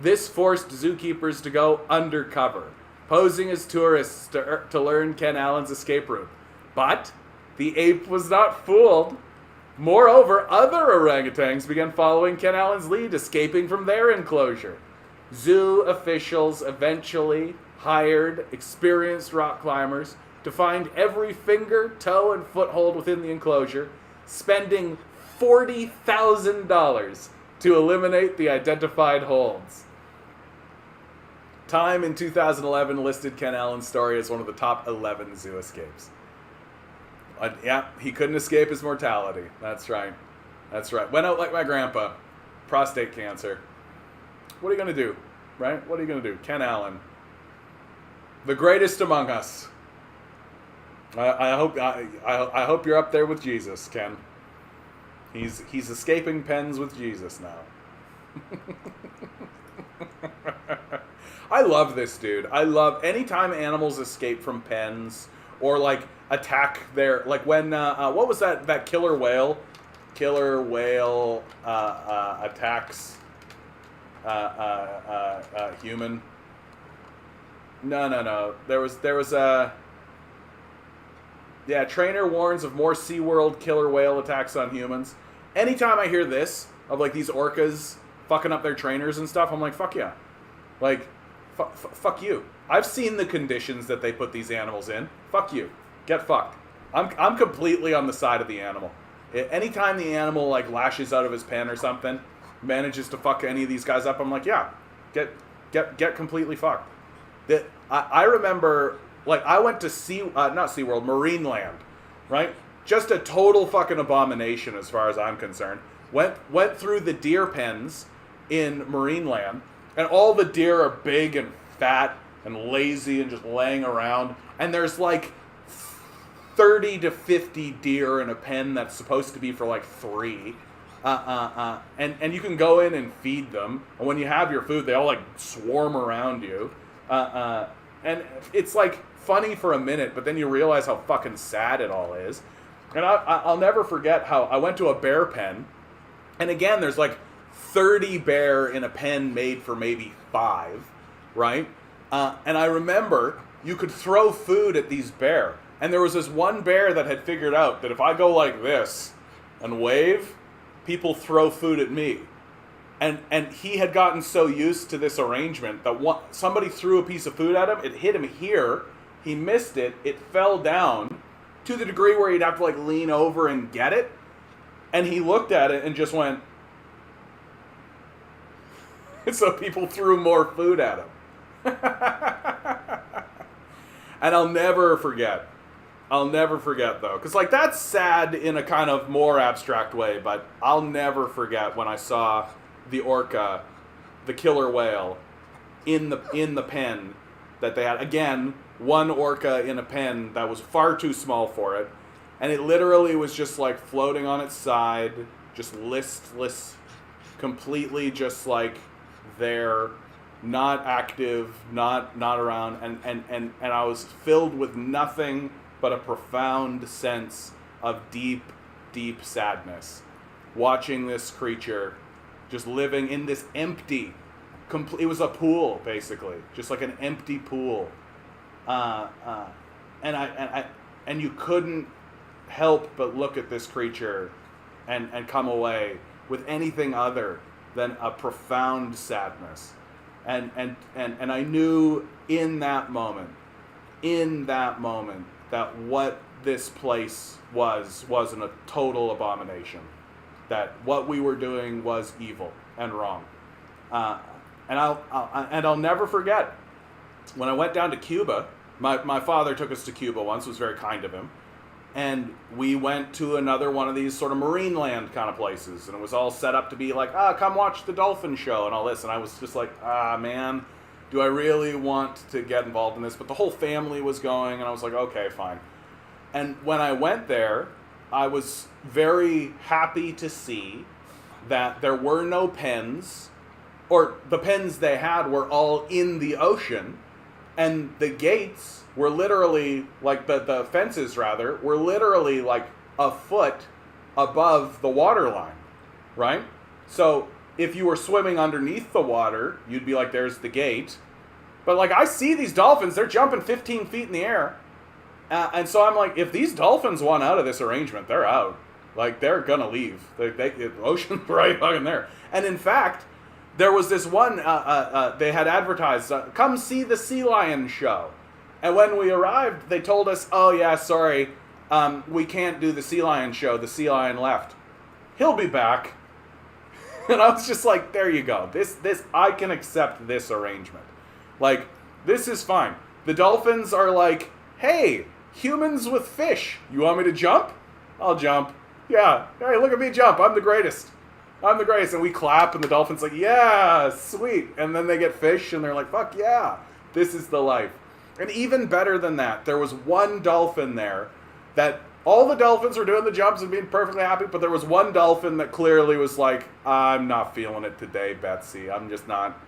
This forced zookeepers to go undercover, posing as tourists to learn Ken Allen's escape route. But the ape was not fooled. Moreover, other orangutans began following Ken Allen's lead, escaping from their enclosure. Zoo officials eventually hired experienced rock climbers to find every finger, toe, and foothold within the enclosure, spending $40,000 to eliminate the identified holds. Time in 2011 listed Ken Allen's story as one of the top 11 zoo escapes. Yeah, he couldn't escape his mortality. That's right. That's right. Went out like my grandpa. Prostate cancer. What are you going to do? Right? What are you going to do? Ken Allen. The greatest among us. I hope you're up there with Jesus, Ken. He's escaping pens with Jesus now. I love this dude. I love anytime animals escape from pens or like attack their, like when what was that killer whale? Killer whale attacks human. No. There was a trainer warns of more SeaWorld killer whale attacks on humans. Anytime I hear this of like these orcas fucking up their trainers and stuff, I'm like, fuck yeah. Like, fuck you. I've seen the conditions that they put these animals in. Fuck you. Get fucked. I'm completely on the side of the animal. Anytime the animal like lashes out of his pen or something, manages to fuck any of these guys up, I'm like, yeah, get completely fucked. I remember, like, I went to not SeaWorld, Marineland, right? Just a total fucking abomination as far as I'm concerned. Went through the deer pens in Marineland, and all the deer are big and fat and lazy and just laying around, and there's like 30 to 50 deer in a pen that's supposed to be for like 3. And you can go in and feed them, and when you have your food, they all like swarm around you. And it's like funny for a minute, but then you realize how fucking sad it all is. And I'll never forget how I went to a bear pen, and again, there's like 30 bear in a pen made for maybe 5, right? And I remember you could throw food at these bear, and there was this one bear that had figured out that if I go like this and wave, people throw food at me. And he had gotten so used to this arrangement that somebody threw a piece of food at him, it hit him here, he missed it, it fell down to the degree where he'd have to like lean over and get it, and he looked at it and just went, so people threw more food at him. And I'll never forget though, because like that's sad in a kind of more abstract way, but I'll never forget when I saw the orca, the killer whale, in the pen that they had. Again, one orca in a pen that was far too small for it, and it literally was just like floating on its side, just listless, completely just like there, not active, not around, and I was filled with nothing but a profound sense of deep sadness, watching this creature just living in this empty, it was a pool basically, just like an empty pool, and you couldn't help but look at this creature and come away with anything other than a profound sadness, and I knew in that moment that what this place was a total abomination, that what we were doing was evil and wrong. And I'll never forget when I went down to Cuba. My father took us to Cuba once. It was very kind of him. And we went to another one of these sort of Marineland kind of places, and it was all set up to be like, come watch the dolphin show and all this. And I was just like, man, do I really want to get involved in this? But the whole family was going, and I was like, okay, fine. And when I went there, I was very happy to see that there were no pens, or the pens they had were all in the ocean, and the gates were literally, like the fences rather, were literally like a foot above the water line, right? So if you were swimming underneath the water, you'd be like, there's the gate. But like, I see these dolphins, they're jumping 15 feet in the air. And so I'm like, if these dolphins want out of this arrangement, they're out. Like, they're gonna leave. The ocean's right fucking there. And in fact, there was this one, they had advertised, come see the sea lion show. And when we arrived, they told us, oh yeah, sorry, we can't do the sea lion show. The sea lion left. He'll be back. And I was just like, there you go. This I can accept this arrangement. Like, this is fine. The dolphins are like, hey, humans with fish. You want me to jump? I'll jump. Yeah. Hey, look at me jump. I'm the greatest. And we clap, and the dolphin's like, yeah, sweet. And then they get fish, and they're like, fuck yeah, this is the life. And even better than that, there was one dolphin there that All the dolphins were doing the jumps and being perfectly happy, but there was one dolphin that clearly was like, I'm not feeling it today, Betsy. I'm just not.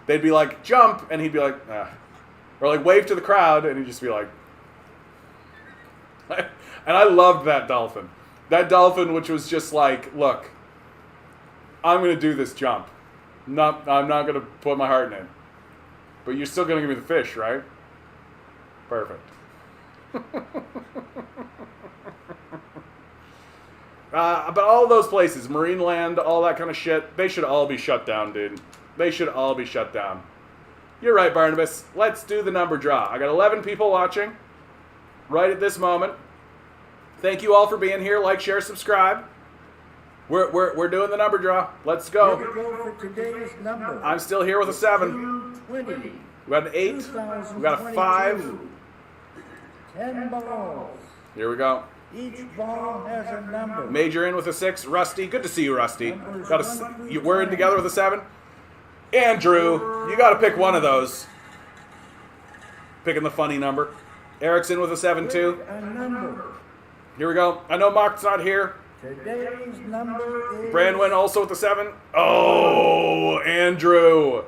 They'd be like, jump, and he'd be like, or like wave to the crowd, and he'd just be like, and I loved that dolphin. That dolphin, which was just like, look, I'm going to do this jump. I'm not going to put my heart in it. But you're still going to give me the fish, right? Perfect. But all those places, Marineland, all that kind of shit, they should all be shut down, dude. They should all be shut down. You're right, Barnabas. Let's do the number draw. I got 11 people watching right at this moment. Thank you all for being here. Like, share, subscribe. We're doing the number draw. Let's go. Here we go for today's number. I'm still here with a 7. 20. We got an 8. We got a 5. 10 balls. Here we go. Each ball has a number. Major in with a 6. Rusty, good to see you, Rusty. We're in together with a 7. Andrew, you got to pick one of those. Picking the funny number. Eric's in with a 7 too. A number. Here we go. I know Mark's not here. Today's number is... Brandwin also with a 7. Oh, Andrew.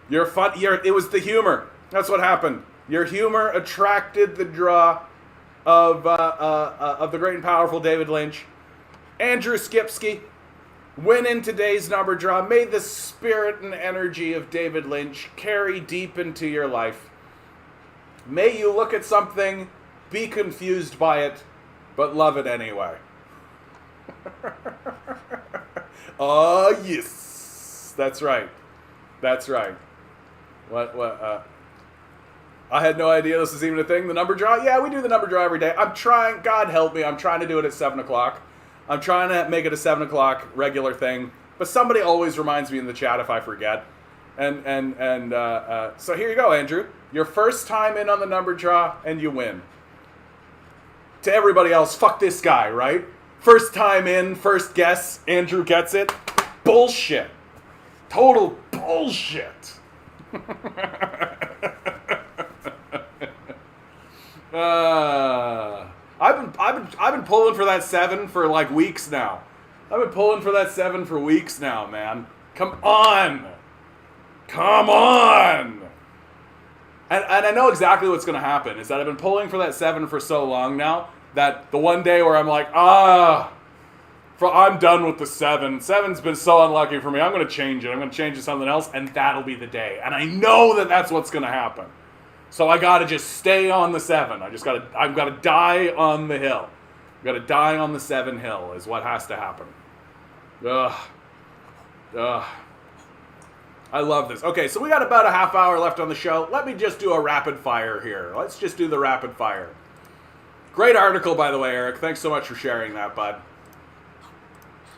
You're fun. It was the humor. That's what happened. Your humor attracted the draw of the great and powerful David Lynch. Andrew Skipsky, win in today's number draw. May the spirit and energy of David Lynch carry deep into your life. May you look at something, be confused by it, but love it anyway. Oh, yes. That's right. That's right. I had no idea this was even a thing. The number draw? Yeah, we do the number draw every day. I'm trying, God help me, I'm trying to do it at 7 o'clock. I'm trying to make it a 7 o'clock regular thing. But somebody always reminds me in the chat if I forget. So here you go, Andrew. Your first time in on the number draw, and you win. To everybody else, fuck this guy, right? First time in, first guess, Andrew gets it. Bullshit. Total bullshit. I've been pulling for that 7 for like weeks now. I've been pulling for that 7 for weeks now, man. Come on. Come on. And I know exactly what's going to happen, is that I've been pulling for that 7 for so long now, that the one day where I'm like, I'm done with the 7. 7's been so unlucky for me. I'm going to change it. I'm going to change it to something else, and that'll be the day. And I know that that's what's going to happen. So I got to just stay on the 7. I've got to die on the hill. I've got to die on the 7 hill is what has to happen. Ugh. I love this. Okay, so we got about a half hour left on the show. Let me just do a rapid fire here. Let's just do the rapid fire. Great article, by the way, Eric. Thanks so much for sharing that, bud.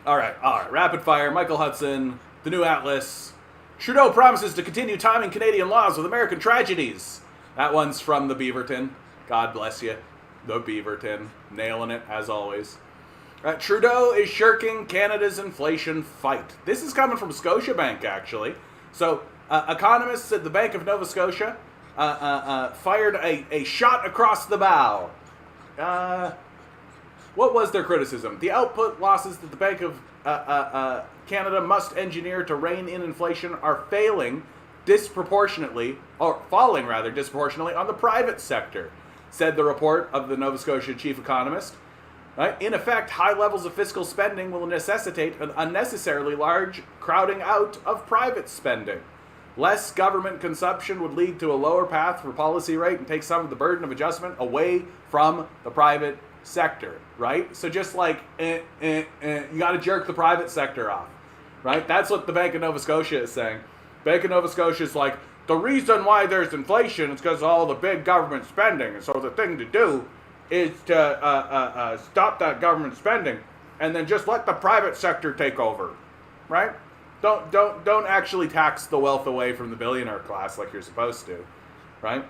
All right. Rapid fire. Michael Hudson, the new Atlas. Trudeau promises to continue timing Canadian laws with American tragedies. That one's from the Beaverton. God bless you. The Beaverton. Nailing it, as always. Trudeau is shirking Canada's inflation fight. This is coming from Scotiabank, actually. So, economists at the Bank of Nova Scotia fired a shot across the bow. What was their criticism? The output losses that the Bank of Canada must engineer to rein in inflation are falling disproportionately on the private sector, said the report of the Nova Scotia chief economist. Right? In effect, high levels of fiscal spending will necessitate an unnecessarily large crowding out of private spending. Less government consumption would lead to a lower path for policy rate and take some of the burden of adjustment away from the private sector, right? So just like, you got to jerk the private sector off, right? That's what the Bank of Nova Scotia is saying. Bank of Nova Scotia is like, the reason why there's inflation is because of all the big government spending, and so the thing to do is to stop that government spending and then just let the private sector take over, right? Don't actually tax the wealth away from the billionaire class like you're supposed to, right?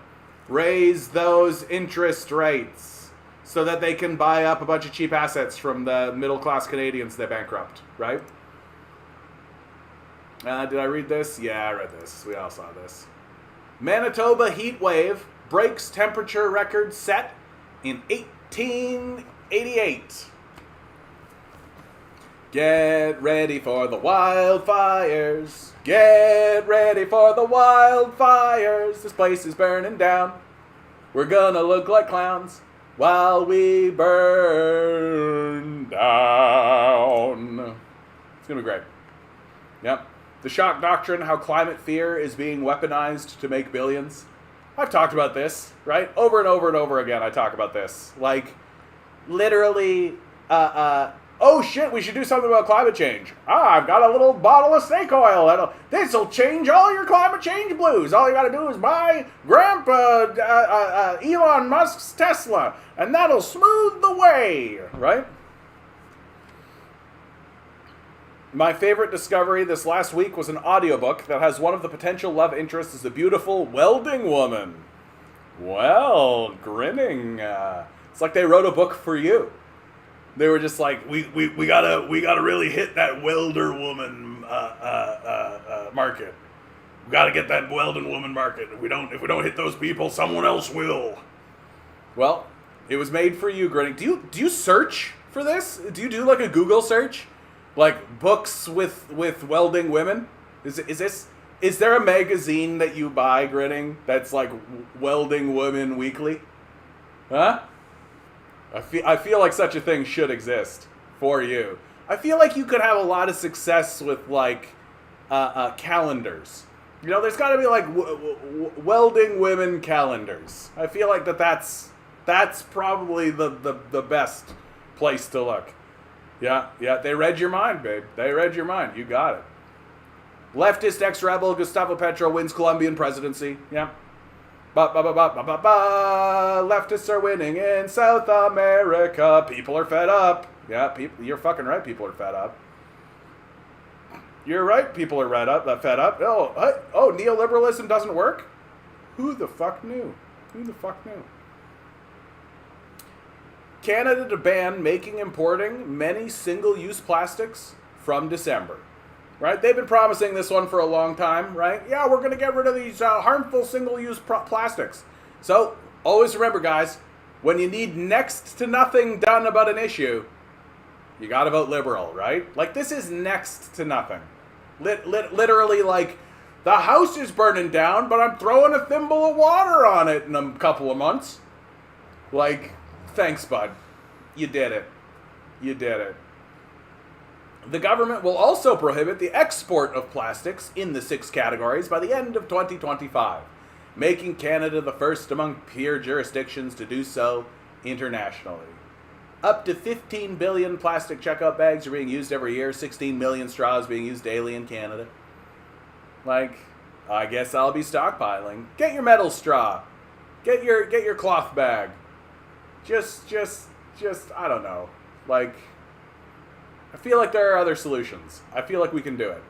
Raise those interest rates so that they can buy up a bunch of cheap assets from the middle-class Canadians they bankrupt, right? Did I read this? Yeah, I read this. We all saw this. Manitoba heat wave breaks temperature record set in 18 88. Get ready for the wildfires. Get ready for the wildfires. This place is burning down. We're gonna look like clowns while we burn down. It's gonna be great. Yep. The shock doctrine, how climate fear is being weaponized to make billions. I've talked about this, right? Over and over and over again, I talk about this. Like, literally, oh shit, we should do something about climate change. I've got a little bottle of snake oil. This'll change all your climate change blues. All you gotta do is buy Grandpa Elon Musk's Tesla, and that'll smooth the way, right? My favorite discovery this last week was an audiobook that has one of the potential love interests as a beautiful welding woman. Well, grinning. It's like they wrote a book for you. They were just like, we gotta really hit that welder woman market. We gotta get that welding woman market. If we don't hit those people, someone else will. Well, it was made for you, grinning. Do you search for this? Do you do like a Google search? Like books with welding women? Is there a magazine that you buy, grinning, that's like Welding Women Weekly? Huh? I feel like such a thing should exist for you. I feel like you could have a lot of success with like calendars. You know, there's got to be like welding women calendars. I feel like that's probably the best place to look. Yeah, they read your mind, babe. They read your mind. You got it. Leftist ex-rebel Gustavo Petro wins Colombian presidency. Yeah. Leftists are winning in South America. People are fed up. Yeah, you're fucking right. People are fed up. You're right. People are fed up. Oh, neoliberalism doesn't work? Who the fuck knew? Canada to ban making, importing many single-use plastics from December. Right? They've been promising this one for a long time, right? Yeah, we're going to get rid of these harmful single-use plastics. So, always remember, guys, when you need next to nothing done about an issue, you got to vote liberal, right? Like, this is next to nothing. Literally, like, the house is burning down, but I'm throwing a thimble of water on it in a couple of months. Like, thanks, bud. You did it. The government will also prohibit the export of plastics in the 6 categories by the end of 2025, making Canada the first among peer jurisdictions to do so internationally. Up to 15 billion plastic checkout bags are being used every year, 16 million straws being used daily in Canada. Like, I guess I'll be stockpiling. Get your metal straw. Get your cloth bag. Just, I don't know. Like, I feel like there are other solutions. I feel like we can do it.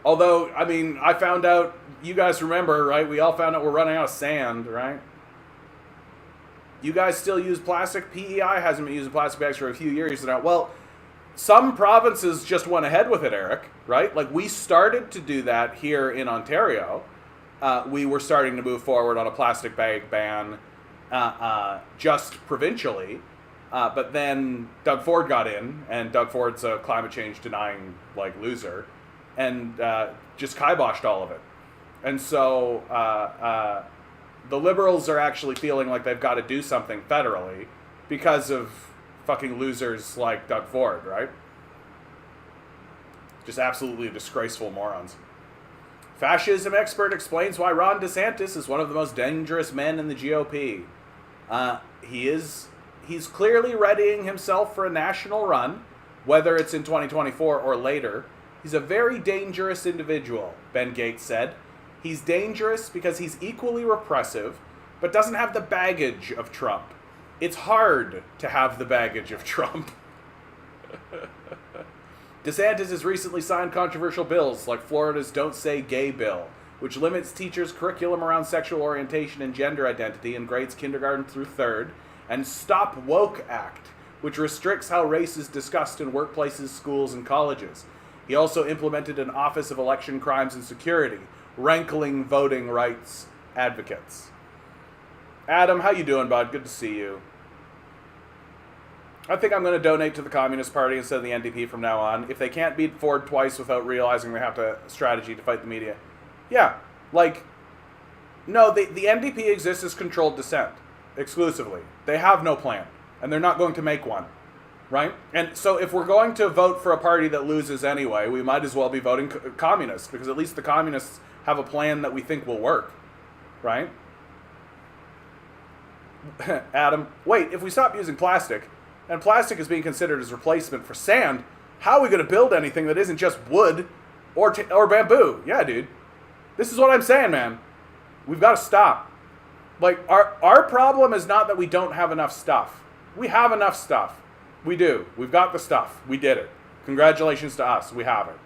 Although, I mean, I found out, you guys remember, right? We all found out we're running out of sand, right? You guys still use plastic? PEI hasn't been using plastic bags for a few years now. Well, some provinces just went ahead with it, Eric, right? Like, we started to do that here in Ontario. We were starting to move forward on a plastic bag ban just provincially. But then Doug Ford got in, and Doug Ford's a climate change denying like loser, and just kiboshed all of it. And so the Liberals are actually feeling like they've got to do something federally because of fucking losers like Doug Ford, right? Just absolutely disgraceful morons. Fascism expert explains why Ron DeSantis is one of the most dangerous men in the GOP. He's clearly readying himself for a national run, whether it's in 2024 or later. He's a very dangerous individual, Ben Gates said. He's dangerous because he's equally repressive, but doesn't have the baggage of Trump. It's hard to have the baggage of Trump. DeSantis has recently signed controversial bills like Florida's Don't Say Gay bill, which limits teachers' curriculum around sexual orientation and gender identity in grades kindergarten through 3rd, and Stop Woke Act, which restricts how race is discussed in workplaces, schools, and colleges. He also implemented an Office of Election Crimes and Security, rankling voting rights advocates. Adam, how you doing, bud? Good to see you. I think I'm going to donate to the Communist Party instead of the NDP from now on. If they can't beat Ford twice without realizing they have to strategy to fight the media. Yeah, like, no, the NDP exists as controlled dissent, exclusively. They have no plan, and they're not going to make one, right? And so if we're going to vote for a party that loses anyway, we might as well be voting communist, because at least the communists have a plan that we think will work, right? Adam, wait, if we stop using plastic, and plastic is being considered as replacement for sand, how are we going to build anything that isn't just wood or bamboo? Yeah, dude. This is what I'm saying, man. We've got to stop. Like, our problem is not that we don't have enough stuff. We have enough stuff. We do. We've got the stuff. We did it. Congratulations to us. We have it.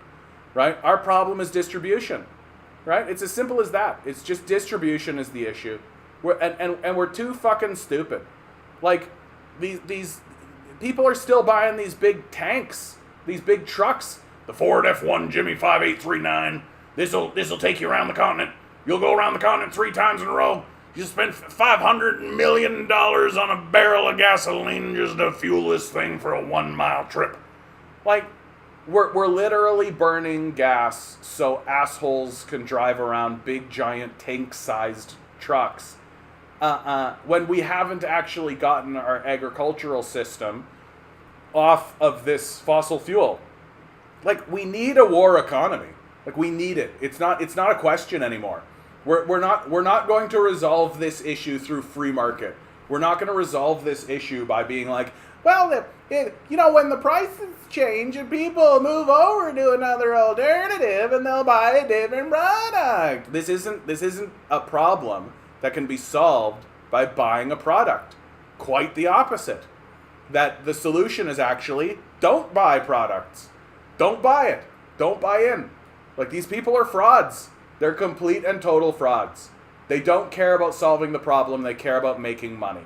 Right? Our problem is distribution. Right? It's as simple as that. It's just distribution is the issue. We're too fucking stupid. Like, these people are still buying these big tanks, these big trucks. The Ford F1 Jimmy 5839. This'll take you around the continent. You'll go around the continent 3 times in a row. You spend $500 million on a barrel of gasoline just to fuel this thing for a 1-mile trip. Like, we're literally burning gas so assholes can drive around big giant tank-sized trucks. When we haven't actually gotten our agricultural system off of this fossil fuel. Like, we need a war economy. Like, we need it. It's not a question anymore. We're not going to resolve this issue through free market. We're not going to resolve this issue by being like, well, when the prices change and people move over to another alternative and they'll buy a different product. This isn't a problem that can be solved by buying a product. Quite the opposite. That the solution is actually, don't buy products. Don't buy it. Don't buy in. Like, these people are frauds. They're complete and total frauds. They don't care about solving the problem. They care about making money.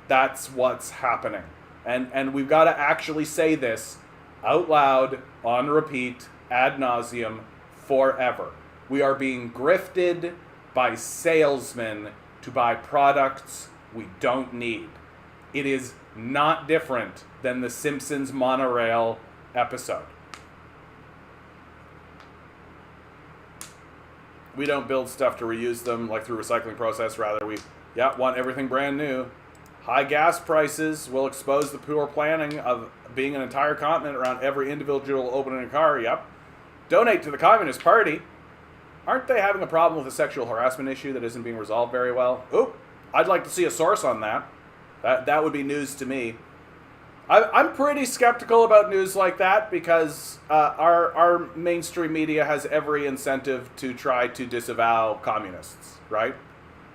That's what's happening. And we've got to actually say this out loud, on repeat, ad nauseum, forever. We are being grifted by salesmen to buy products we don't need. It is not different than the Simpsons monorail episode. We don't build stuff to reuse them like through recycling process. Rather, we want everything brand new. High gas prices will expose the poor planning of being an entire continent around every individual opening a car. Yep. Donate to the Communist Party. Aren't they having a problem with a sexual harassment issue that isn't being resolved very well? Oop, I'd like to see a source on that. That would be news to me. I'm pretty skeptical about news like that because our mainstream media has every incentive to try to disavow communists, right?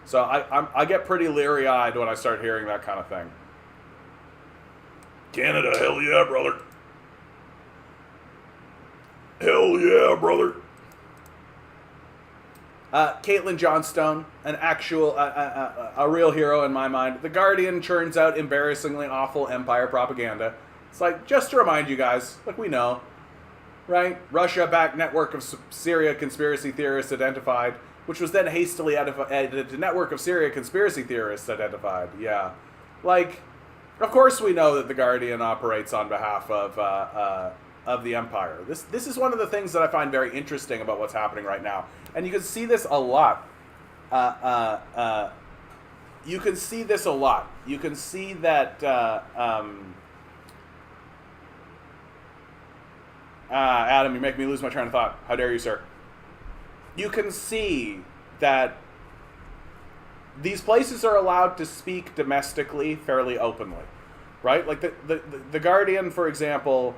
So I get pretty leery-eyed when I start hearing that kind of thing. Canada, hell yeah, brother. Hell yeah, brother. Caitlin Johnstone, an actual, a real hero in my mind. The Guardian churns out embarrassingly awful empire propaganda. It's like, just to remind you guys, like we know, right? Russia-backed network of Syria conspiracy theorists identified, which was then hastily edited to network of Syria conspiracy theorists identified. Yeah. Like, of course we know that the Guardian operates on behalf of the empire. This is one of the things that I find very interesting about what's happening right now. And you can see this a lot. You can see this a lot. You can see that... Adam, you make me lose my train of thought. How dare you, sir? You can see that these places are allowed to speak domestically fairly openly, right? Like the Guardian, for example,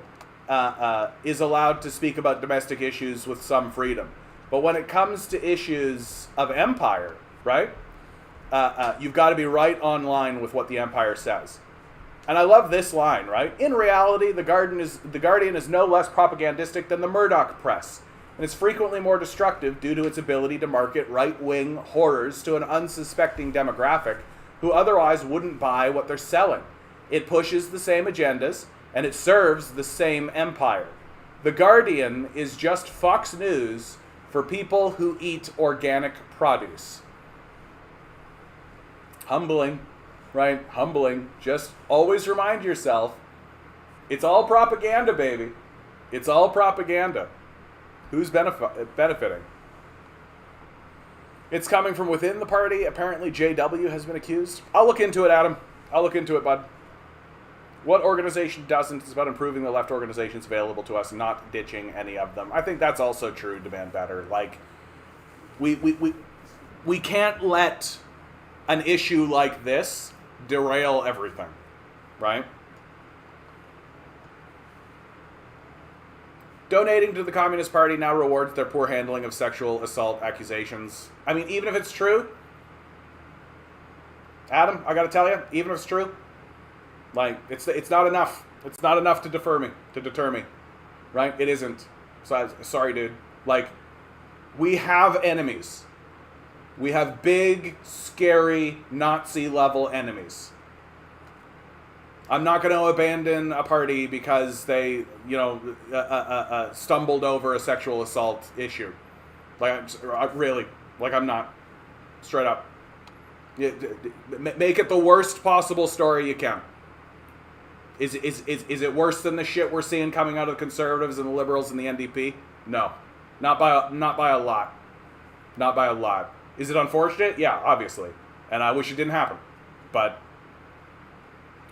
is allowed to speak about domestic issues with some freedom. But when it comes to issues of empire, right, you've got to be right on line with what the empire says. And I love this line, right? In reality, the Guardian is no less propagandistic than the Murdoch press, and is frequently more destructive due to its ability to market right-wing horrors to an unsuspecting demographic who otherwise wouldn't buy what they're selling. It pushes the same agendas, and it serves the same empire. The Guardian is just Fox News for people who eat organic produce. Humbling, right? Humbling. Just always remind yourself It's all propaganda, baby. It's all propaganda. Who's benefiting? It's coming from within the party. Apparently JW has been accused. I'll look into it, Adam. I'll look into it, bud. What organization doesn't? It's about improving the left organizations available to us, not ditching any of them. I think that's also true, Demand Better. Like, we can't let an issue like this derail everything, right? Donating to the Communist Party now rewards their poor handling of sexual assault accusations. I mean, even if it's true, Adam, I gotta tell you, even if it's true, like, it's not enough. It's not enough to deter me, right? It isn't. So, sorry, dude. Like, we have enemies. We have big, scary, Nazi-level enemies. I'm not going to abandon a party because they, stumbled over a sexual assault issue. Like, I'm not. Straight up. Make it the worst possible story you can. Is it worse than the shit we're seeing coming out of the conservatives and the liberals and the NDP? No, not by a lot. Not by a lot. Is it unfortunate? Yeah, obviously, and I wish it didn't happen, but.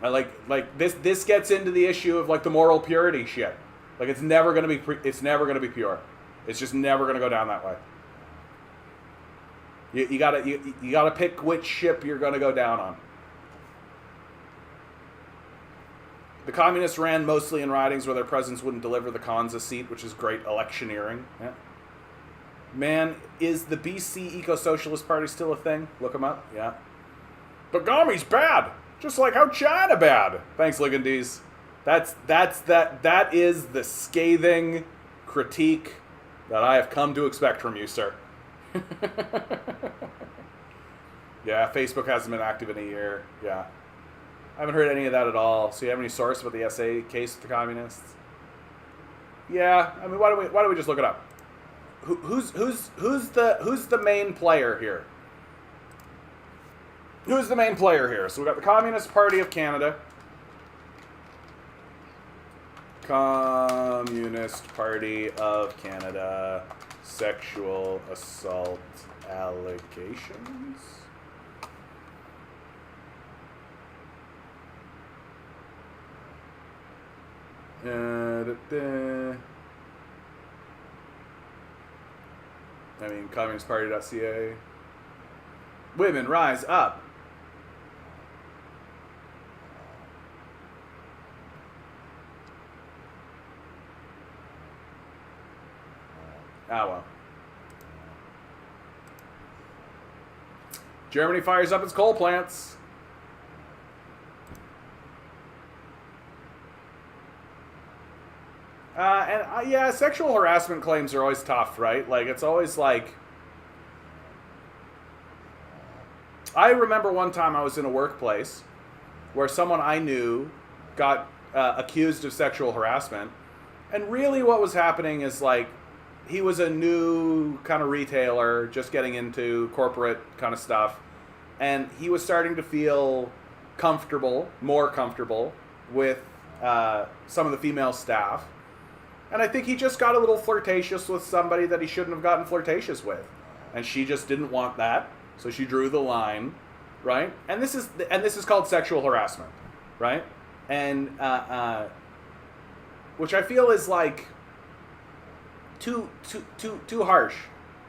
I like this gets into the issue of like the moral purity shit. Like it's never gonna be pure. It's just never gonna go down that way. You gotta pick which ship you're gonna go down on. The communists ran mostly in ridings where their presence wouldn't deliver the cons a seat, which is great electioneering. Yeah. Man, is the BC Eco-Socialist Party still a thing? Look them up. Yeah. Begami's bad. Just like how China bad. Thanks, Ligandes. That is the scathing critique that I have come to expect from you, sir. Yeah, Facebook hasn't been active in a year. Yeah. I haven't heard any of that at all. So you have any source about the SA case with the communists? Yeah, I mean, why don't we just look it up? Who's the main player here? Who's the main player here? So we've got the Communist Party of Canada. Communist Party of Canada. Sexual assault allegations. I mean, communistparty.ca. Women rise up. Ah, well. Germany fires up its coal plants. Yeah, sexual harassment claims are always tough, right? Like, it's always like... I remember one time I was in a workplace where someone I knew got accused of sexual harassment. And really what was happening is, like, he was a new kind of retailer, just getting into corporate kind of stuff. And he was starting to feel more comfortable with some of the female staff. And I think he just got a little flirtatious with somebody that he shouldn't have gotten flirtatious with. And she just didn't want that. So she drew the line, right? And this is called sexual harassment, right? And which I feel is like too harsh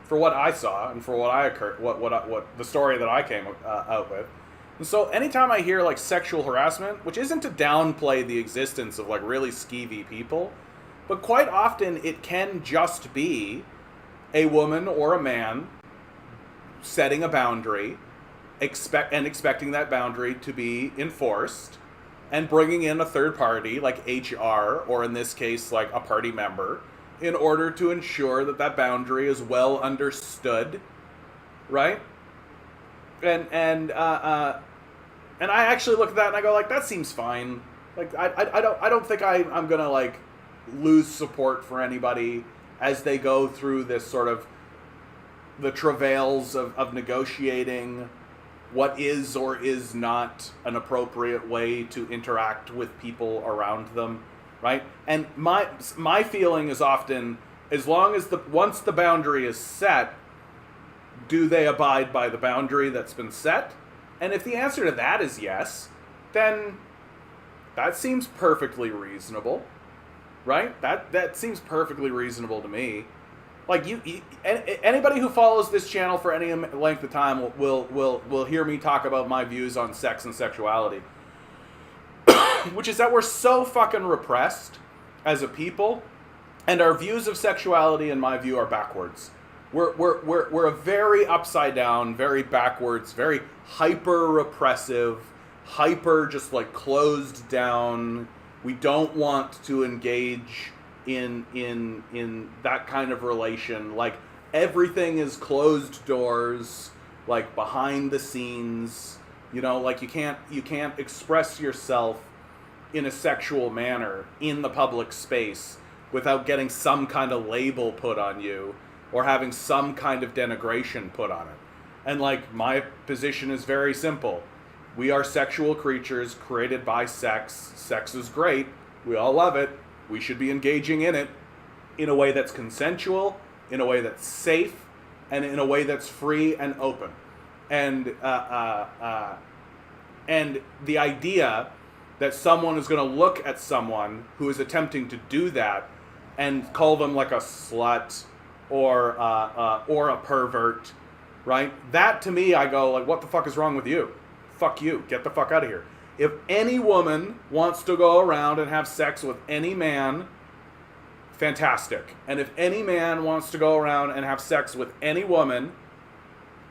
for what I saw and for what the story that I came out with. And so anytime I hear like sexual harassment, which isn't to downplay the existence of like really skeevy people, but quite often it can just be a woman or a man setting a boundary, expecting that boundary to be enforced, and bringing in a third party like HR, or in this case like a party member, in order to ensure that that boundary is well understood, right? And I actually look at that and I go like, that seems fine. Like I don't think I'm gonna like lose support for anybody as they go through this sort of the travails of negotiating what is or is not an appropriate way to interact with people around them right? And my feeling is often, as long as once the boundary is set, do they abide by the boundary that's been set? And if the answer to that is yes, then that seems perfectly reasonable, right? That seems perfectly reasonable to me. Like anybody who follows this channel for any length of time will hear me talk about my views on sex and sexuality, which is that we're so fucking repressed as a people, and our views of sexuality, in my view, are backwards. We're a very upside down, very backwards, very hyper repressive, hyper just like closed down. We don't want to engage in that kind of relation. Like everything is closed doors, like behind the scenes. You know, like you can't express yourself in a sexual manner in the public space without getting some kind of label put on you or having some kind of denigration put on it. And like my position is very simple. We are sexual creatures created by sex. Sex is great. We all love it. We should be engaging in it in a way that's consensual, in a way that's safe, and in a way that's free and open. And the idea that someone is going to look at someone who is attempting to do that and call them like a slut or a pervert, right? That to me, I go like, what the fuck is wrong with you? Fuck you. Get the fuck out of here. If any woman wants to go around and have sex with any man, fantastic. And if any man wants to go around and have sex with any woman,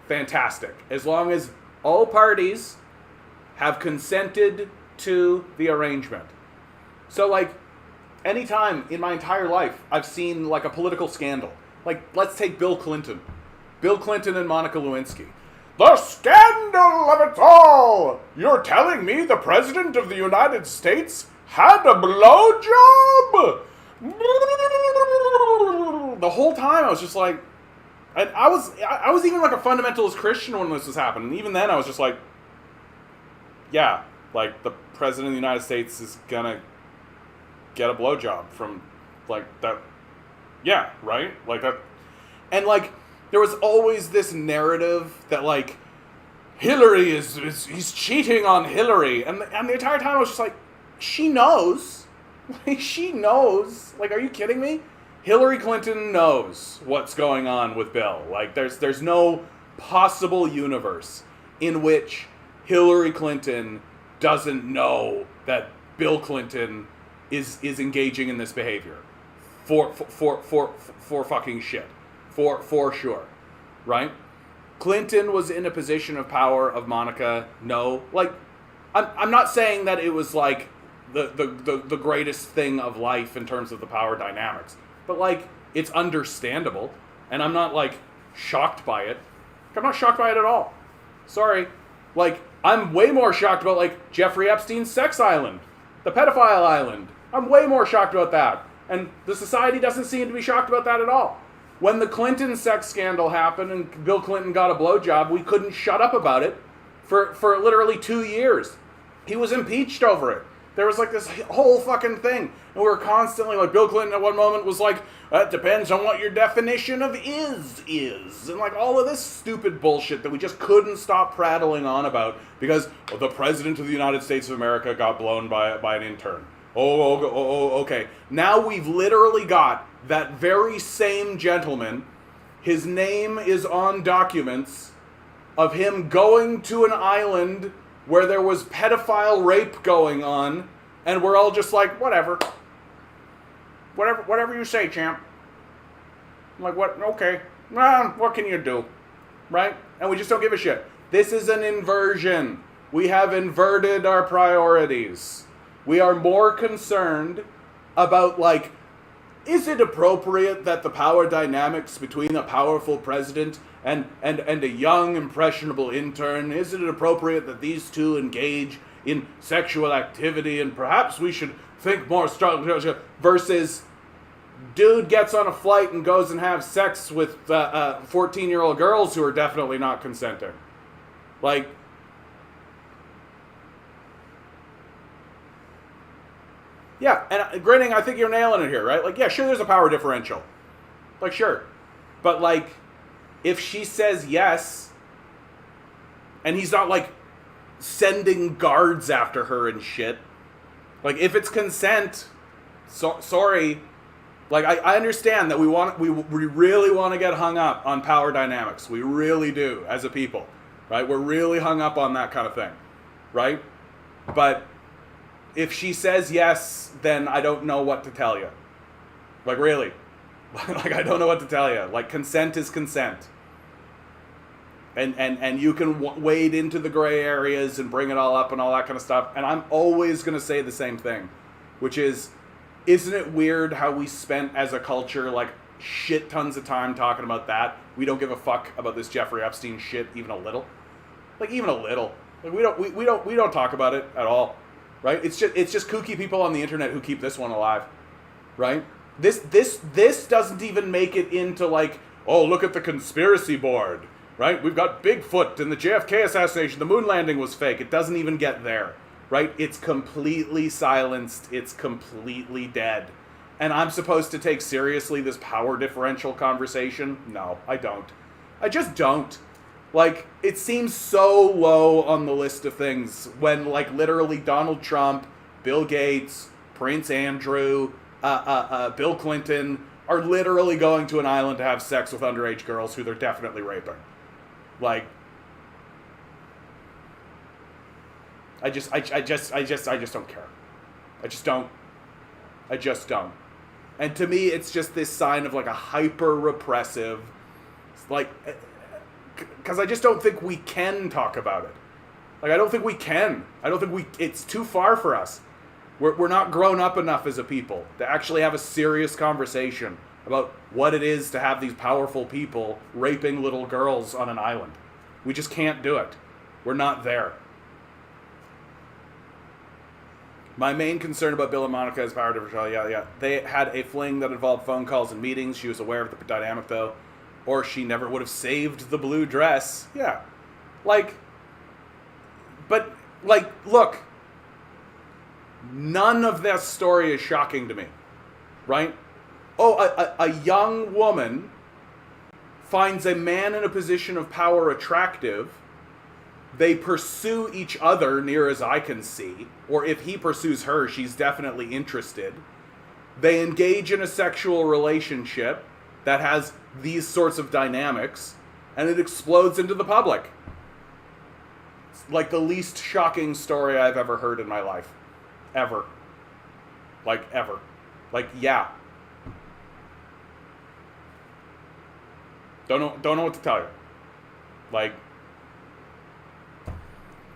fantastic. As long as all parties have consented to the arrangement. So like, anytime in my entire life I've seen like a political scandal, like let's take Bill Clinton. Bill Clinton and Monica Lewinsky. The scandal of it all! You're telling me the President of the United States had a blowjob? The whole time I was just like, I was even like a fundamentalist Christian when this was happening. Even then I was just like, yeah, like the President of the United States is gonna get a blowjob from like that. Yeah, right? Like that. And like, there was always this narrative that like Hillary he's cheating on Hillary, and the entire time I was just like, she knows, like she knows, like are you kidding me? Hillary Clinton knows what's going on with Bill. Like there's no possible universe in which Hillary Clinton doesn't know that Bill Clinton is engaging in this behavior for fucking shit. For sure, right? Clinton was in a position of power of Monica. No, like, I'm not saying that it was like the greatest thing of life in terms of the power dynamics, but like it's understandable, and I'm not like shocked by it. I'm not shocked by it at all. Sorry, like I'm way more shocked about like Jeffrey Epstein's sex island, the pedophile island. I'm way more shocked about that, and the society doesn't seem to be shocked about that at all. When the Clinton sex scandal happened and Bill Clinton got a blowjob, we couldn't shut up about it for literally 2 years. He was impeached over it. There was like this whole fucking thing. And we were constantly like, Bill Clinton at one moment was like, that depends on what your definition of is. And like all of this stupid bullshit that we just couldn't stop prattling on about because the President of the United States of America got blown by an intern. Okay. Now we've literally got that very same gentleman. His name is on documents of him going to an island where there was pedophile rape going on, and we're all just like, whatever you say, champ. I'm like, what? Okay. What can you do? Right? And we just don't give a shit. This is an inversion. We have inverted our priorities. We are more concerned about, like, is it appropriate that the power dynamics between a powerful president and a young, impressionable intern, is it appropriate that these two engage in sexual activity, and perhaps we should think more strongly, versus dude gets on a flight and goes and have sex with 14-year-old girls who are definitely not consenting. Like, Yeah, and grinning, I think you're nailing it here, right? Like, yeah, sure, there's a power differential. Like, sure. But, like, if she says yes, and he's not, like, sending guards after her and shit, like, if it's consent, sorry, like, I understand that we really want to get hung up on power dynamics. We really do, as a people, right? We're really hung up on that kind of thing, right? But if she says yes, then I don't know what to tell you. Like, really. Like, I don't know what to tell you. Like, consent is consent. And you can wade into the gray areas and bring it all up and all that kind of stuff. And I'm always going to say the same thing, which is, isn't it weird how we spent as a culture, like, shit tons of time talking about that? We don't give a fuck about this Jeffrey Epstein shit even a little. Like, even a little. Like, we don't talk about it at all. Right? It's just kooky people on the internet who keep this one alive. Right? This doesn't even make it into, like, oh, look at the conspiracy board. Right? We've got Bigfoot and the JFK assassination. The moon landing was fake. It doesn't even get there. Right? It's completely silenced. It's completely dead. And I'm supposed to take seriously this power differential conversation? No, I don't. I just don't. Like, it seems so low on the list of things when, like, literally Donald Trump, Bill Gates, Prince Andrew, Bill Clinton are literally going to an island to have sex with underage girls who they're definitely raping. Like, I just don't care. I just don't. And to me, it's just this sign of, like, a hyper repressive, like, because I just don't think we can talk about it. Like, I don't think we can. It's too far for us. We're not grown up enough as a people to actually have a serious conversation about what it is to have these powerful people raping little girls on an island. We just can't do it. We're not there. My main concern about Bill and Monica is power differential. Yeah. They had a fling that involved phone calls and meetings. She was aware of the dynamic, though. Or she never would have saved the blue dress. Yeah. Like, but, like, look. None of that story is shocking to me. Right? Oh, a young woman finds a man in a position of power attractive. They pursue each other, near as I can see. Or if he pursues her, she's definitely interested. They engage in a sexual relationship that has these sorts of dynamics, and it explodes into the public. It's like the least shocking story I've ever heard in my life. Ever. Like, ever. Like, yeah. Don't know what to tell you. Like,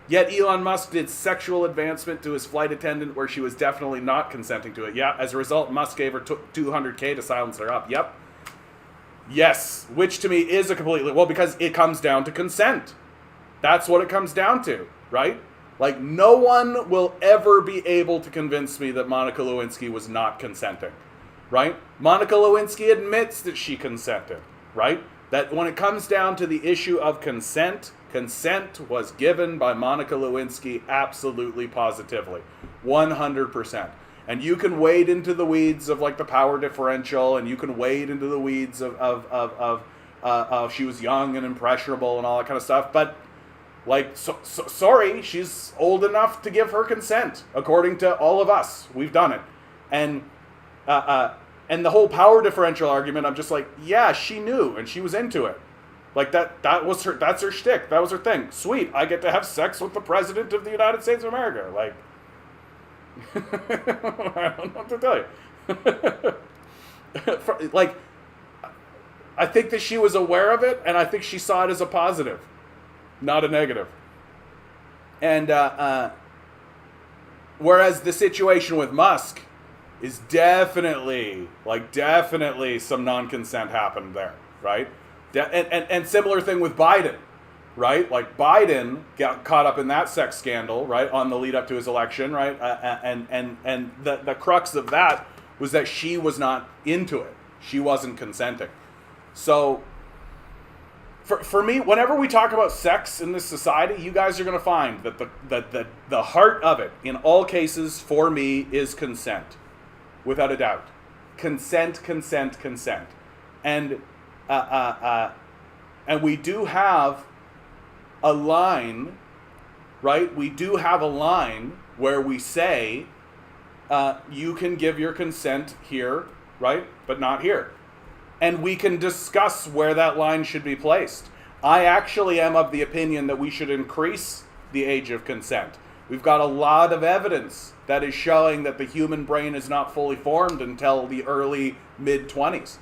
yet Elon Musk did sexual advancement to his flight attendant where she was definitely not consenting to it. Yeah, as a result, Musk gave her $200K to silence her up. Yep. Yes, which to me is a completely... Well, because it comes down to consent. That's what it comes down to, right? Like, no one will ever be able to convince me that Monica Lewinsky was not consenting, right? Monica Lewinsky admits that she consented, right? That when it comes down to the issue of consent was given by Monica Lewinsky absolutely, positively, 100%. And you can wade into the weeds of, like, the power differential, and you can wade into the weeds of she was young and impressionable and all that kind of stuff. But, like, sorry, she's old enough to give her consent, according to all of us. We've done it. And the whole power differential argument, I'm just like, yeah, she knew, and she was into it. Like, that's her shtick. That was her thing. Sweet, I get to have sex with the President of the United States of America. Like, I don't know what to tell you. Like, I think that she was aware of it, and I think she saw it as a positive, not a negative. And whereas the situation with Musk is definitely some non-consent happened there, right? And similar thing with Biden, right? Like, Biden got caught up in that sex scandal, right, on the lead up to his election, right? And the crux of that was that she was not into it. She wasn't consenting. So for me, whenever we talk about sex in this society, you guys are going to find that the heart of it, in all cases, for me, is consent, without a doubt. Consent, consent, consent, and we do have a line, right? We do have a line where we say, you can give your consent here, right, but not here. And we can discuss where that line should be placed. I actually am of the opinion that we should increase the age of consent. We've got a lot of evidence that is showing that the human brain is not fully formed until the early mid-20s,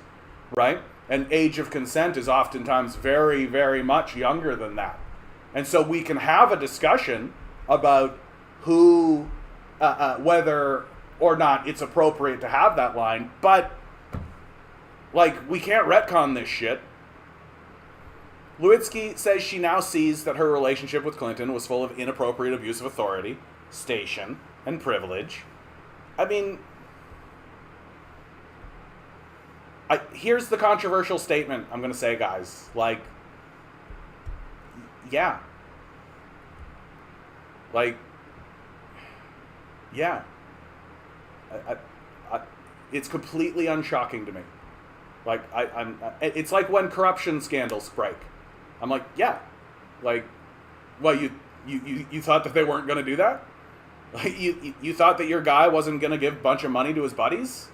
right? And age of consent is oftentimes very, very much younger than that. And so we can have a discussion about who, whether or not it's appropriate to have that line, but like, we can't retcon this shit. Lewinsky says she now sees that her relationship with Clinton was full of inappropriate abuse of authority, station, and privilege. I mean, here's the controversial statement I'm going to say, guys. Like, yeah. Like, yeah. It's completely unshocking to me. Like, it's like when corruption scandals break. I'm like, yeah. Like, well, you thought that they weren't going to do that? Like, you thought that your guy wasn't going to give a bunch of money to his buddies?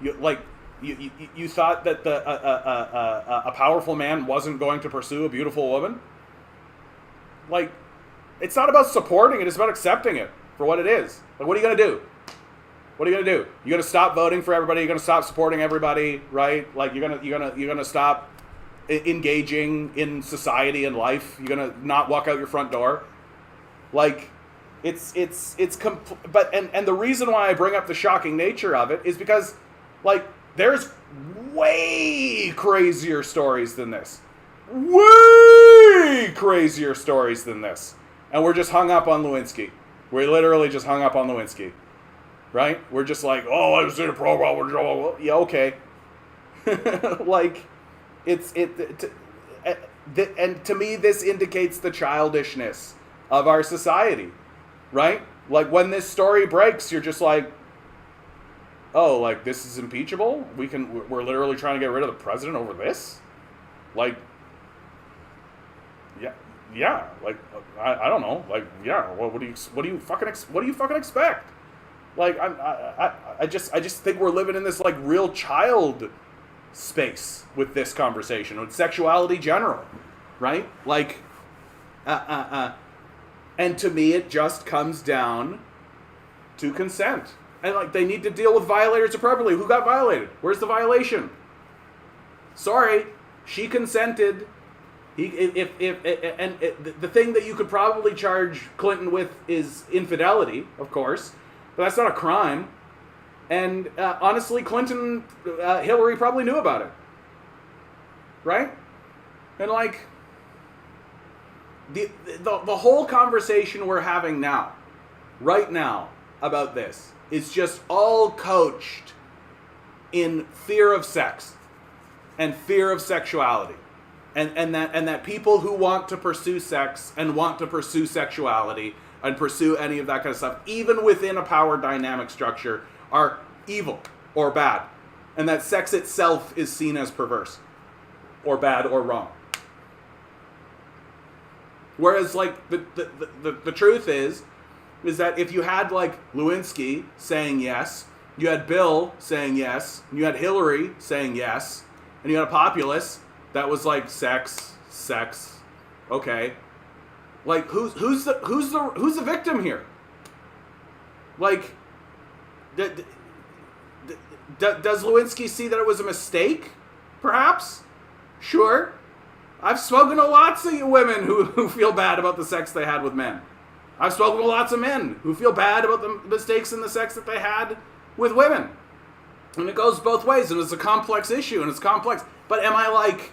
You thought that a powerful man wasn't going to pursue a beautiful woman? Like, it's not about supporting it, it's about accepting it for what it is. Like, what are you going to do? What are you gonna do? You're gonna stop voting for everybody. You're gonna stop supporting everybody, right? Like you're gonna stop engaging in society and life. You're gonna not walk out your front door. Like, but the reason why I bring up the shocking nature of it is because, like, there's way crazier stories than this. Way crazier stories than this, and we're just hung up on Lewinsky. We're literally just hung up on Lewinsky. Right? We're just like, oh, I was in a program with Joe. Yeah, okay. Like, and to me, this indicates the childishness of our society, right? Like, when this story breaks, you're just like, oh, like, this is impeachable? We're literally trying to get rid of the president over this? Like, yeah, like, I don't know, like, yeah, well, what do you fucking expect? Like, I just think we're living in this, like, real child space with this conversation, with sexuality general, right? Like, and to me, it just comes down to consent. And, like, they need to deal with violators appropriately. Who got violated? Where's the violation? Sorry, she consented. The thing that you could probably charge Clinton with is infidelity, of course. But that's not a crime. And honestly, Hillary probably knew about it. Right? And like, the whole conversation we're having now, right now, about this, is just all coached in fear of sex and fear of sexuality. And that people who want to pursue sex and want to pursue sexuality and pursue any of that kind of stuff, even within a power dynamic structure, are evil or bad. And that sex itself is seen as perverse or bad or wrong. Whereas, like, the truth is that if you had, like, Lewinsky saying yes, you had Bill saying yes, and you had Hillary saying yes, and you had a populace that was like, sex, okay. Like, who's the victim here? Like, does Lewinsky see that it was a mistake? Perhaps? Sure. I've spoken to lots of women who feel bad about the sex they had with men. I've spoken to lots of men who feel bad about the mistakes in the sex that they had with women. And it goes both ways, and it's a complex issue, and it's complex. But am I like,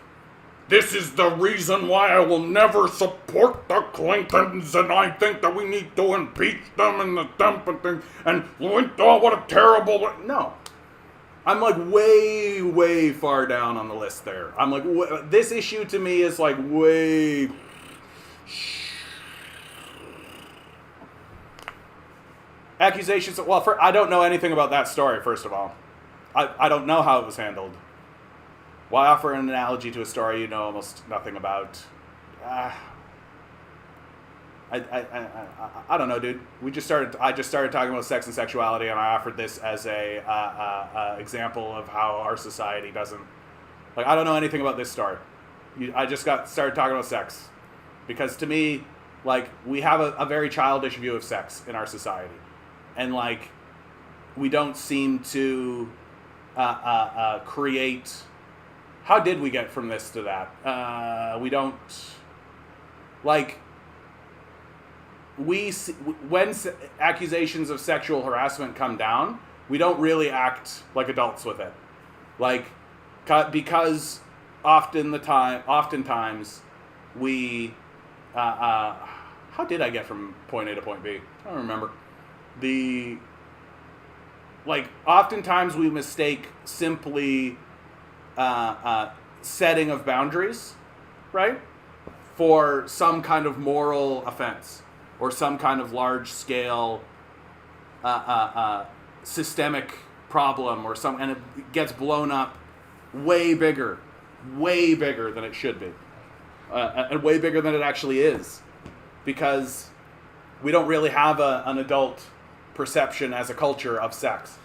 this is the reason why I will never support the Clintons, and I think that we need to impeach them and the dump and thing, and oh, what a terrible... No. I'm like way, way far down on the list there. I'm like, this issue to me is like way... Accusations, well, I don't know anything about that story, first of all. I don't know how it was handled. Why offer an analogy to a story you know almost nothing about? I don't know, dude. I just started talking about sex and sexuality, and I offered this as a example of how our society doesn't... Like, I don't know anything about this story. I just started talking about sex. Because to me, like, we have a very childish view of sex in our society. And, like, we don't seem to create... How did we get from this to that? We don't... Like... when accusations of sexual harassment come down, we don't really act like adults with it. Like, because oftentimes we... how did I get from point A to point B? I don't remember. Oftentimes we mistake simply setting of boundaries, right, for some kind of moral offense or some kind of large-scale systemic problem or and it gets blown up way bigger than it should be, and way bigger than it actually is, because we don't really have an adult perception as a culture of sex.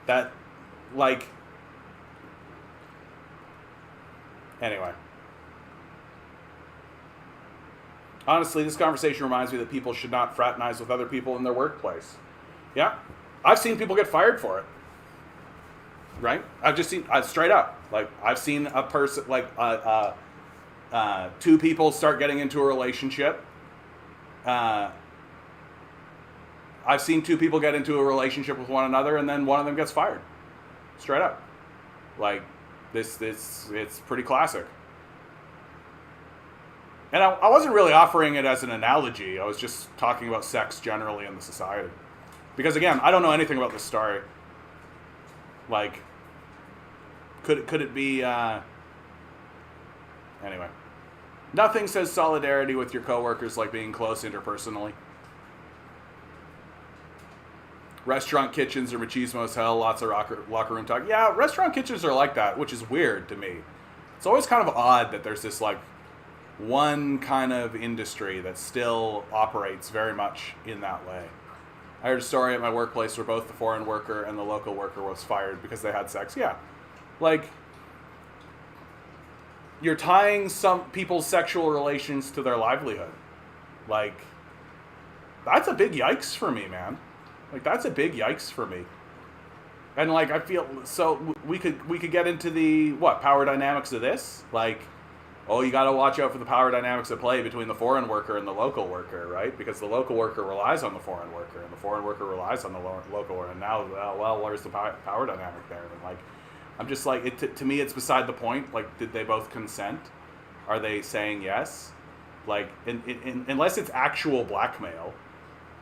That, like... Anyway. Honestly, this conversation reminds me that people should not fraternize with other people in their workplace. Yeah. I've seen people get fired for it. Right? I've just seen... straight up. Like, I've seen a person... Like, two people start getting into a relationship. I've seen two people get into a relationship with one another, and then one of them gets fired. Straight up. Like, it's pretty classic. And I wasn't really offering it as an analogy. I was just talking about sex generally in the society. Because, again, I don't know anything about this story. Like, could it be... Anyway. Nothing says solidarity with your coworkers like being close interpersonally. Restaurant kitchens are machismo as hell, lots of locker room talk. Yeah, restaurant kitchens are like that, which is weird to me. It's always kind of odd that there's this, like, one kind of industry that still operates very much in that way. I heard a story at my workplace where both the foreign worker and the local worker was fired because they had sex. Yeah. Like, you're tying some people's sexual relations to their livelihood. Like, that's a big yikes for me, man. Like, that's a big yikes for me. And, like, I feel... So, we could get into the, power dynamics of this? Like, oh, you gotta watch out for the power dynamics at play between the foreign worker and the local worker, right? Because the local worker relies on the foreign worker, and the foreign worker relies on the local worker. And now, well, where's the power dynamic there? And, like, I'm just like... to me, it's beside the point. Like, did they both consent? Are they saying yes? Like, unless it's actual blackmail...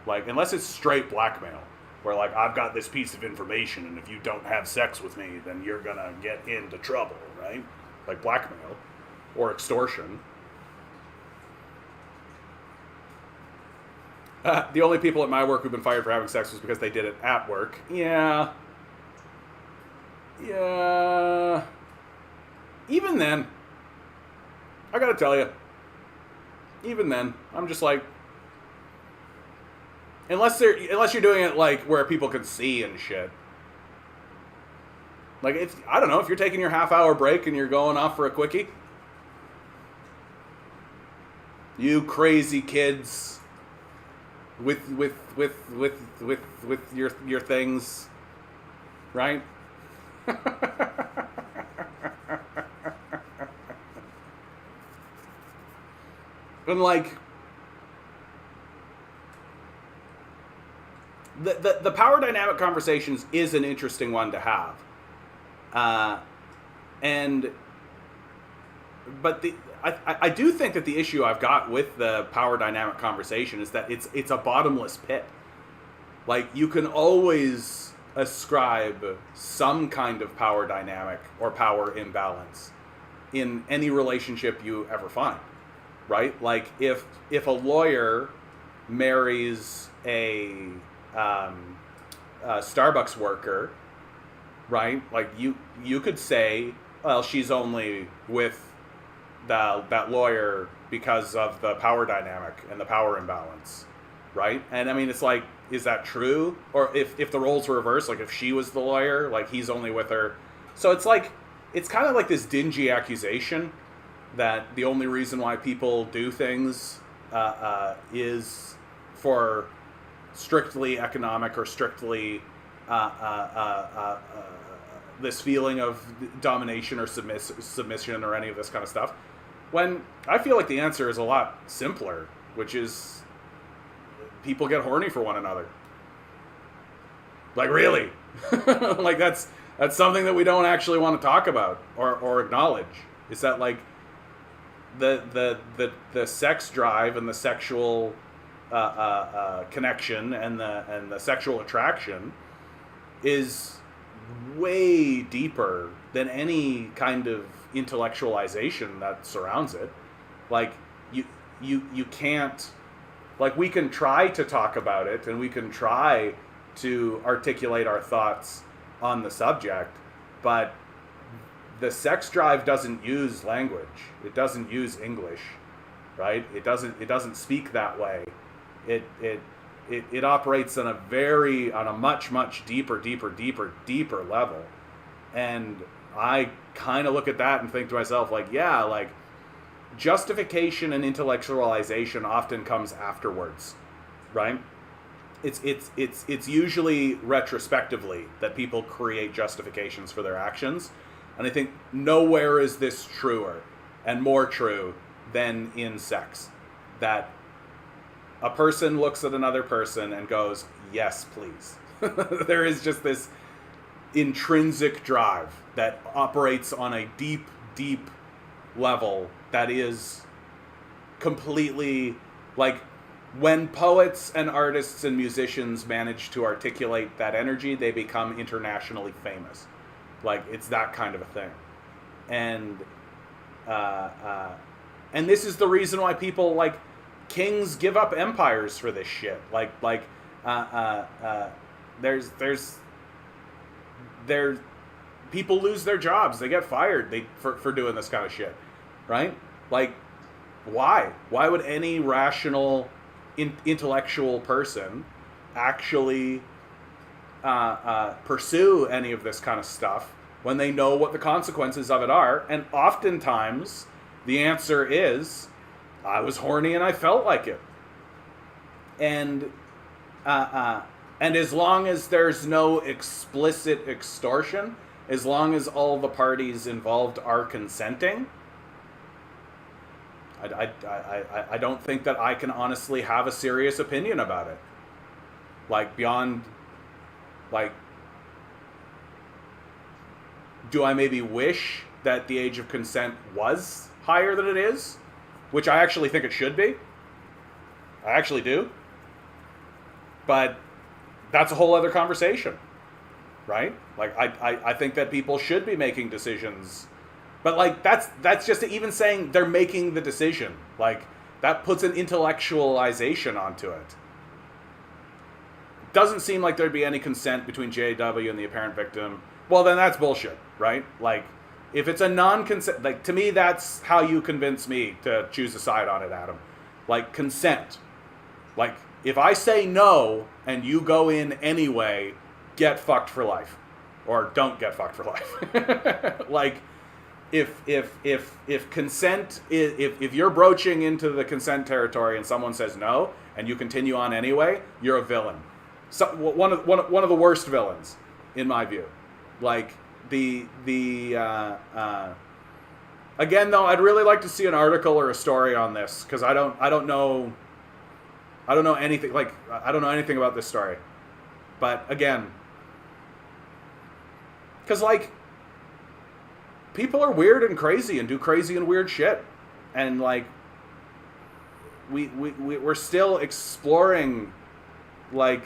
Like, unless it's straight blackmail, where, like, I've got this piece of information, and if you don't have sex with me, then you're gonna get into trouble, right? Like blackmail. Or extortion. The only people at my work who've been fired for having sex was because they did it at work. Yeah. Even then, I gotta tell you, even then, I'm just like, unless you're doing it, like, where people can see and shit. Like, I don't know, if you're taking your half-hour break and you're going off for a quickie. You crazy kids with your things, right? And, like, the power dynamic conversations is an interesting one to have. But I do think that the issue I've got with the power dynamic conversation is that it's a bottomless pit. Like, you can always ascribe some kind of power dynamic or power imbalance in any relationship you ever find, right? Like if a lawyer marries a Starbucks worker, right? Like you could say, well, she's only with that lawyer because of the power dynamic and the power imbalance, right? And I mean, it's like, is that true? Or if the roles were reversed, like if she was the lawyer, like he's only with her. So it's like, it's kind of like this dingy accusation that the only reason why people do things is for strictly economic or strictly this feeling of domination or submission or any of this kind of stuff. When I feel like the answer is a lot simpler, which is people get horny for one another. Like really, like that's something that we don't actually want to talk about or acknowledge. Is that like the sex drive and the sexual connection and the sexual attraction is way deeper than any kind of intellectualization that surrounds it. Like you can't, like, we can try to talk about it and we can try to articulate our thoughts on the subject, but the sex drive doesn't use language. It doesn't use English, right? It doesn't speak that way. It operates on a much deeper level. And I kind of look at that and think to myself, like, yeah, like justification and intellectualization often comes afterwards, right? It's usually retrospectively that people create justifications for their actions. And I think nowhere is this truer and more true than in sex. That a person looks at another person and goes, yes, please. There is just this intrinsic drive that operates on a deep level that is completely, like, when poets and artists and musicians manage to articulate that energy, they become internationally famous. Like, it's that kind of a thing. And this is the reason why people, like, kings give up empires for this shit. There's people lose their jobs. They get fired for doing this kind of shit, right? Like, why? Why would any rational, intellectual person actually pursue any of this kind of stuff when they know what the consequences of it are? And oftentimes, the answer is, I was horny and I felt like it. And as long as there's no explicit extortion, as long as all the parties involved are consenting, I don't think that I can honestly have a serious opinion about it. Like, beyond, like, do I maybe wish that the age of consent was higher than it is? Which I actually think it should be. I actually do. But that's a whole other conversation, right? Like, I think that people should be making decisions. But, like, that's just even saying they're making the decision. Like, that puts an intellectualization onto it. Doesn't seem like there'd be any consent between JW and the apparent victim. Well, then that's bullshit, right? Like, if it's a non-consent, like, to me, that's how you convince me to choose a side on it, Adam. Like, consent. Like, if I say no and you go in anyway, get fucked for life, or don't get fucked for life. Like, if consent is, if you're broaching into the consent territory and someone says no and you continue on anyway, you're a villain. So, one of the worst villains, in my view. Like, again, though, I'd really like to see an article or a story on this, because I don't know anything. Like, I don't know anything about this story. But again, because, like, people are weird and crazy and do crazy and weird shit, and, like, we're still exploring, like,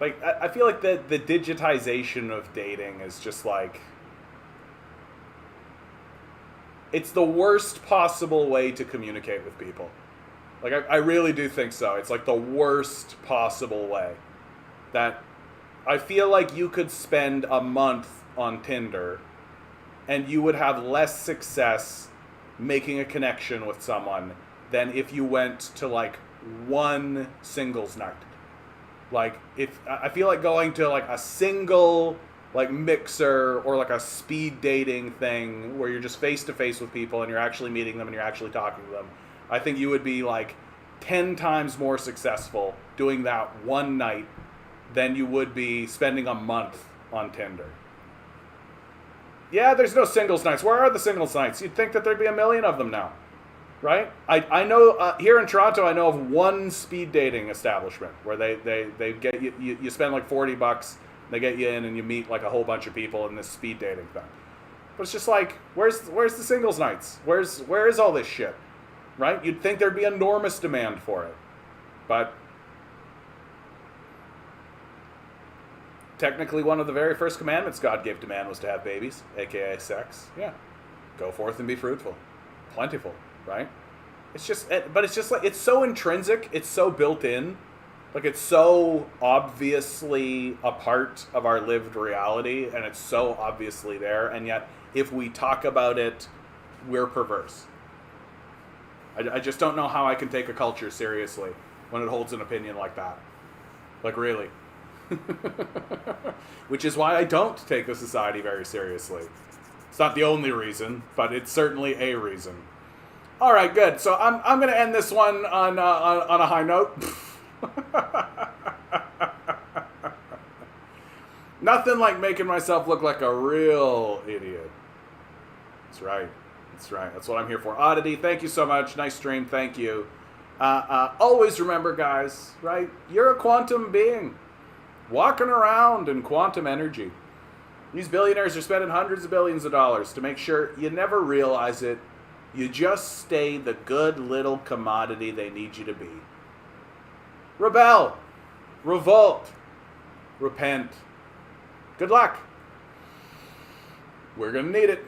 Like, I feel like the digitization of dating is just like, it's the worst possible way to communicate with people. Like, I really do think so. It's like the worst possible way. That I feel like you could spend a month on Tinder and you would have less success making a connection with someone than if you went to like one singles night. Like, if I feel like going to like a single like mixer or like a speed dating thing where you're just face to face with people and you're actually meeting them and you're actually talking to them, I think you would be like 10 times more successful doing that one night than you would be spending a month on Tinder. Yeah, there's no singles nights. Where are the singles nights? You'd think that there'd be a million of them now, right? I know here in Toronto, I know of one speed dating establishment where they get you spend like $40, they get you in and you meet like a whole bunch of people in this speed dating thing. But it's just like, where's the singles nights? Where is all this shit? Right? You'd think there'd be enormous demand for it. But technically one of the very first commandments God gave to man was to have babies, aka sex. Yeah. Go forth and be fruitful. Plentiful, right? It's just like, it's so intrinsic, it's so built in. Like, it's so obviously a part of our lived reality, and it's so obviously there, and yet if we talk about it, we're perverse. I just don't know how I can take a culture seriously when it holds an opinion like that. Like, really. Which is why I don't take the society very seriously. It's not the only reason, but it's certainly a reason. All right, good. So I'm going to end this one on a high note. Nothing like making myself look like a real idiot. That's right. That's what I'm here for. Oddity, thank you so much. Nice stream. Thank you. Always remember, guys, right? You're a quantum being walking around in quantum energy. These billionaires are spending hundreds of billions of dollars to make sure you never realize it. You just stay the good little commodity they need you to be. Rebel. Revolt. Repent. Good luck. We're going to need it.